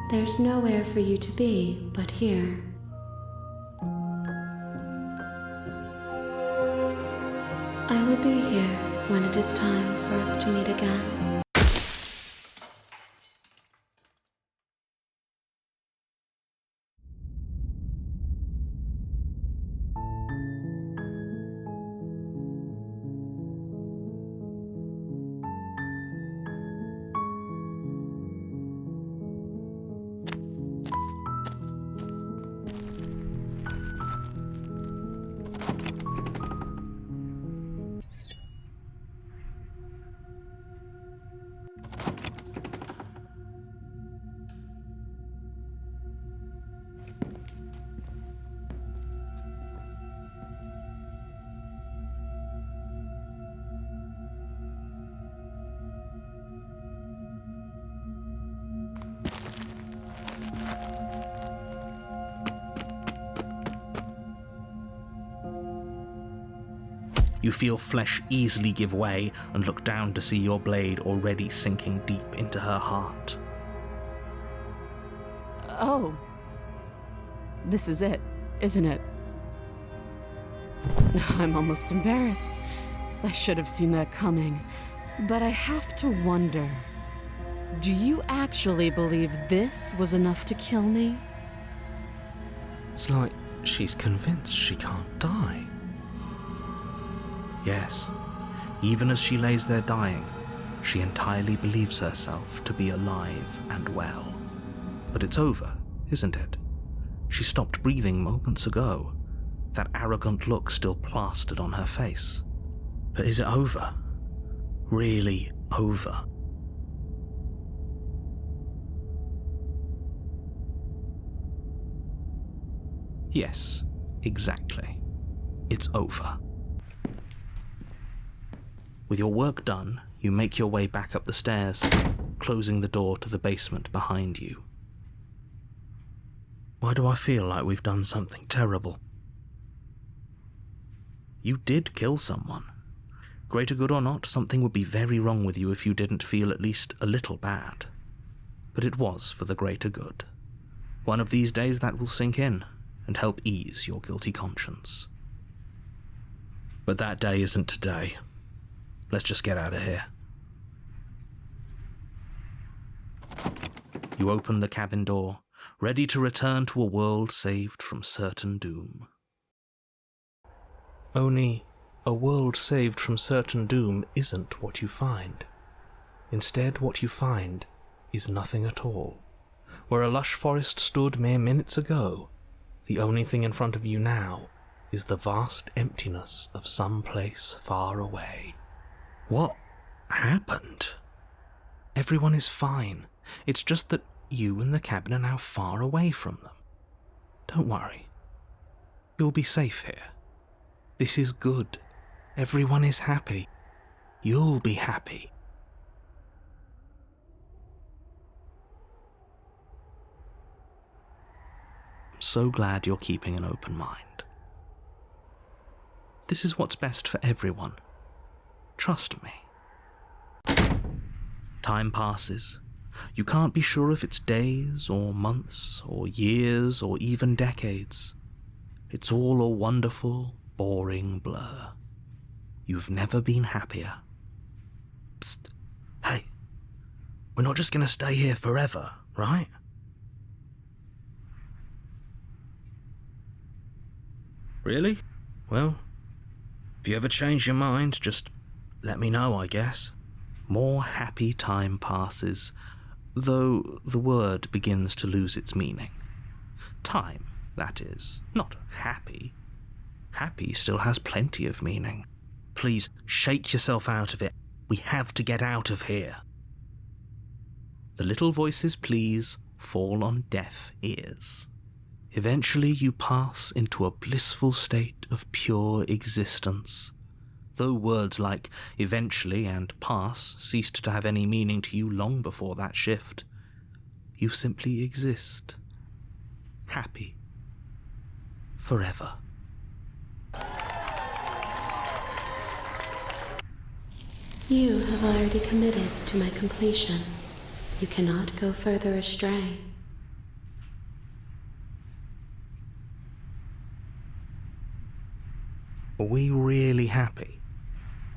[SPEAKER 5] There's nowhere for you to be but here. I will be here when it is time for us to meet again.
[SPEAKER 1] You feel flesh easily give way and look down to see your blade already sinking deep into her heart.
[SPEAKER 2] Oh. This is it, isn't it? I'm almost embarrassed. I should have seen that coming. But I have to wonder, do you actually believe this was enough to kill me?
[SPEAKER 3] It's like she's convinced she can't die. Yes, even as she lays there dying, she entirely believes herself to be alive and well. But it's over, isn't it? She stopped breathing moments ago, that arrogant look still plastered on her face. But is it over? Really over? Yes, exactly. It's over. With your work done, you make your way back up the stairs, closing the door to the basement behind you. Why do I feel like we've done something terrible? You did kill someone. Greater good or not, something would be very wrong with you if you didn't feel at least a little bad. But it was for the greater good. One of these days that will sink in and help ease your guilty conscience. But that day isn't today. Let's just get out of here. You open the cabin door, ready to return to a world saved from certain doom. Only, a world saved from certain doom isn't what you find. Instead, what you find is nothing at all. Where a lush forest stood mere minutes ago, the only thing in front of you now is the vast emptiness of some place far away. What happened? Everyone is fine. It's just that you and the cabin are now far away from them. Don't worry. You'll be safe here. This is good. Everyone is happy. You'll be happy. I'm so glad you're keeping an open mind. This is what's best for everyone. Trust me. Time passes. You can't be sure if it's days or months or years or even decades. It's all a wonderful, boring blur. You've never been happier. Psst. Hey. We're not just going to stay here forever, right? Really? Well, if you ever change your mind, just let me know, I guess. More happy time passes, though the word begins to lose its meaning. Time, that is, not happy. Happy still has plenty of meaning. Please, shake yourself out of it. We have to get out of here. The little voice's pleas fall on deaf ears. Eventually you pass into a blissful state of pure existence. Though words like eventually and pass ceased to have any meaning to you long before that shift, you simply exist. Happy. Forever.
[SPEAKER 5] You have already committed to my completion. You cannot go further astray.
[SPEAKER 3] Are we really happy?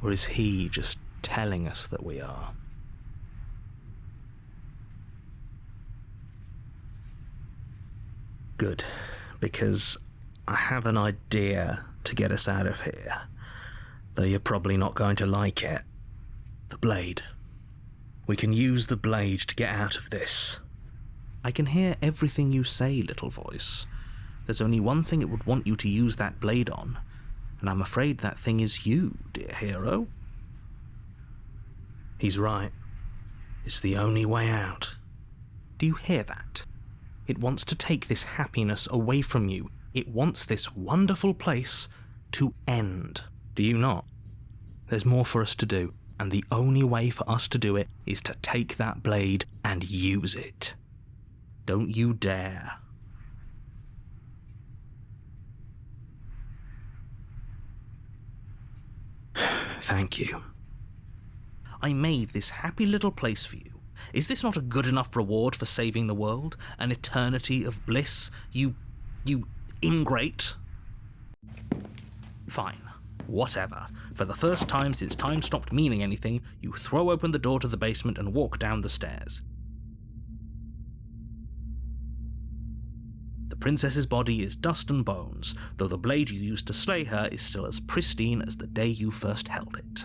[SPEAKER 3] Or is he just telling us that we are? Good, because I have an idea to get us out of here, though you're probably not going to like it. The blade. We can use the blade to get out of this. I can hear everything you say, little voice. There's only one thing it would want you to use that blade on, and I'm afraid that thing is you, dear hero. He's right. It's the only way out. Do you hear that? It wants to take this happiness away from you. It wants this wonderful place to end. Do you not? There's more for us to do, and the only way for us to do it is to take that blade and use it. Don't you dare. Thank you. I made this happy little place for you. Is this not a good enough reward for saving the world? An eternity of bliss? You ingrate? Fine.
[SPEAKER 1] Whatever. For the first time since time stopped meaning anything, you throw open the door to the basement and walk down the stairs. The princess's body is dust and bones, though the blade you used to slay her is still as pristine as the day you first held it.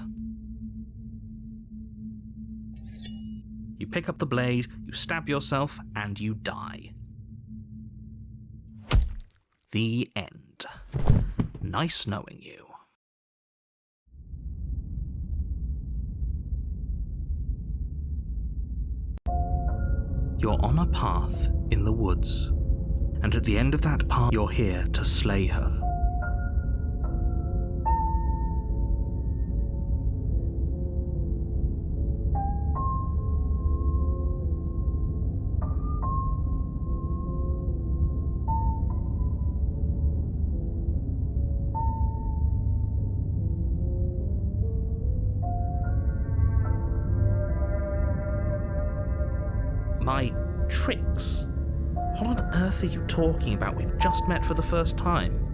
[SPEAKER 1] You pick up the blade, you stab yourself, and you die. The end. Nice knowing you. You're on a path in the woods, and at the end of that path, you're here to slay her. My tricks? What on earth are you talking about? We've just met for the first time.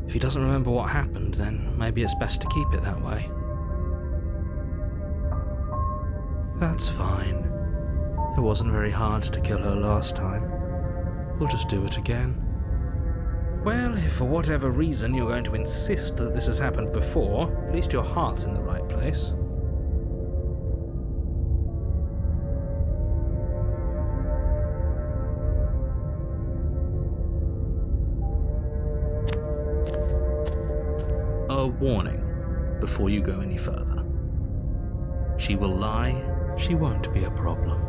[SPEAKER 1] If he doesn't remember what happened, then maybe it's best to keep it that way. That's fine. It wasn't very hard to kill her last time. We'll just do it again. Well, if for whatever reason you're going to insist that this has happened before, at least your heart's in the right place. A warning before you go any further. She will lie, she won't be a problem.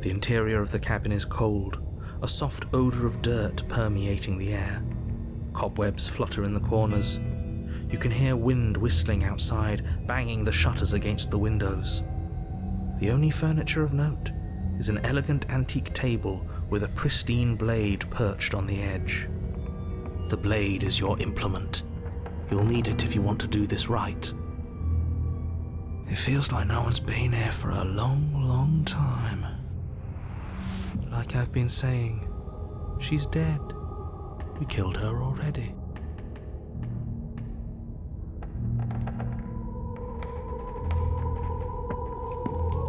[SPEAKER 1] The interior of the cabin is cold, a soft odor of dirt permeating the air. Cobwebs flutter in the corners. You can hear wind whistling outside, banging the shutters against the windows. The only furniture of note is an elegant antique table with a pristine blade perched on the edge. The blade is your implement. You'll need it if you want to do this right. It feels like no one's been here for a long, long time. Like I've been saying, she's dead. We killed her already.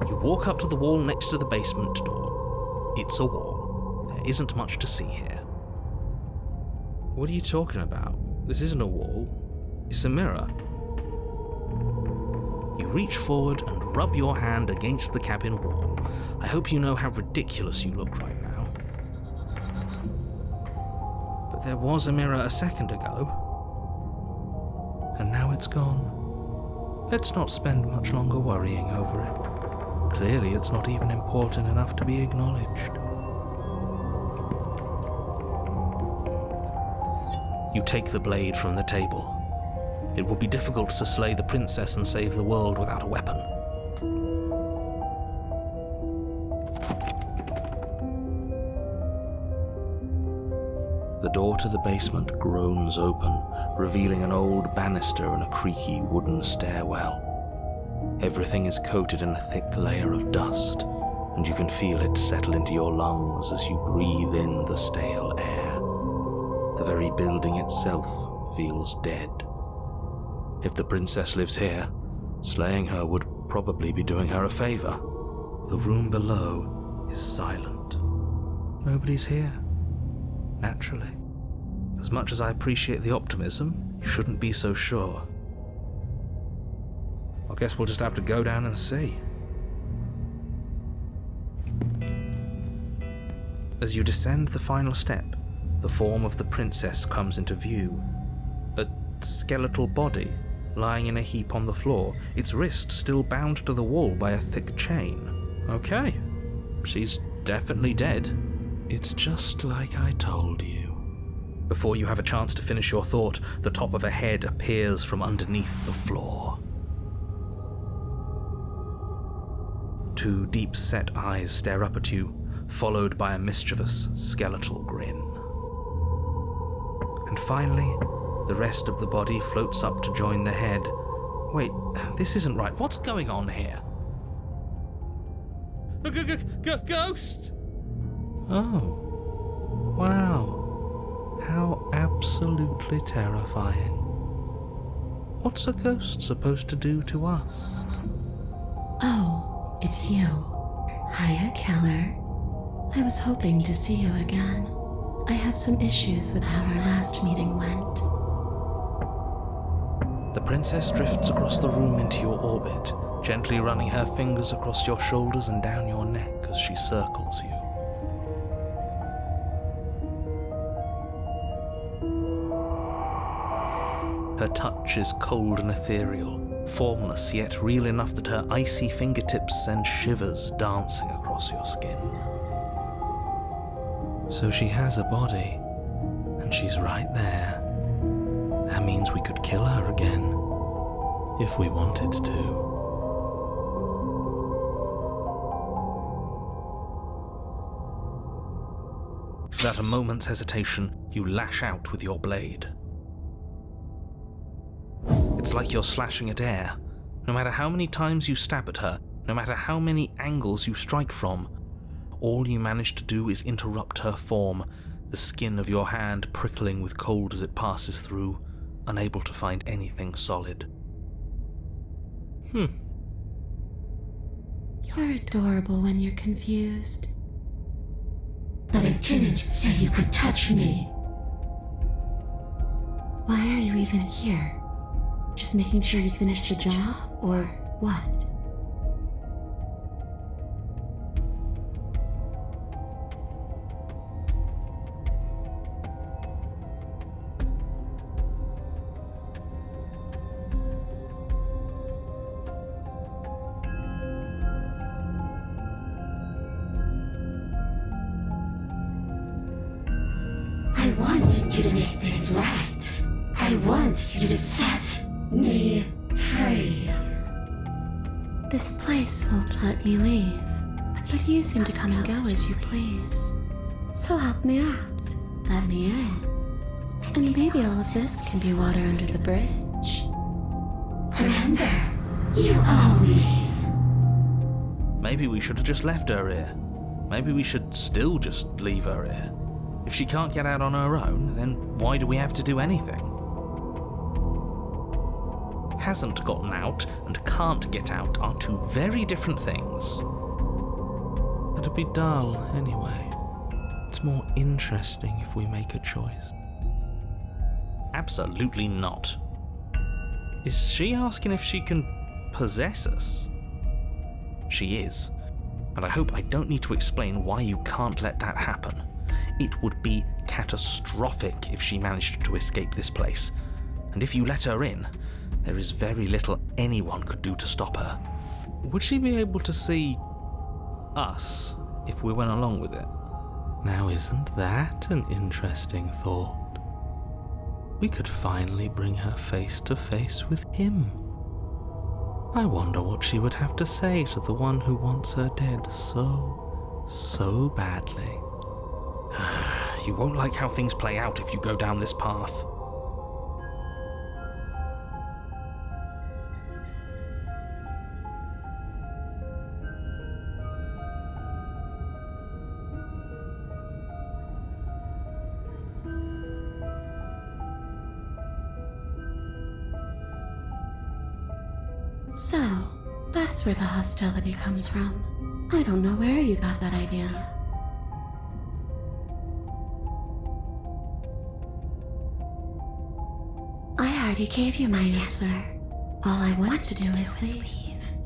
[SPEAKER 1] You walk up to the wall next to the basement door. It's a wall. There isn't much to see here. What are you talking about? This isn't a wall. It's a mirror. You reach forward and rub your hand against the cabin wall. I hope you know how ridiculous you look right now. But there was a mirror a second ago. And now it's gone. Let's not spend much longer worrying over it. Clearly it's not even important enough to be acknowledged. You take the blade from the table. It will be difficult to slay the princess and save the world without a weapon. The door to the basement groans open, revealing an old banister and a creaky wooden stairwell. Everything is coated in a thick layer of dust, and you can feel it settle into your lungs as you breathe in the stale air. The very building itself feels dead. If the princess lives here, slaying her would probably be doing her a favor. The room below is silent. Nobody's here. Naturally. As much as I appreciate the optimism, you shouldn't be so sure. I guess we'll just have to go down and see. As you descend the final step, the form of the princess comes into view. A skeletal body lying in a heap on the floor, its wrist still bound to the wall by a thick chain. Okay, she's definitely dead. It's just like I told you. Before you have a chance to finish your thought, the top of a head appears from underneath the floor. Two deep-set eyes stare up at you, followed by a mischievous, skeletal grin. And finally, the rest of the body floats up to join the head. Wait, this isn't right. What's going on here?
[SPEAKER 3] Ghost! Oh. Wow. How absolutely terrifying. What's a ghost supposed to do to us?
[SPEAKER 5] Oh, it's you. Hiya, Keller. I was hoping to see you again. I have some issues with how our last meeting went.
[SPEAKER 3] The princess drifts across the room into your orbit, gently running her fingers across your shoulders and down your neck as she circles you. Her touch is cold and ethereal, formless yet real enough that her icy fingertips send shivers dancing across your skin. So she has a body, and she's right there. That means we could kill her again, if we wanted to. Without a moment's hesitation, you lash out with your blade. It's like you're slashing at air. No matter how many times you stab at her, no matter how many angles you strike from, all you manage to do is interrupt her form, the skin of your hand prickling with cold as it passes through, unable to find anything solid.
[SPEAKER 5] You're adorable when you're confused.
[SPEAKER 10] But I didn't say you could touch me.
[SPEAKER 5] Why are you even here? Just making sure you finish the job, or what?
[SPEAKER 10] I want you to make things right. I want you to set me free.
[SPEAKER 5] This place won't let me leave, but you seem to come and go as you please. So help me out. Let me in. And maybe all of this can be water under the bridge.
[SPEAKER 10] Remember, you owe me.
[SPEAKER 3] Maybe we should have just left her here. Maybe we should still just leave her here. If she can't get out on her own, then why do we have to do anything? Hasn't gotten out and can't get out are two very different things. It'd be dull anyway. It's more interesting if we make a choice. Absolutely not. Is she asking if she can possess us? She is. And I hope I don't need to explain why you can't let that happen. It would be catastrophic if she managed to escape this place. And if you let her in, there is very little anyone could do to stop her. Would she be able to see us if we went along with it? Now isn't that an interesting thought? We could finally bring her face to face with him. I wonder what she would have to say to the one who wants her dead so badly. You won't like how things play out if you go down this path.
[SPEAKER 5] So, that's where the hostility comes from. I don't know where you got that idea. I already gave you my answer. All I want to do is leave.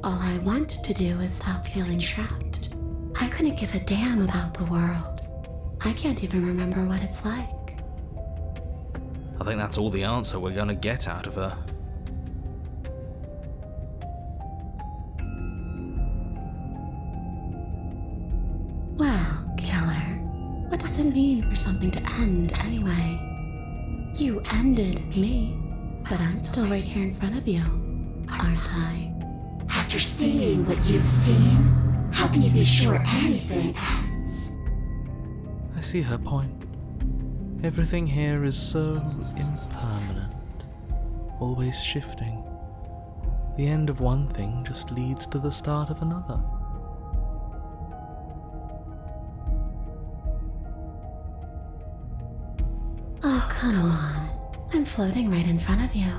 [SPEAKER 5] All I want to do is stop feeling trapped. I couldn't give a damn about the world. I can't even remember what it's like.
[SPEAKER 3] I think that's all the answer we're gonna get out of her.
[SPEAKER 5] Well, Keller, what does it mean for something to end anyway? You ended me, but I'm still right here in front of you, aren't I?
[SPEAKER 10] After seeing what you've seen, how can you be sure anything ends?
[SPEAKER 3] I see her point. Everything here is so impermanent, always shifting. The end of one thing just leads to the start of another.
[SPEAKER 5] Oh, come on. I'm floating right in front of you.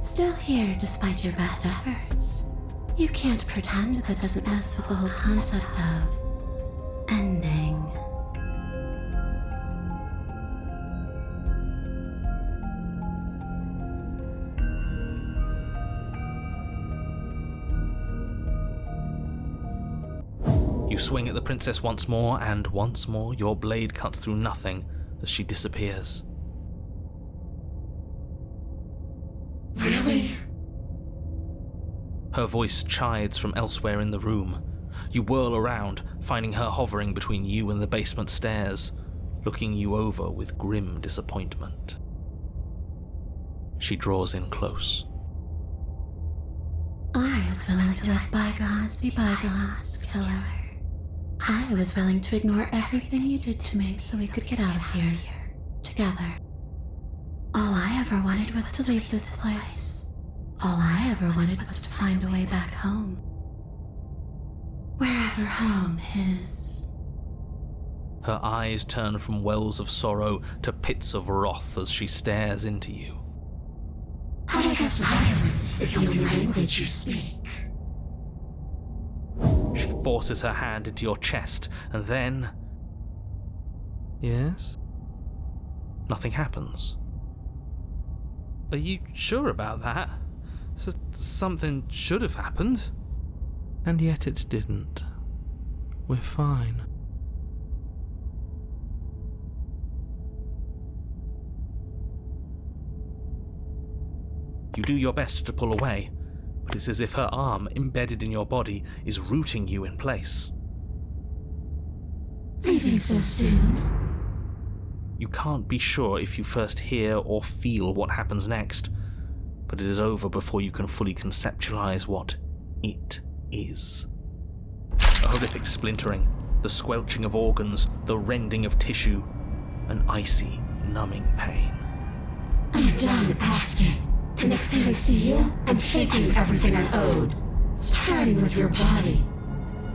[SPEAKER 5] Still here despite your best efforts. You can't pretend that doesn't mess with the whole concept of ending.
[SPEAKER 1] You swing at the princess once more, and once more your blade cuts through nothing as she disappears.
[SPEAKER 10] Really?
[SPEAKER 1] Her voice chides from elsewhere in the room. You whirl around, finding her hovering between you and the basement stairs, looking you over with grim disappointment. She draws in close.
[SPEAKER 5] I was willing to let bygones be bygones, killer. I was willing to ignore everything you did to me so we could get out of here, together. All I ever wanted was to leave this place. All I ever wanted was to find a way back home. Wherever home is.
[SPEAKER 1] Her eyes turn from wells of sorrow to pits of wrath as she stares into you.
[SPEAKER 10] I guess violence is the only language you speak.
[SPEAKER 1] She forces her hand into your chest, and then... Yes? Nothing happens. Are you sure about that? Something should have happened. And yet it didn't. We're fine. You do your best to pull away, but it's as if her arm, embedded in your body, is rooting you in place.
[SPEAKER 10] Leaving so soon?
[SPEAKER 1] You can't be sure if you first hear or feel what happens next, but it is over before you can fully conceptualize what it is. A horrific splintering, the squelching of organs, the rending of tissue, an icy, numbing pain.
[SPEAKER 10] I'm done asking. The next time I see you, I'm taking everything I owed, starting with your body.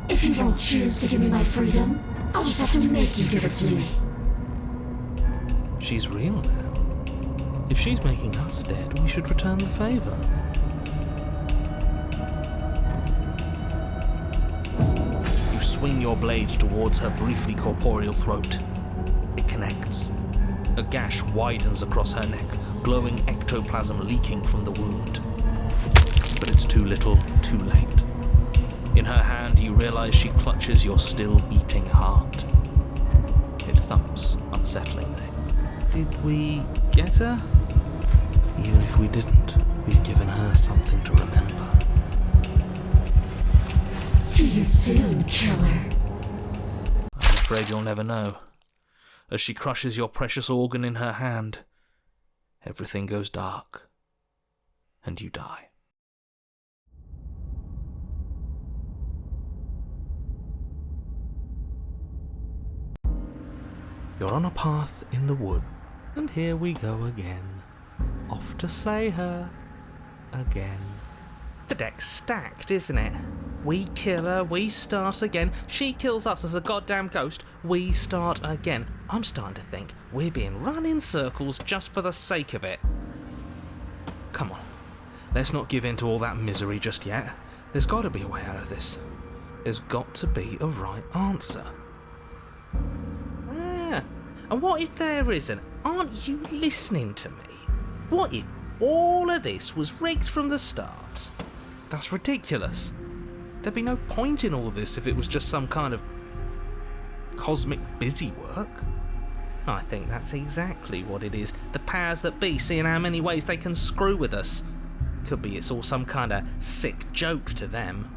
[SPEAKER 10] If you won't choose to give me my freedom, I'll just have to make you give it to me.
[SPEAKER 1] She's real now. If she's making us dead, we should return the favor. You swing your blade towards her briefly corporeal throat. It connects. A gash widens across her neck, glowing ectoplasm leaking from the wound. But it's too little, too late. In her hand, you realize she clutches your still beating heart. It thumps unsettlingly. Did we get her? Even if we didn't, we've given her something to remember.
[SPEAKER 10] See you soon, killer.
[SPEAKER 1] I'm afraid you'll never know. As she crushes your precious organ in her hand, everything goes dark, and you die. You're on a path in the wood, and here we go again. Off to slay her again. The deck's stacked, isn't it? We kill her, we start again. She kills us as a goddamn ghost, we start again. I'm starting to think we're being run in circles just for the sake of it. Come on, let's not give in to all that misery just yet. There's got to be a way out of this. There's got to be a right answer. And what if there isn't? Aren't you listening to me? What if all of this was rigged from the start? That's ridiculous. There'd be no point in all this if it was just some kind of cosmic busy work. I think that's exactly what it is. The powers that be, seeing how many ways they can screw with us. Could be it's all some kind of sick joke to them.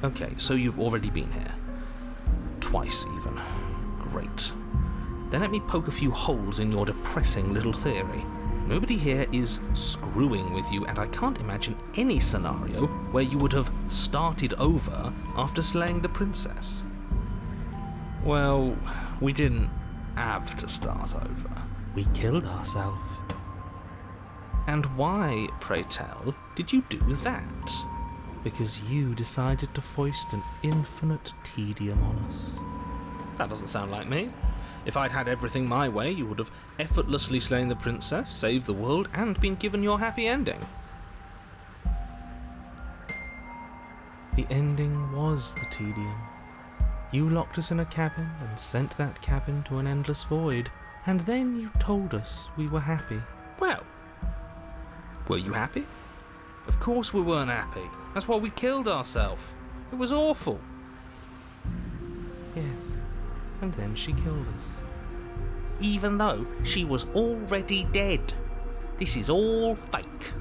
[SPEAKER 1] Okay, so you've already been here. Twice even. Great. Then let me poke a few holes in your depressing little theory. Nobody here is screwing with you, and I can't imagine any scenario where you would have started over after slaying the princess. Well, we didn't have to start over. We killed ourselves. And why, pray tell, did you do that? Because you decided to foist an infinite tedium on us. That doesn't sound like me.
[SPEAKER 3] If I'd had everything my way, you would have effortlessly slain the princess, saved the world, and been given your happy ending. The ending was the tedium. You locked us in a cabin and sent that cabin to an endless void, and then you told us we were happy. Well, were you happy? Of course we weren't happy. That's why we killed ourselves. It was awful. Yes, and then she killed us.
[SPEAKER 1] Even though she was already dead. This is all fake.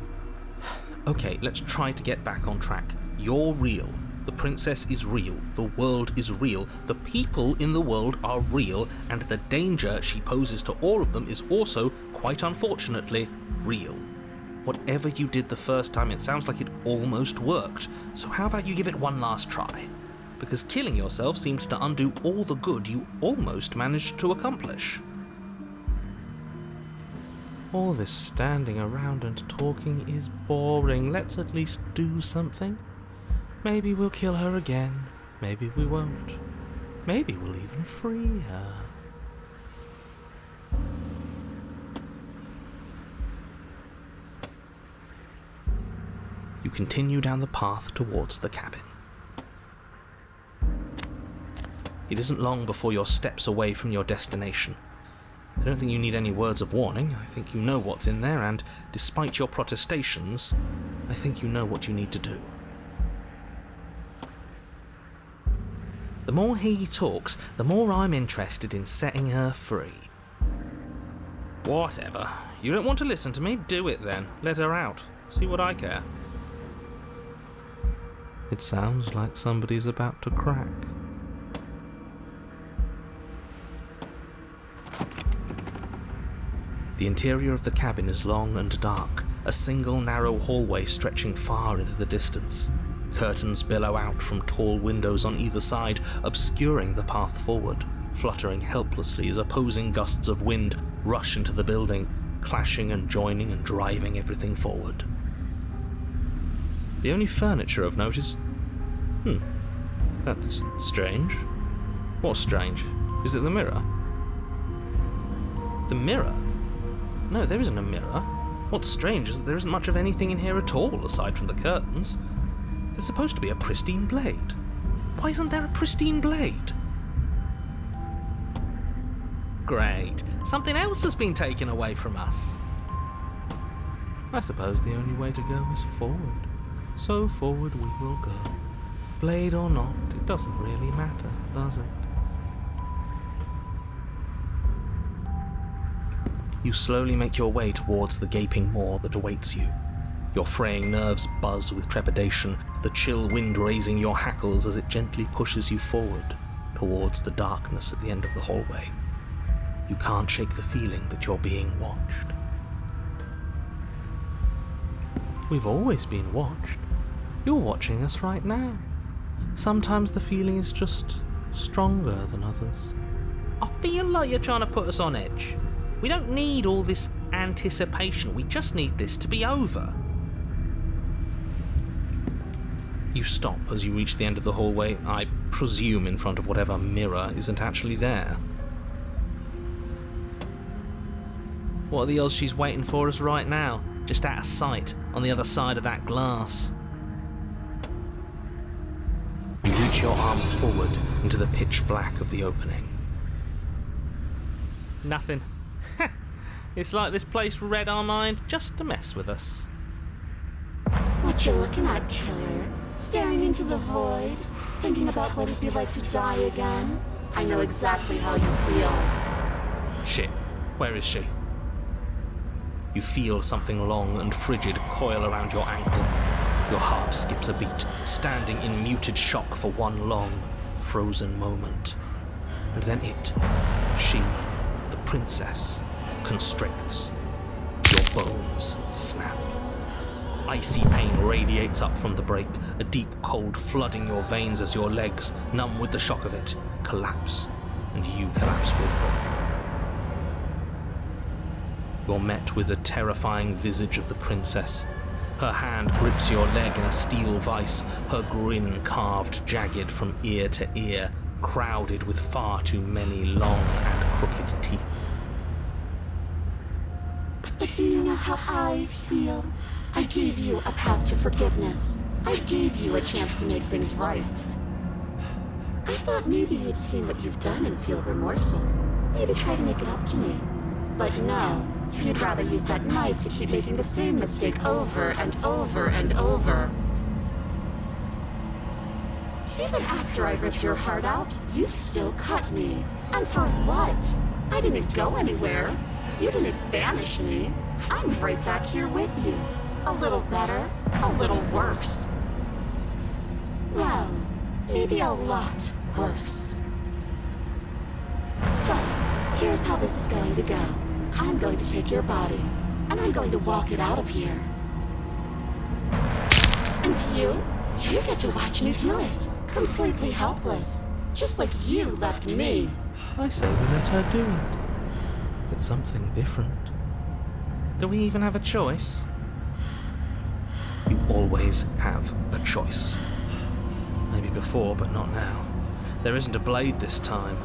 [SPEAKER 3] Okay, let's try to get back on track. You're real. The princess is real. The world is real. The people in the world are real, and the danger she poses to all of them is also, quite unfortunately, real. Whatever you did the first time, it sounds like it almost worked. So how about you give it one last try? Because killing yourself seemed to undo all the good you almost managed to accomplish. All this standing around and talking is boring. Let's at least do something. Maybe we'll kill her again. Maybe we won't. Maybe we'll even free her. You continue down the path towards the cabin. It isn't long before you're steps away from your destination. I don't think you need any words of warning. I think you know what's in there, and despite your protestations, I think you know what you need to do. The more he talks, the more I'm interested in setting her free. Whatever. You don't want to listen to me? Do it then. Let her out. See what I care. It sounds like somebody's about to crack. The interior of the cabin is long and dark, a single narrow hallway stretching far into the distance. Curtains billow out from tall windows on either side, obscuring the path forward, fluttering helplessly as opposing gusts of wind rush into the building, clashing and joining and driving everything forward. The only furniture of note is... that's strange. What's strange? Is it the mirror? The mirror? No, there isn't a mirror. What's strange is that there isn't much of anything in here at all, aside from the curtains. There's supposed to be a pristine blade. Why isn't there a pristine blade? Great. Something else has been taken away from us. I suppose the only way to go is forward. So forward we will go. Blade or not, it doesn't really matter, does it? You slowly make your way towards the gaping maw that awaits you. Your fraying nerves buzz with trepidation, the chill wind raising your hackles as it gently pushes you forward, towards the darkness at the end of the hallway. You can't shake the feeling that you're being watched. We've always been watched. You're watching us right now. Sometimes the feeling is just stronger than others.
[SPEAKER 1] I feel like you're trying to put us on edge. We don't need all this anticipation. We just need this to be over.
[SPEAKER 3] You stop as you reach the end of the hallway, I presume in front of whatever mirror isn't actually there.
[SPEAKER 1] What are the odds she's waiting for us right now? Just out of sight, on the other side of that glass.
[SPEAKER 3] You reach your arm forward into the pitch black of the opening.
[SPEAKER 1] Nothing. It's like this place read our mind just to mess with us.
[SPEAKER 10] What you looking at, killer? Staring into the void? Thinking about what it'd be like to die again? I know exactly how you feel.
[SPEAKER 3] Shit, where is she? You feel something long and frigid coil around your ankle. Your heart skips a beat, standing in muted shock for one long, frozen moment. And then she, the princess, constricts. Your bones snap. Icy pain radiates up from the break, a deep cold flooding your veins as your legs, numb with the shock of it, collapse, and you collapse with them. You're met with the terrifying visage of the princess. Her hand grips your leg in a steel vice, her grin carved jagged from ear to ear, crowded with far too many long and crooked
[SPEAKER 10] how I feel? I gave you a path to forgiveness. I gave you a chance to make things right. I thought maybe you'd seen what you've done and feel remorseful. Maybe try to make it up to me. But no, you'd rather use that knife to keep making the same mistake over and over and over. Even after I ripped your heart out, you still cut me. And for what? I didn't go anywhere. You didn't banish me. I'm right back here with you. A little better, a little worse. Well, maybe a lot worse. So, here's how this is going to go. I'm going to take your body, and I'm going to walk it out of here. And you get to watch me do it. Completely helpless. Just like you left me.
[SPEAKER 3] I say we let her do it. It's something different. Do we even have a choice?
[SPEAKER 8] You always have a choice.
[SPEAKER 3] Maybe before, but not now. There isn't a blade this time.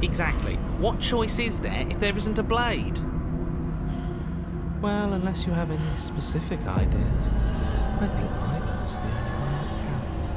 [SPEAKER 1] Exactly. What choice is there if there isn't a blade?
[SPEAKER 3] Well, unless you have any specific ideas, I think my vote's the only one that counts.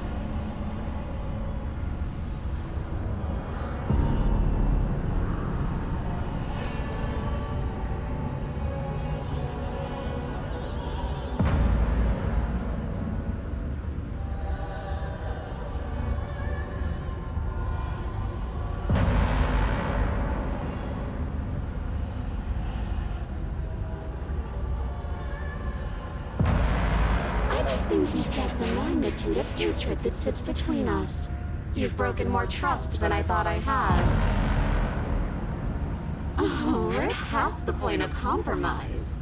[SPEAKER 10] I think you get the magnitude of hatred that sits between us. You've broken more trust than I thought I had. Oh, we're past the point of compromise.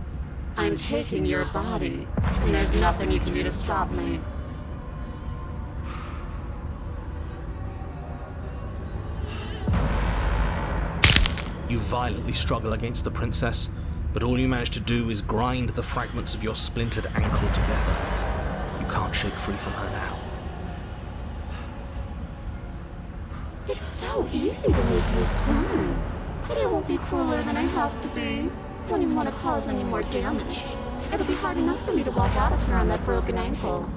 [SPEAKER 10] I'm taking your body, and there's nothing you can do to stop me.
[SPEAKER 8] You violently struggle against the princess, but all you manage to do is grind the fragments of your splintered ankle together. You can't shake free from her now.
[SPEAKER 10] It's so easy to make you squirm, but I won't be crueler than I have to be. I don't even want to cause any more damage. It'll be hard enough for me to walk out of here on that broken ankle.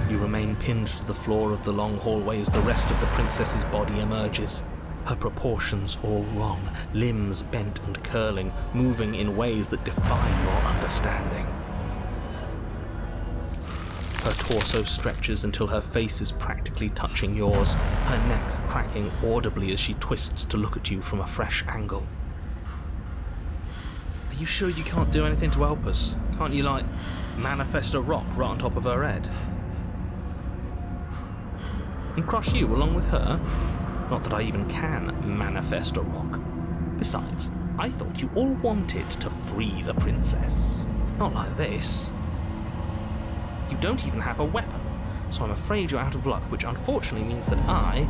[SPEAKER 8] You remain pinned to the floor of the long hallway as the rest of the princess's body emerges. Her proportions all wrong, limbs bent and curling, moving in ways that defy your understanding. Her torso stretches until her face is practically touching yours, her neck cracking audibly as she twists to look at you from a fresh angle.
[SPEAKER 3] Are you sure you can't do anything to help us? Can't you, manifest a rock right on top of her head? And crush you along with her? Not that I even can manifest a rock. Besides, I thought you all wanted to free the princess. Not like this. You don't even have a weapon, so I'm afraid you're out of luck, which unfortunately means that I,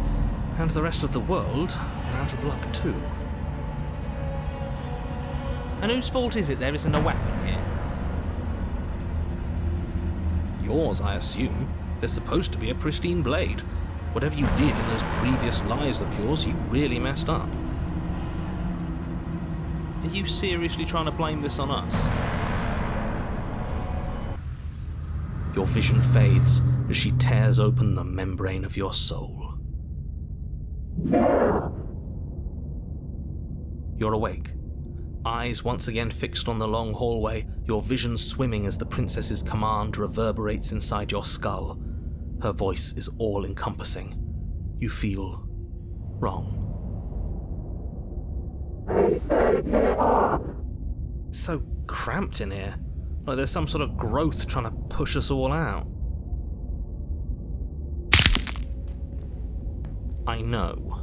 [SPEAKER 3] and the rest of the world, are out of luck too.
[SPEAKER 1] And whose fault is it there isn't a weapon here?
[SPEAKER 3] Yours, I assume. There's supposed to be a pristine blade. Whatever you did in those previous lives of yours, you really messed up. Are you seriously trying to blame this on us?
[SPEAKER 8] Your vision fades as she tears open the membrane of your soul. You're awake, eyes once again fixed on the long hallway, your vision swimming as the princess's command reverberates inside your skull. Her voice is all-encompassing. You feel wrong.
[SPEAKER 3] It's so cramped in here. Like there's some sort of growth trying to push us all out.
[SPEAKER 8] I know.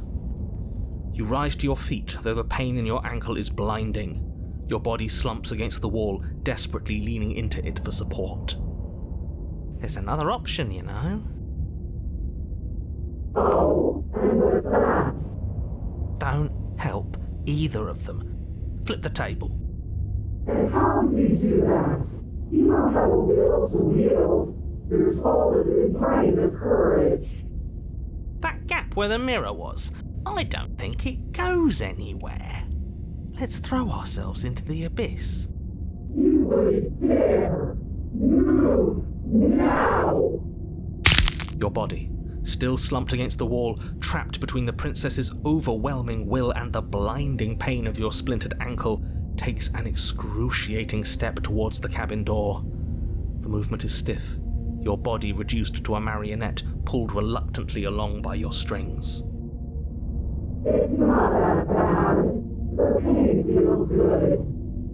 [SPEAKER 8] You rise to your feet, though the pain in your ankle is blinding. Your body slumps against the wall, desperately leaning into it for support.
[SPEAKER 1] There's another option, you know.
[SPEAKER 8] Don't help either of them. Flip the table.
[SPEAKER 4] And how do you do that? You don't have a will to wield. Your soul is in brain of courage.
[SPEAKER 1] That gap where the mirror was, I don't think it goes anywhere. Let's throw ourselves into the abyss.
[SPEAKER 4] You wouldn't dare. Move now.
[SPEAKER 8] Your body, still slumped against the wall, trapped between the princess's overwhelming will and the blinding pain of your splintered ankle, takes an excruciating step towards the cabin door. The movement is stiff, your body reduced to a marionette, pulled reluctantly along by your strings.
[SPEAKER 4] It's not that bad. The pain feels good.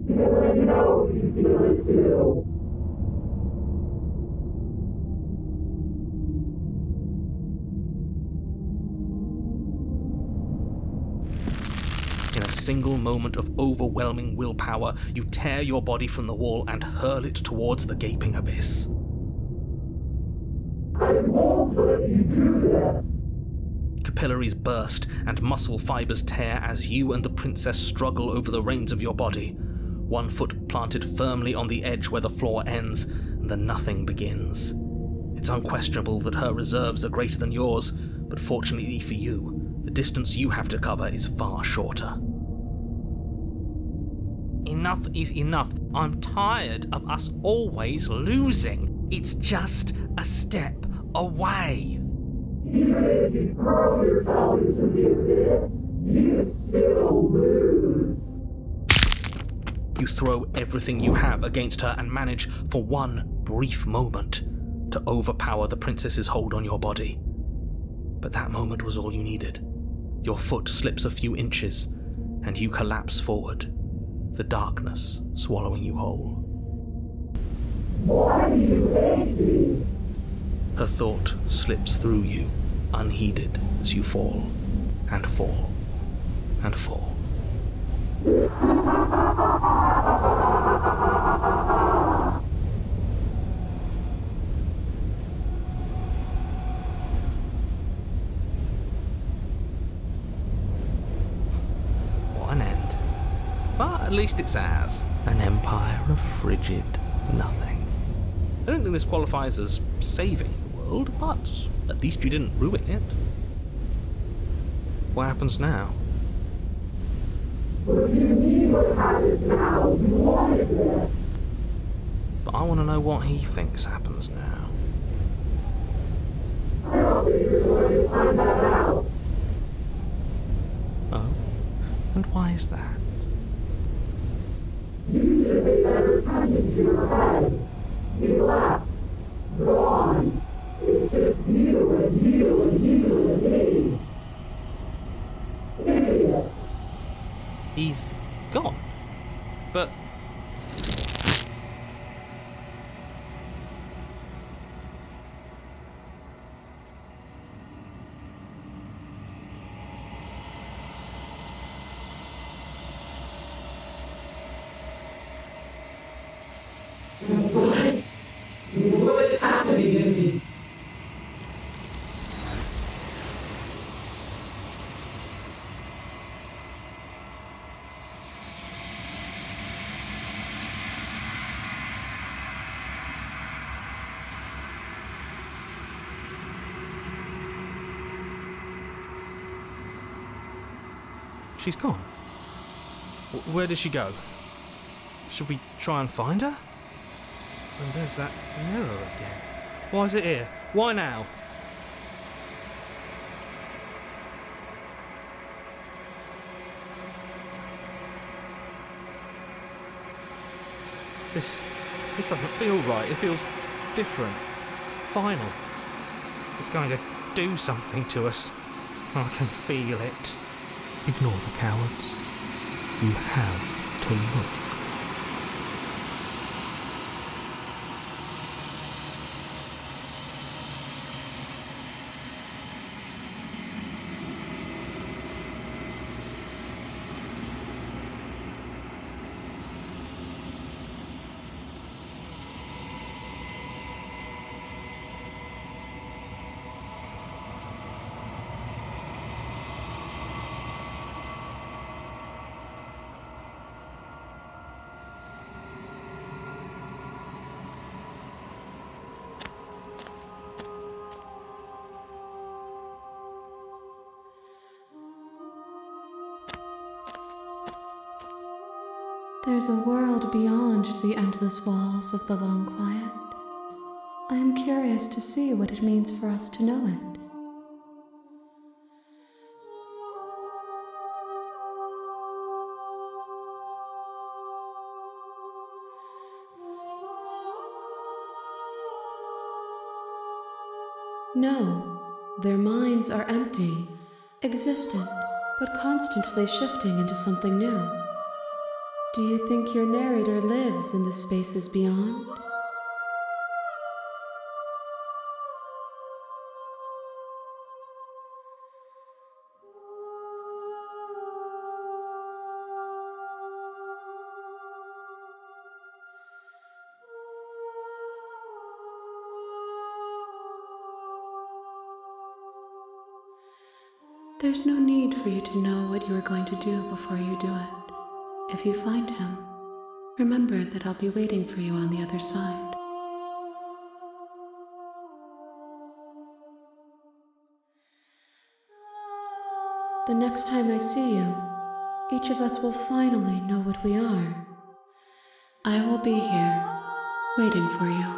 [SPEAKER 4] Because I know you feel it too.
[SPEAKER 8] In a single moment of overwhelming willpower, you tear your body from the wall and hurl it towards the gaping abyss.
[SPEAKER 4] I won't let you do this.
[SPEAKER 8] Capillaries burst and muscle fibers tear as you and the princess struggle over the reins of your body. One foot planted firmly on the edge where the floor ends, and the nothing begins. It's unquestionable that her reserves are greater than yours, but fortunately for you, the distance you have to cover is far shorter.
[SPEAKER 1] Enough is enough. I'm tired of us always losing. It's just a step away.
[SPEAKER 4] Even if you throw yourself into the abyss, you still lose.
[SPEAKER 8] You throw everything you have against her and manage, for one brief moment, to overpower the princess's hold on your body. But that moment was all you needed. Your foot slips a few inches, and you collapse forward, the darkness swallowing you whole.
[SPEAKER 4] Why do you hate me?
[SPEAKER 8] Her thought slips through you, unheeded, as you fall, and fall, and fall.
[SPEAKER 1] What an end. But at least it's ours. An empire of frigid nothing. I don't think this qualifies as saving the world, but at least you didn't ruin it. What happens now?
[SPEAKER 4] What do you mean what happens now? You wanted this.
[SPEAKER 1] But I want to know what he thinks happens now.
[SPEAKER 4] I don't think you're going to find that out.
[SPEAKER 1] Oh? And why is that?
[SPEAKER 4] You should have better time into your head. You left. Gone. It's just you and you and you and me. Idiot.
[SPEAKER 1] He's gone. But...
[SPEAKER 4] What's happening to me?
[SPEAKER 3] She's gone. Where did she go? Should we try and find her? And there's that mirror again. Why is it here? Why now? This doesn't feel right. It feels different. Final. It's going to do something to us. I can feel it. Ignore the cowards. You have to look.
[SPEAKER 5] There's a world beyond the endless walls of the long quiet. I am curious to see what it means for us to know it. No, their minds are empty, existent, but constantly shifting into something new. Do you think your narrator lives in the spaces beyond? There's no need for you to know what you are going to do before you do it. If you find him, remember that I'll be waiting for you on the other side. The next time I see you, each of us will finally know what we are. I will be here, waiting for you.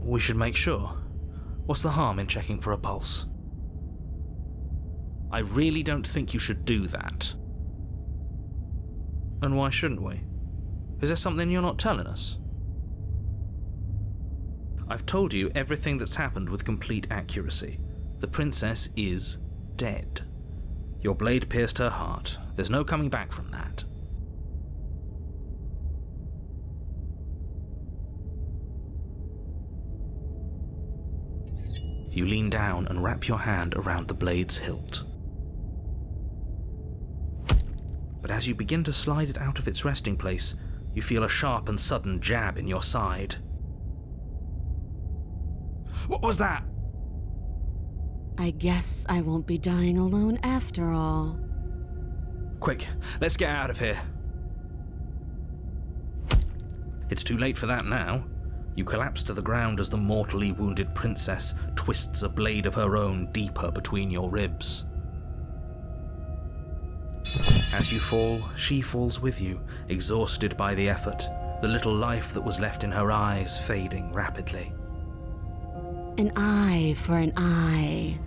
[SPEAKER 3] We should make sure. What's the harm in checking for a pulse?
[SPEAKER 1] I really don't think you should do that.
[SPEAKER 3] And why shouldn't we? Is there something you're not telling us?
[SPEAKER 1] I've told you everything that's happened with complete accuracy. The princess is dead. Your blade pierced her heart. There's no coming back from that. You lean down and wrap your hand around the blade's hilt. But as you begin to slide it out of its resting place, you feel a sharp and sudden jab in your side. What was that?
[SPEAKER 2] I guess I won't be dying alone after all.
[SPEAKER 1] Quick, let's get out of here. It's too late for that now. You collapse to the ground as the mortally wounded princess twists a blade of her own deeper between your ribs. As you fall, she falls with you, exhausted by the effort, the little life that was left in her eyes fading rapidly.
[SPEAKER 2] An eye for an eye.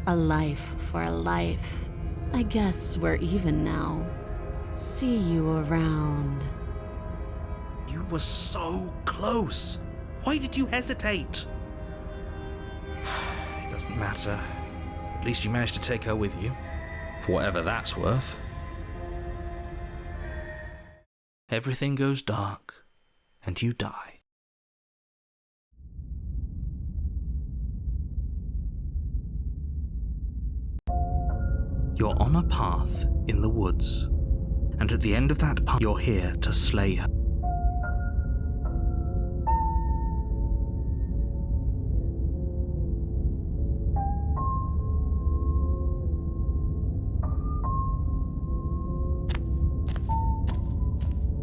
[SPEAKER 2] A life for a life. I guess we're even now. See you around.
[SPEAKER 1] You were so close. Why did you hesitate?
[SPEAKER 3] It doesn't matter. At least you managed to take her with you. For whatever that's worth.
[SPEAKER 1] Everything goes dark, and you die. You're on a path in the woods, and at the end of that path, you're here to slay her.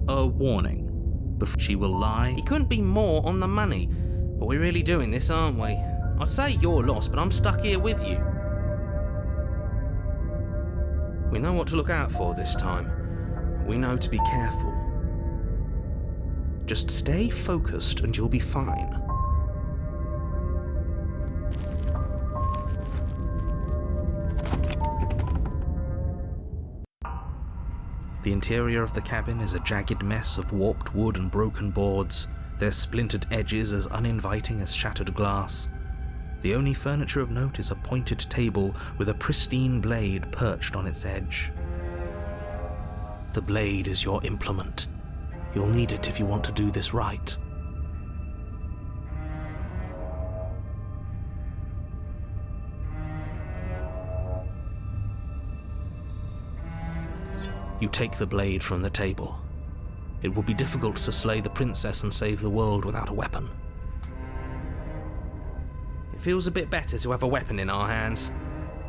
[SPEAKER 1] A warning. Before she will lie.
[SPEAKER 8] He couldn't be more on the money. But we're really doing this, aren't we? I'd say you're lost, but I'm stuck here with you. We know what to look out for this time. We know to be careful.
[SPEAKER 1] Just stay focused and you'll be fine.
[SPEAKER 3] The interior of the cabin is a jagged mess of warped wood and broken boards, their splintered edges as uninviting as shattered glass. The only furniture of note is a pointed table with a pristine blade perched on its edge. The blade is your implement. You'll need it if you want to do this right. You take the blade from the table. It will be difficult to slay the princess and save the world without a weapon.
[SPEAKER 8] It feels a bit better to have a weapon in our hands.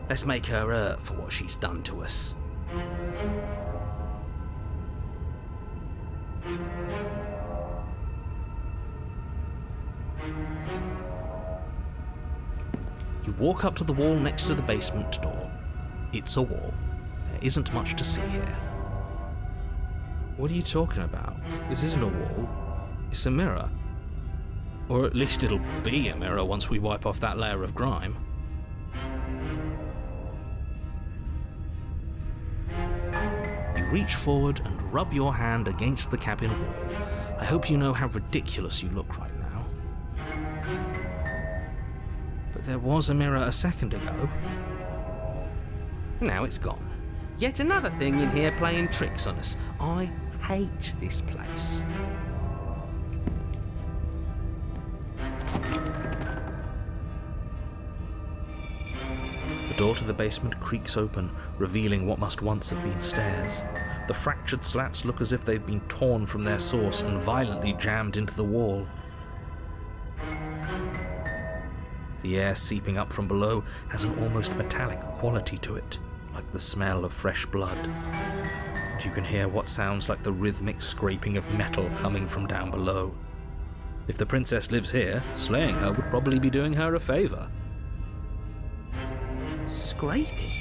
[SPEAKER 8] Let's make her hurt for what she's done to us.
[SPEAKER 3] You walk up to the wall next to the basement door. It's a wall. There isn't much to see here. What are you talking about? This isn't a wall. It's a mirror. Or at least it'll be a mirror once we wipe off that layer of grime. You reach forward and rub your hand against the cabin wall. I hope you know how ridiculous you look right now. But there was a mirror a second ago.
[SPEAKER 8] Now it's gone. Yet another thing in here playing tricks on us. I hate this place.
[SPEAKER 3] The door to the basement creaks open, revealing what must once have been stairs. The fractured slats look as if they've been torn from their source and violently jammed into the wall. The air seeping up from below has an almost metallic quality to it, like the smell of fresh blood. And you can hear what sounds like the rhythmic scraping of metal coming from down below. If the princess lives here, slaying her would probably be doing her a favour.
[SPEAKER 8] Scraping?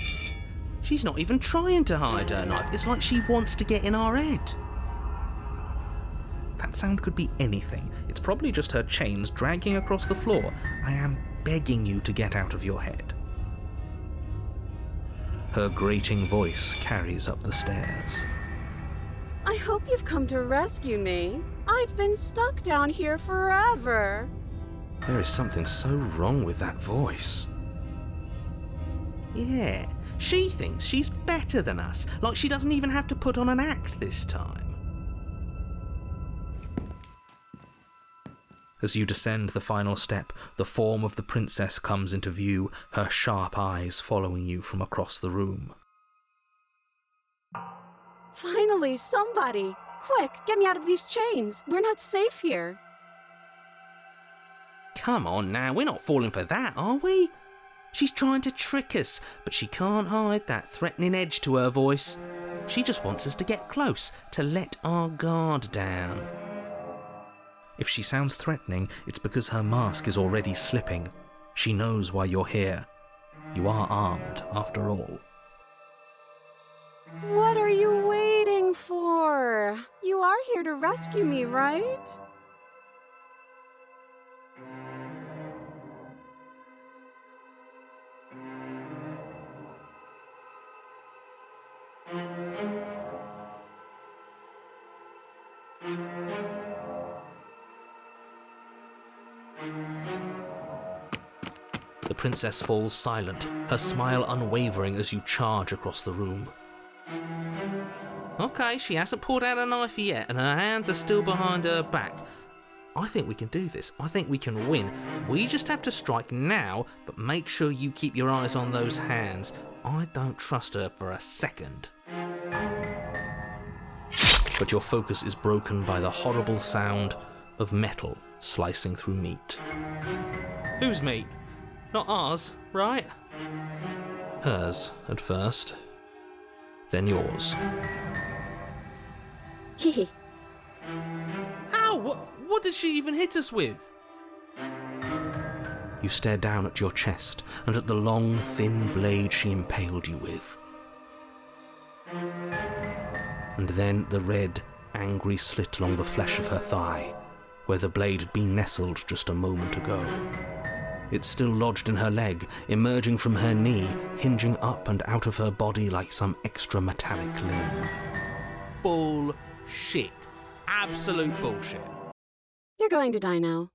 [SPEAKER 8] She's not even trying to hide her knife. It's like she wants to get in our head.
[SPEAKER 3] That sound could be anything. It's probably just her chains dragging across the floor. I am begging you to get out of your head. Her grating voice carries up the stairs.
[SPEAKER 2] I hope you've come to rescue me. I've been stuck down here forever.
[SPEAKER 3] There is something so wrong with that voice.
[SPEAKER 8] Yeah, she thinks she's better than us, like she doesn't even have to put on an act this time.
[SPEAKER 3] As you descend the final step, the form of the princess comes into view, her sharp eyes following you from across the room.
[SPEAKER 2] Finally, somebody! Quick, get me out of these chains. We're not safe here.
[SPEAKER 8] Come on now, we're not falling for that, are we? She's trying to trick us, but she can't hide that threatening edge to her voice. She just wants us to get close, to let our guard down.
[SPEAKER 3] If she sounds threatening, it's because her mask is already slipping. She knows why you're here. You are armed, after all.
[SPEAKER 2] What are you waiting for? You are here to rescue me, right?
[SPEAKER 3] The princess falls silent, her smile unwavering as you charge across the room.
[SPEAKER 8] Okay, she hasn't pulled out a knife yet, and her hands are still behind her back. I think we can do this. I think we can win. We just have to strike now, but make sure you keep your eyes on those hands. I don't trust her for a second.
[SPEAKER 3] But your focus is broken by the horrible sound of metal slicing through meat.
[SPEAKER 8] Whose meat? Not ours, right?
[SPEAKER 3] Hers, at first. Then yours.
[SPEAKER 2] Hee.
[SPEAKER 8] How? What did she even hit us with?
[SPEAKER 3] You stare down at your chest and at the long, thin blade she impaled you with. And then the red, angry slit along the flesh of her thigh, where the blade had been nestled just a moment ago. It's still lodged in her leg, emerging from her knee, hinging up and out of her body like some extra metallic limb.
[SPEAKER 8] bullshit. Absolute bullshit.
[SPEAKER 2] You're going to die now.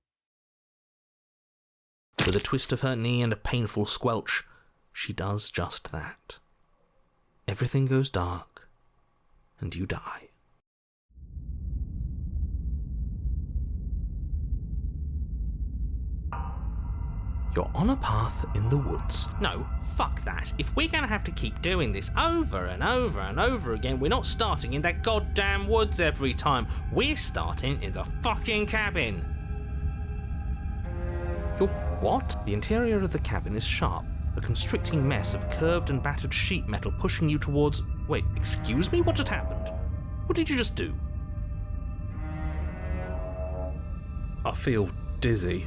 [SPEAKER 8] With a twist of her knee and a painful squelch, she does just that. Everything goes dark, and you die. You're on a path in the woods. No, fuck that. If we're gonna have to keep doing this over and over and over again, we're not starting in that goddamn woods every time. We're starting in the fucking cabin. You're what? The interior of the cabin is sharp, a constricting mess of curved and battered sheet metal pushing you towards... Wait, excuse me? What just happened? What did you just do? I feel dizzy.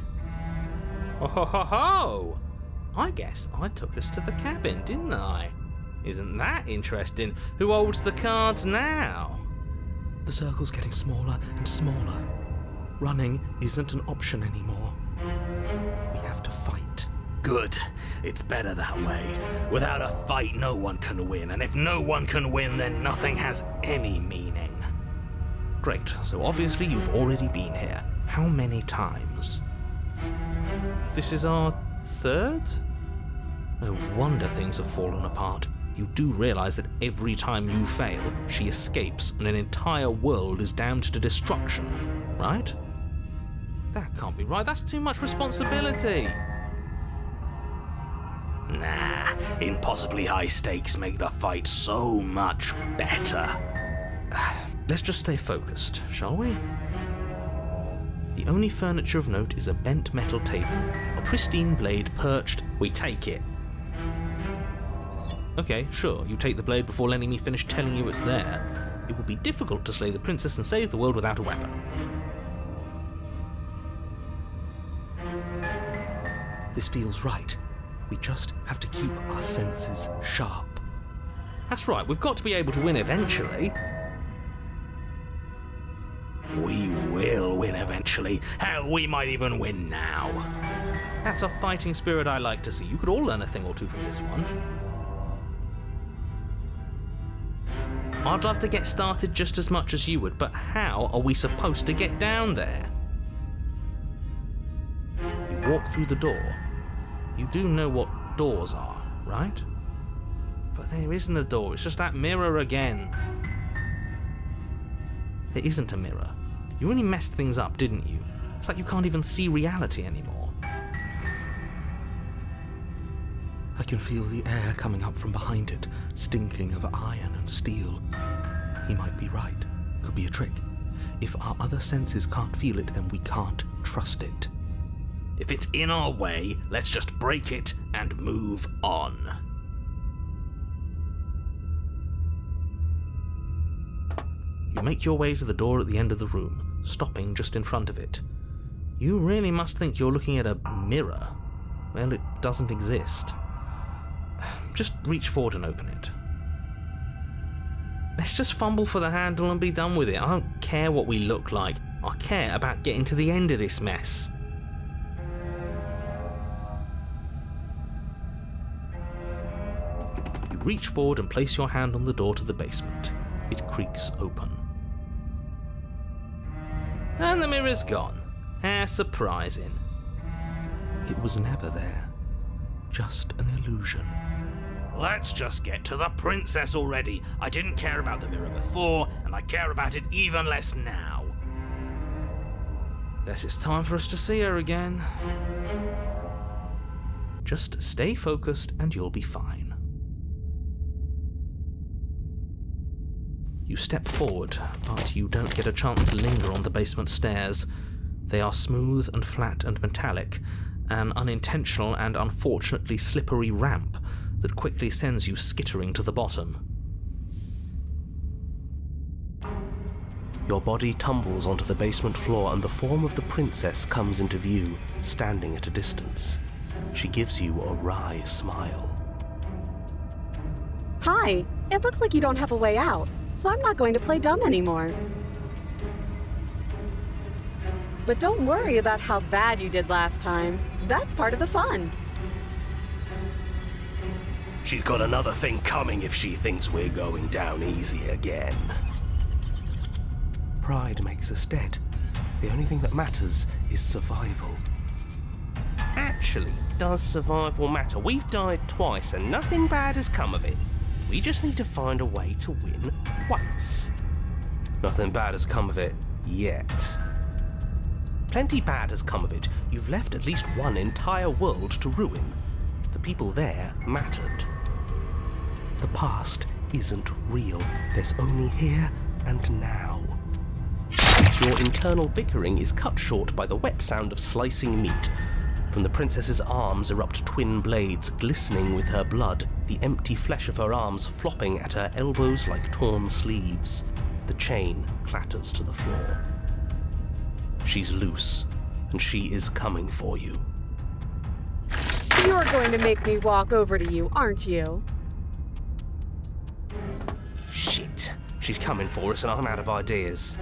[SPEAKER 8] Oh ho ho ho! I guess I took us to the cabin, didn't I? Isn't that interesting? Who holds the cards now?
[SPEAKER 3] The circle's getting smaller and smaller. Running isn't an option anymore. We have to fight.
[SPEAKER 9] Good. It's better that way. Without a fight, no one can win, and if no one can win, then nothing has any meaning.
[SPEAKER 8] Great, so obviously you've already been here. How many times? This is our third? No wonder things have fallen apart. You do realise that every time you fail, she escapes and an entire world is damned to destruction, right? That can't be right, that's too much responsibility.
[SPEAKER 9] Nah, impossibly high stakes make the fight so much better.
[SPEAKER 8] Let's just stay focused, shall we? The only furniture of note is a bent metal table, a pristine blade perched. We take it. Okay, sure, you take the blade before letting me finish telling you it's there. It would be difficult to slay the princess and save the world without a weapon.
[SPEAKER 3] This feels right. We just have to keep our senses sharp.
[SPEAKER 8] That's right, we've got to be able to win eventually.
[SPEAKER 9] We will win eventually. Hell, we might even win now.
[SPEAKER 8] That's a fighting spirit I like to see. You could all learn a thing or two from this one. I'd love to get started just as much as you would, but how are we supposed to get down there? You walk through the door. You do know what doors are, right? But there isn't a door, it's just that mirror again. There isn't a mirror. You really messed things up, didn't you? It's like you can't even see reality anymore.
[SPEAKER 3] I can feel the air coming up from behind it, stinking of iron and steel. He might be right. Could be a trick. If our other senses can't feel it, then we can't trust it.
[SPEAKER 9] If it's in our way, let's just break it and move on.
[SPEAKER 8] You make your way to the door at the end of the room, stopping just in front of it. You really must think you're looking at a mirror. Well, it doesn't exist. Just reach forward and open it. Let's just fumble for the handle and be done with it. I don't care what we look like. I care about getting to the end of this mess. You reach forward and place your hand on the door to the basement. It creaks open. And the mirror's gone. How surprising.
[SPEAKER 3] It was never there. Just an illusion.
[SPEAKER 9] Let's just get to the princess already. I didn't care about the mirror before, and I care about it even less now.
[SPEAKER 8] Guess it's time for us to see her again. Just stay focused and you'll be fine. You step forward, but you don't get a chance to linger on the basement stairs. They are smooth and flat and metallic, an unintentional and unfortunately slippery ramp that quickly sends you skittering to the bottom.
[SPEAKER 9] Your body tumbles onto the basement floor and the form of the princess comes into view, standing at a distance. She gives you a wry smile.
[SPEAKER 2] Hi, it looks like you don't have a way out, so I'm not going to play dumb anymore. But don't worry about how bad you did last time. That's part of the fun.
[SPEAKER 9] She's got another thing coming if she thinks we're going down easy again. pride makes us dead. The only thing that matters is survival. Actually, does survival matter? We've died twice and nothing bad has come of it. We just need to find a way to win once. Nothing bad has come of it yet. Plenty bad has come of it. You've left at least one entire world to ruin. The people there mattered. The past isn't real. There's only here and now. Your internal bickering is cut short by the wet sound of slicing meat. From the princess's arms erupt twin blades glistening with her blood, the empty flesh of her arms flopping at her elbows like torn sleeves. The chain clatters to the floor. She's loose, and she is coming for you.
[SPEAKER 2] You're going to make me walk over to you, aren't you?
[SPEAKER 9] Shit. She's coming for us and I'm out of ideas.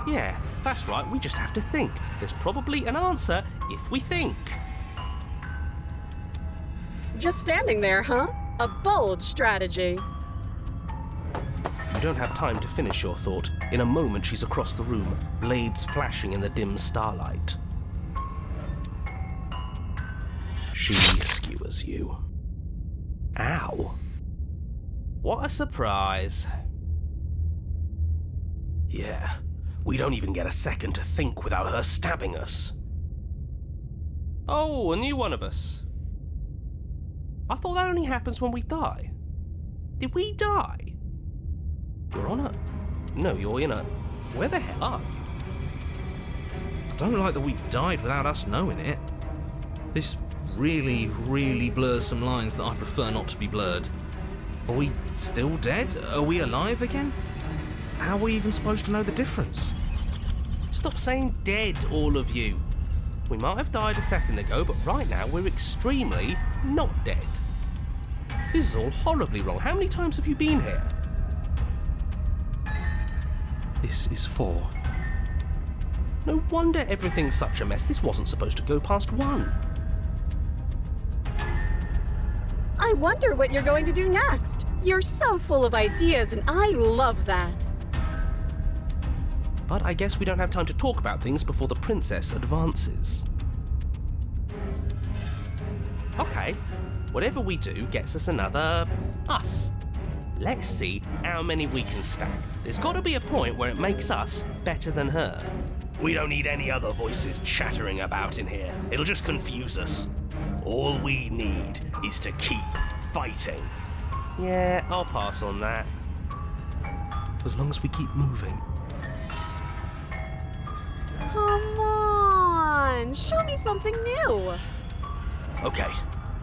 [SPEAKER 9] Yeah, that's right, we just have to think. There's probably an answer if we think.
[SPEAKER 2] Just standing there, huh? A bold strategy.
[SPEAKER 9] You don't have time to finish your thought. In a moment she's across the room, blades flashing in the dim starlight. She skewers you. Ow. What a surprise. Yeah. We don't even get a second to think without her stabbing us. Oh, a new one of us. I thought that only happens when we die. Did we die? You're on a... No, you're in a... Where the hell are you?
[SPEAKER 3] I don't like that we died without us knowing it. This really, really blurs some lines that I prefer not to be blurred. Are we still dead? Are we alive again? How are we even supposed to know the difference?
[SPEAKER 9] Stop saying dead, all of you. We might have died a second ago, but right now we're extremely not dead. This is all horribly wrong. How many times have you been here?
[SPEAKER 3] This is 4.
[SPEAKER 9] No wonder everything's such a mess. This wasn't supposed to go past 1.
[SPEAKER 2] I wonder what you're going to do next. You're so full of ideas, and I love that.
[SPEAKER 9] But I guess we don't have time to talk about things before the princess advances. Okay, whatever we do gets us another us. Let's see how many we can stack. There's got to be a point where it makes us better than her. We don't need any other voices chattering about in here. It'll just confuse us. All we need is to keep fighting. Yeah, I'll pass on that.
[SPEAKER 3] As long as we keep moving.
[SPEAKER 2] Come on, show me something new.
[SPEAKER 9] Okay,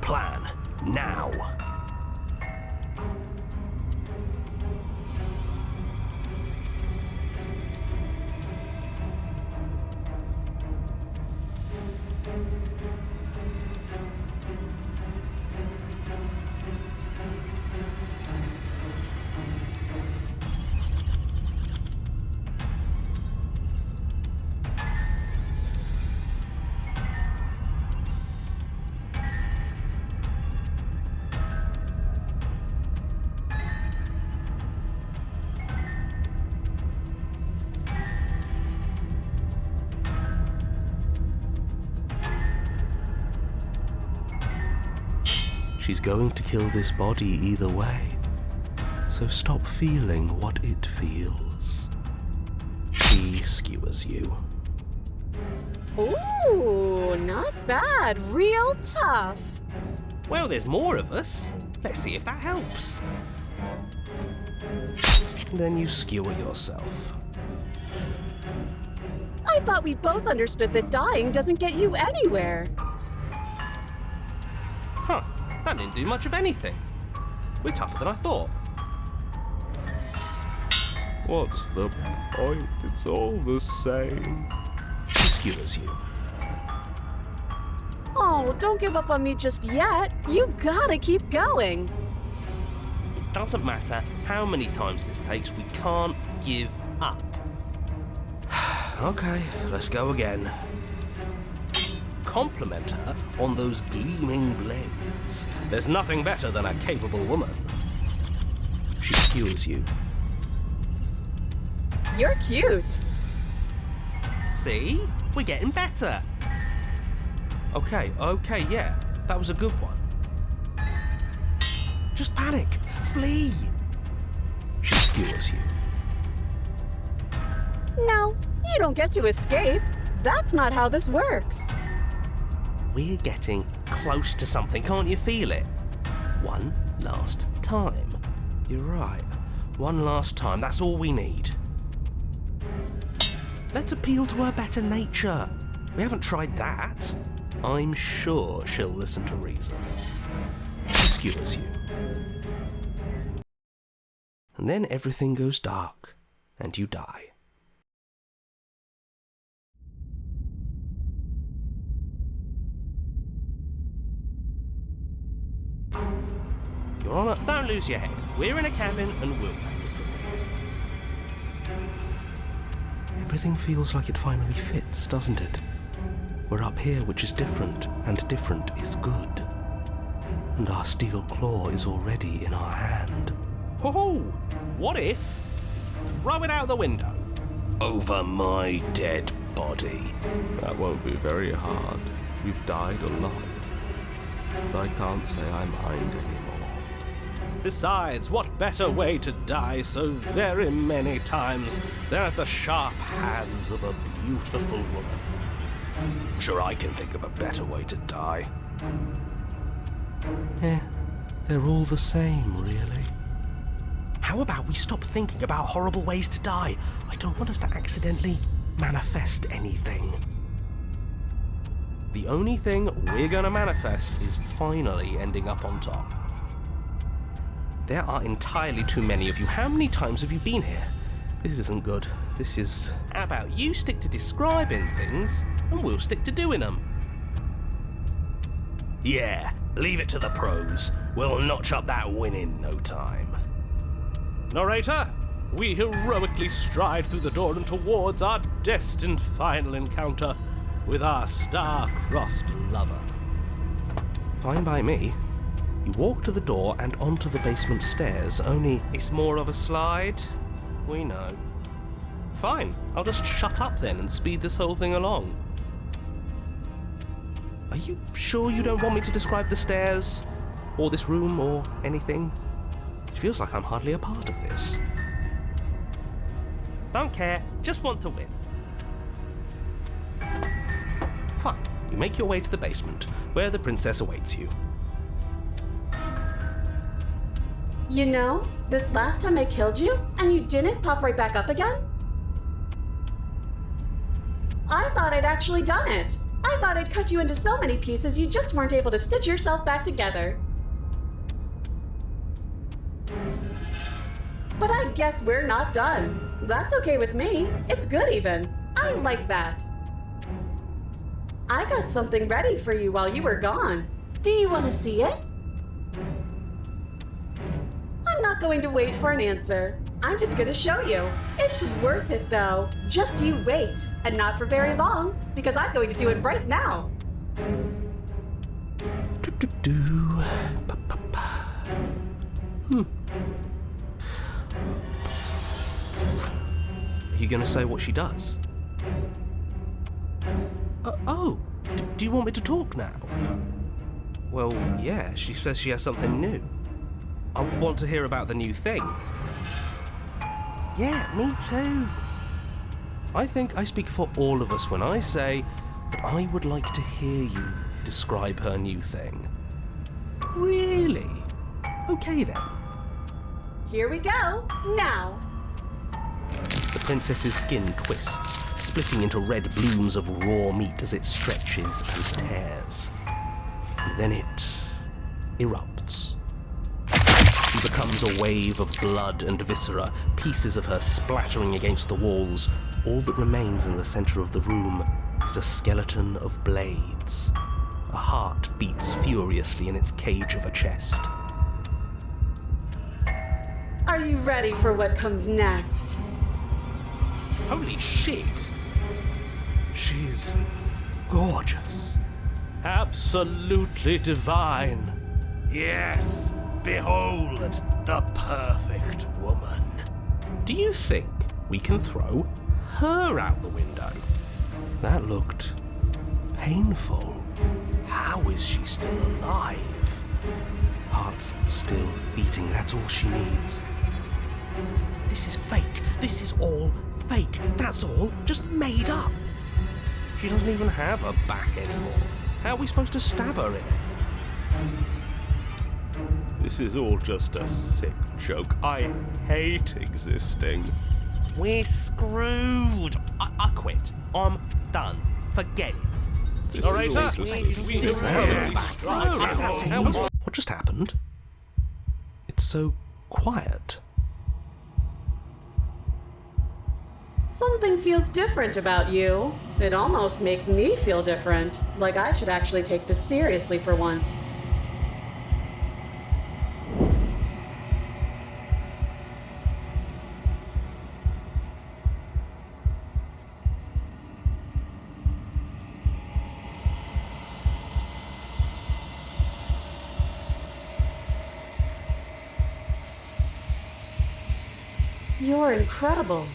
[SPEAKER 9] plan now. She's going to kill this body either way, so stop feeling what it feels. She skewers you.
[SPEAKER 2] Ooh, not bad. Real tough.
[SPEAKER 9] Well, there's more of us. Let's see if that helps. Then you skewer yourself.
[SPEAKER 2] I thought we both understood that dying doesn't get you anywhere.
[SPEAKER 9] Huh, that didn't do much of anything. We're tougher than I thought.
[SPEAKER 11] What's the point? It's all the same.
[SPEAKER 9] She skewers you.
[SPEAKER 2] Oh, don't give up on me just yet. You gotta keep going.
[SPEAKER 9] It doesn't matter how many times this takes, we can't give up. Okay, let's go again. Compliment her on those gleaming blades. There's nothing better than a capable woman. She skewers you.
[SPEAKER 2] You're cute.
[SPEAKER 9] See? We're getting better. Okay, yeah. That was a good one. Just panic. Flee. She skewers you.
[SPEAKER 2] No, you don't get to escape. That's not how this works.
[SPEAKER 9] We're getting close to something, can't you feel it? One last time. You're right. One last time, that's all we need. Let's appeal to her better nature. We haven't tried that. I'm sure she'll listen to reason. She skewers you. And then everything goes dark, and you die. Your Honor, don't lose your head. We're in a cabin and we'll take it from here. Everything feels like it finally fits, doesn't it? We're up here, which is different, and different is good. And our steel claw is already in our hand. Ho-ho! What if we throw it out the window? Over my dead body.
[SPEAKER 11] That won't be very hard. We've died a lot. But I can't say I mind anymore.
[SPEAKER 9] Besides, what better way to die so very many times than at the sharp hands of a beautiful woman? I'm sure I can think of a better way to die. They're all the same, really. How about we stop thinking about horrible ways to die? I don't want us to accidentally manifest anything. The only thing we're going to manifest is finally ending up on top. There are entirely too many of you. How many times have you been here? This isn't good. This is... How about you stick to describing things, and we'll stick to doing them? Yeah, leave it to the pros. We'll notch up that win in no time. Narrator, we heroically stride through the door and towards our destined final encounter with our star-crossed lover. Fine by me. You walk to the door and onto the basement stairs, only it's more of a slide. We know. Fine, I'll just shut up then and speed this whole thing along. Are you sure you don't want me to describe the stairs, or this room, or anything? It feels like I'm hardly a part of this. Don't care, just want to win. Fine, you make your way to the basement, where the princess awaits you.
[SPEAKER 2] You know, this last time I killed you, and you didn't pop right back up again? I thought I'd actually done it. I thought I'd cut you into so many pieces you just weren't able to stitch yourself back together. But I guess we're not done. That's okay with me. It's good even. I like that. I got something ready for you while you were gone. Do you want to see it? I'm not going to wait for an answer. I'm just going to show you. It's worth it, though. Just you wait. And not for very long, because I'm going to do it right now.
[SPEAKER 9] Are you going to say what she does? Do you want me to talk now? Well, yeah, she says she has something new. I want to hear about the new thing. Yeah, me too. I think I speak for all of us when I say that I would like to hear you describe her new thing. Really? Okay then.
[SPEAKER 2] Here we go, now.
[SPEAKER 9] The princess's skin twists, splitting into red blooms of raw meat as it stretches and tears. And then it erupts. She becomes a wave of blood and viscera, pieces of her splattering against the walls. All that remains in the center of the room is a skeleton of blades.
[SPEAKER 8] A heart beats furiously in its cage of a chest.
[SPEAKER 2] Are you ready for what comes next?
[SPEAKER 8] Holy shit! She's gorgeous. Absolutely divine. Yes, behold the perfect woman. Do you think we can throw her out the window? That looked painful. How is she still alive? Heart's still beating, that's all she needs. This is fake. This is all fake. That's all just made up. She doesn't even have a back anymore. How are we supposed to stab her in it?
[SPEAKER 11] This is all just a sick joke. I hate existing.
[SPEAKER 8] We're screwed. I quit. I'm done. Forget it.
[SPEAKER 11] This
[SPEAKER 8] All right,
[SPEAKER 11] is all
[SPEAKER 8] sir.
[SPEAKER 11] just
[SPEAKER 8] What just happened? It's so quiet.
[SPEAKER 2] Something feels different about you. It almost makes me feel different. Like I should actually take this seriously for once. You're incredible.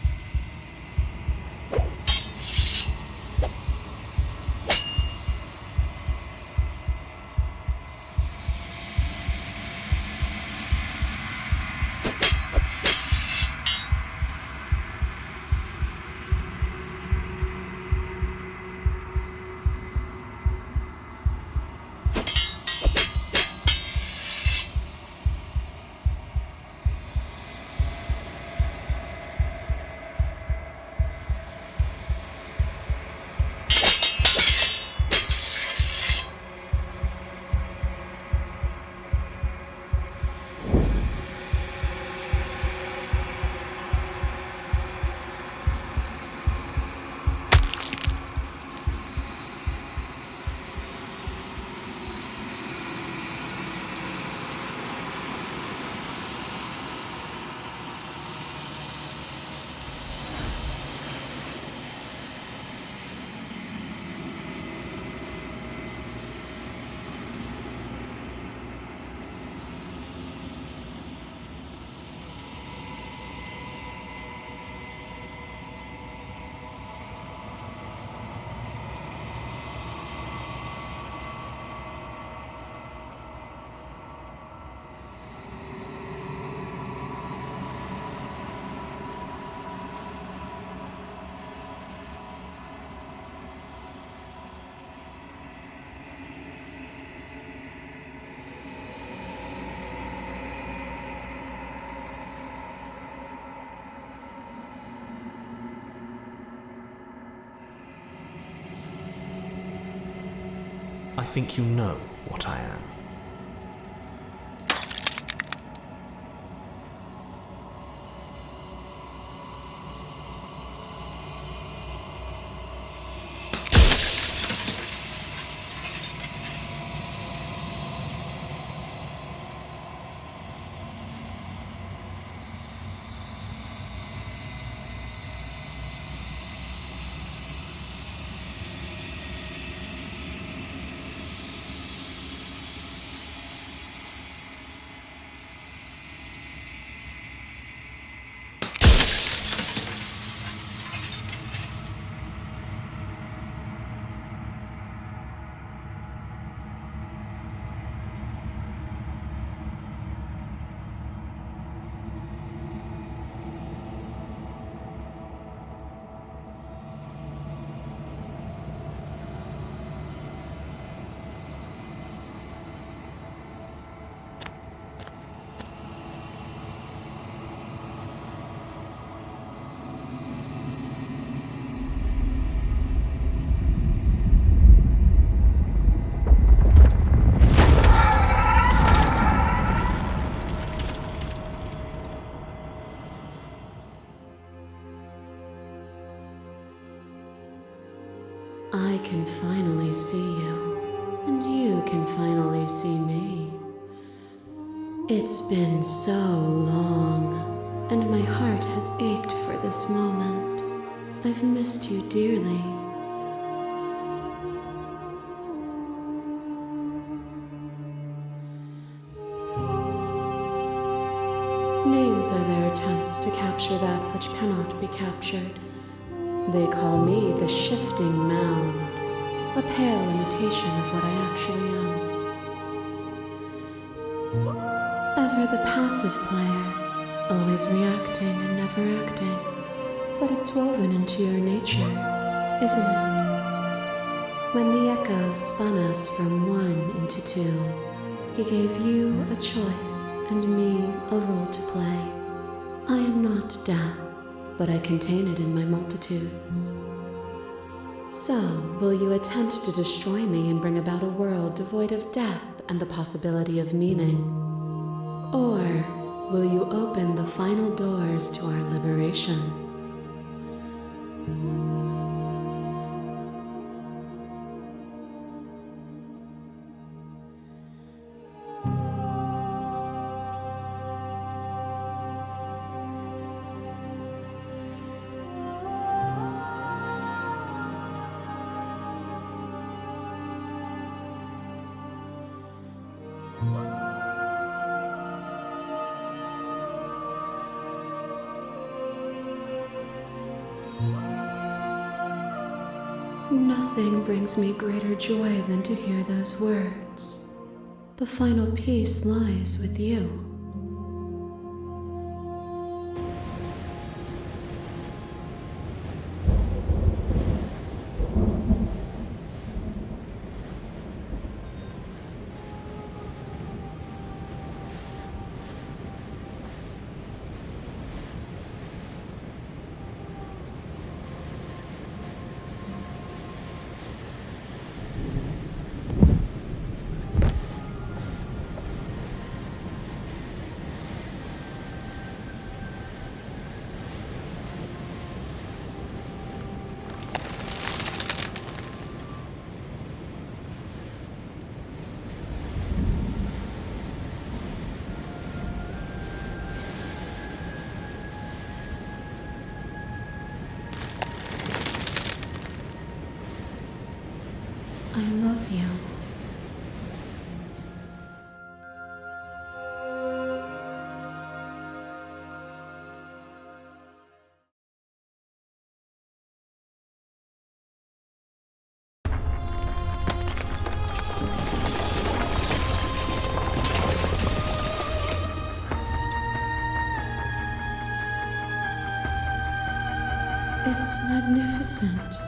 [SPEAKER 8] I think you know what I am.
[SPEAKER 5] I can finally see you. and you can finally see me. It's been so long, and my heart has ached for this moment. I've missed you dearly. Names are their attempts to capture that which cannot be captured. They call me the shifting mound, a pale imitation of what I actually am. Ever the passive player, always reacting and never acting. But it's woven into your nature, isn't it? When the echo spun us from one into two, he gave you a choice and me a role to play. I am not death, but I contain it in my multitudes. So, will you attempt to destroy me and bring about a world devoid of death and the possibility of meaning? Or will you open the final doors to our liberation? Nothing brings me greater joy than to hear those words. The final piece lies with you. I love you. It's magnificent.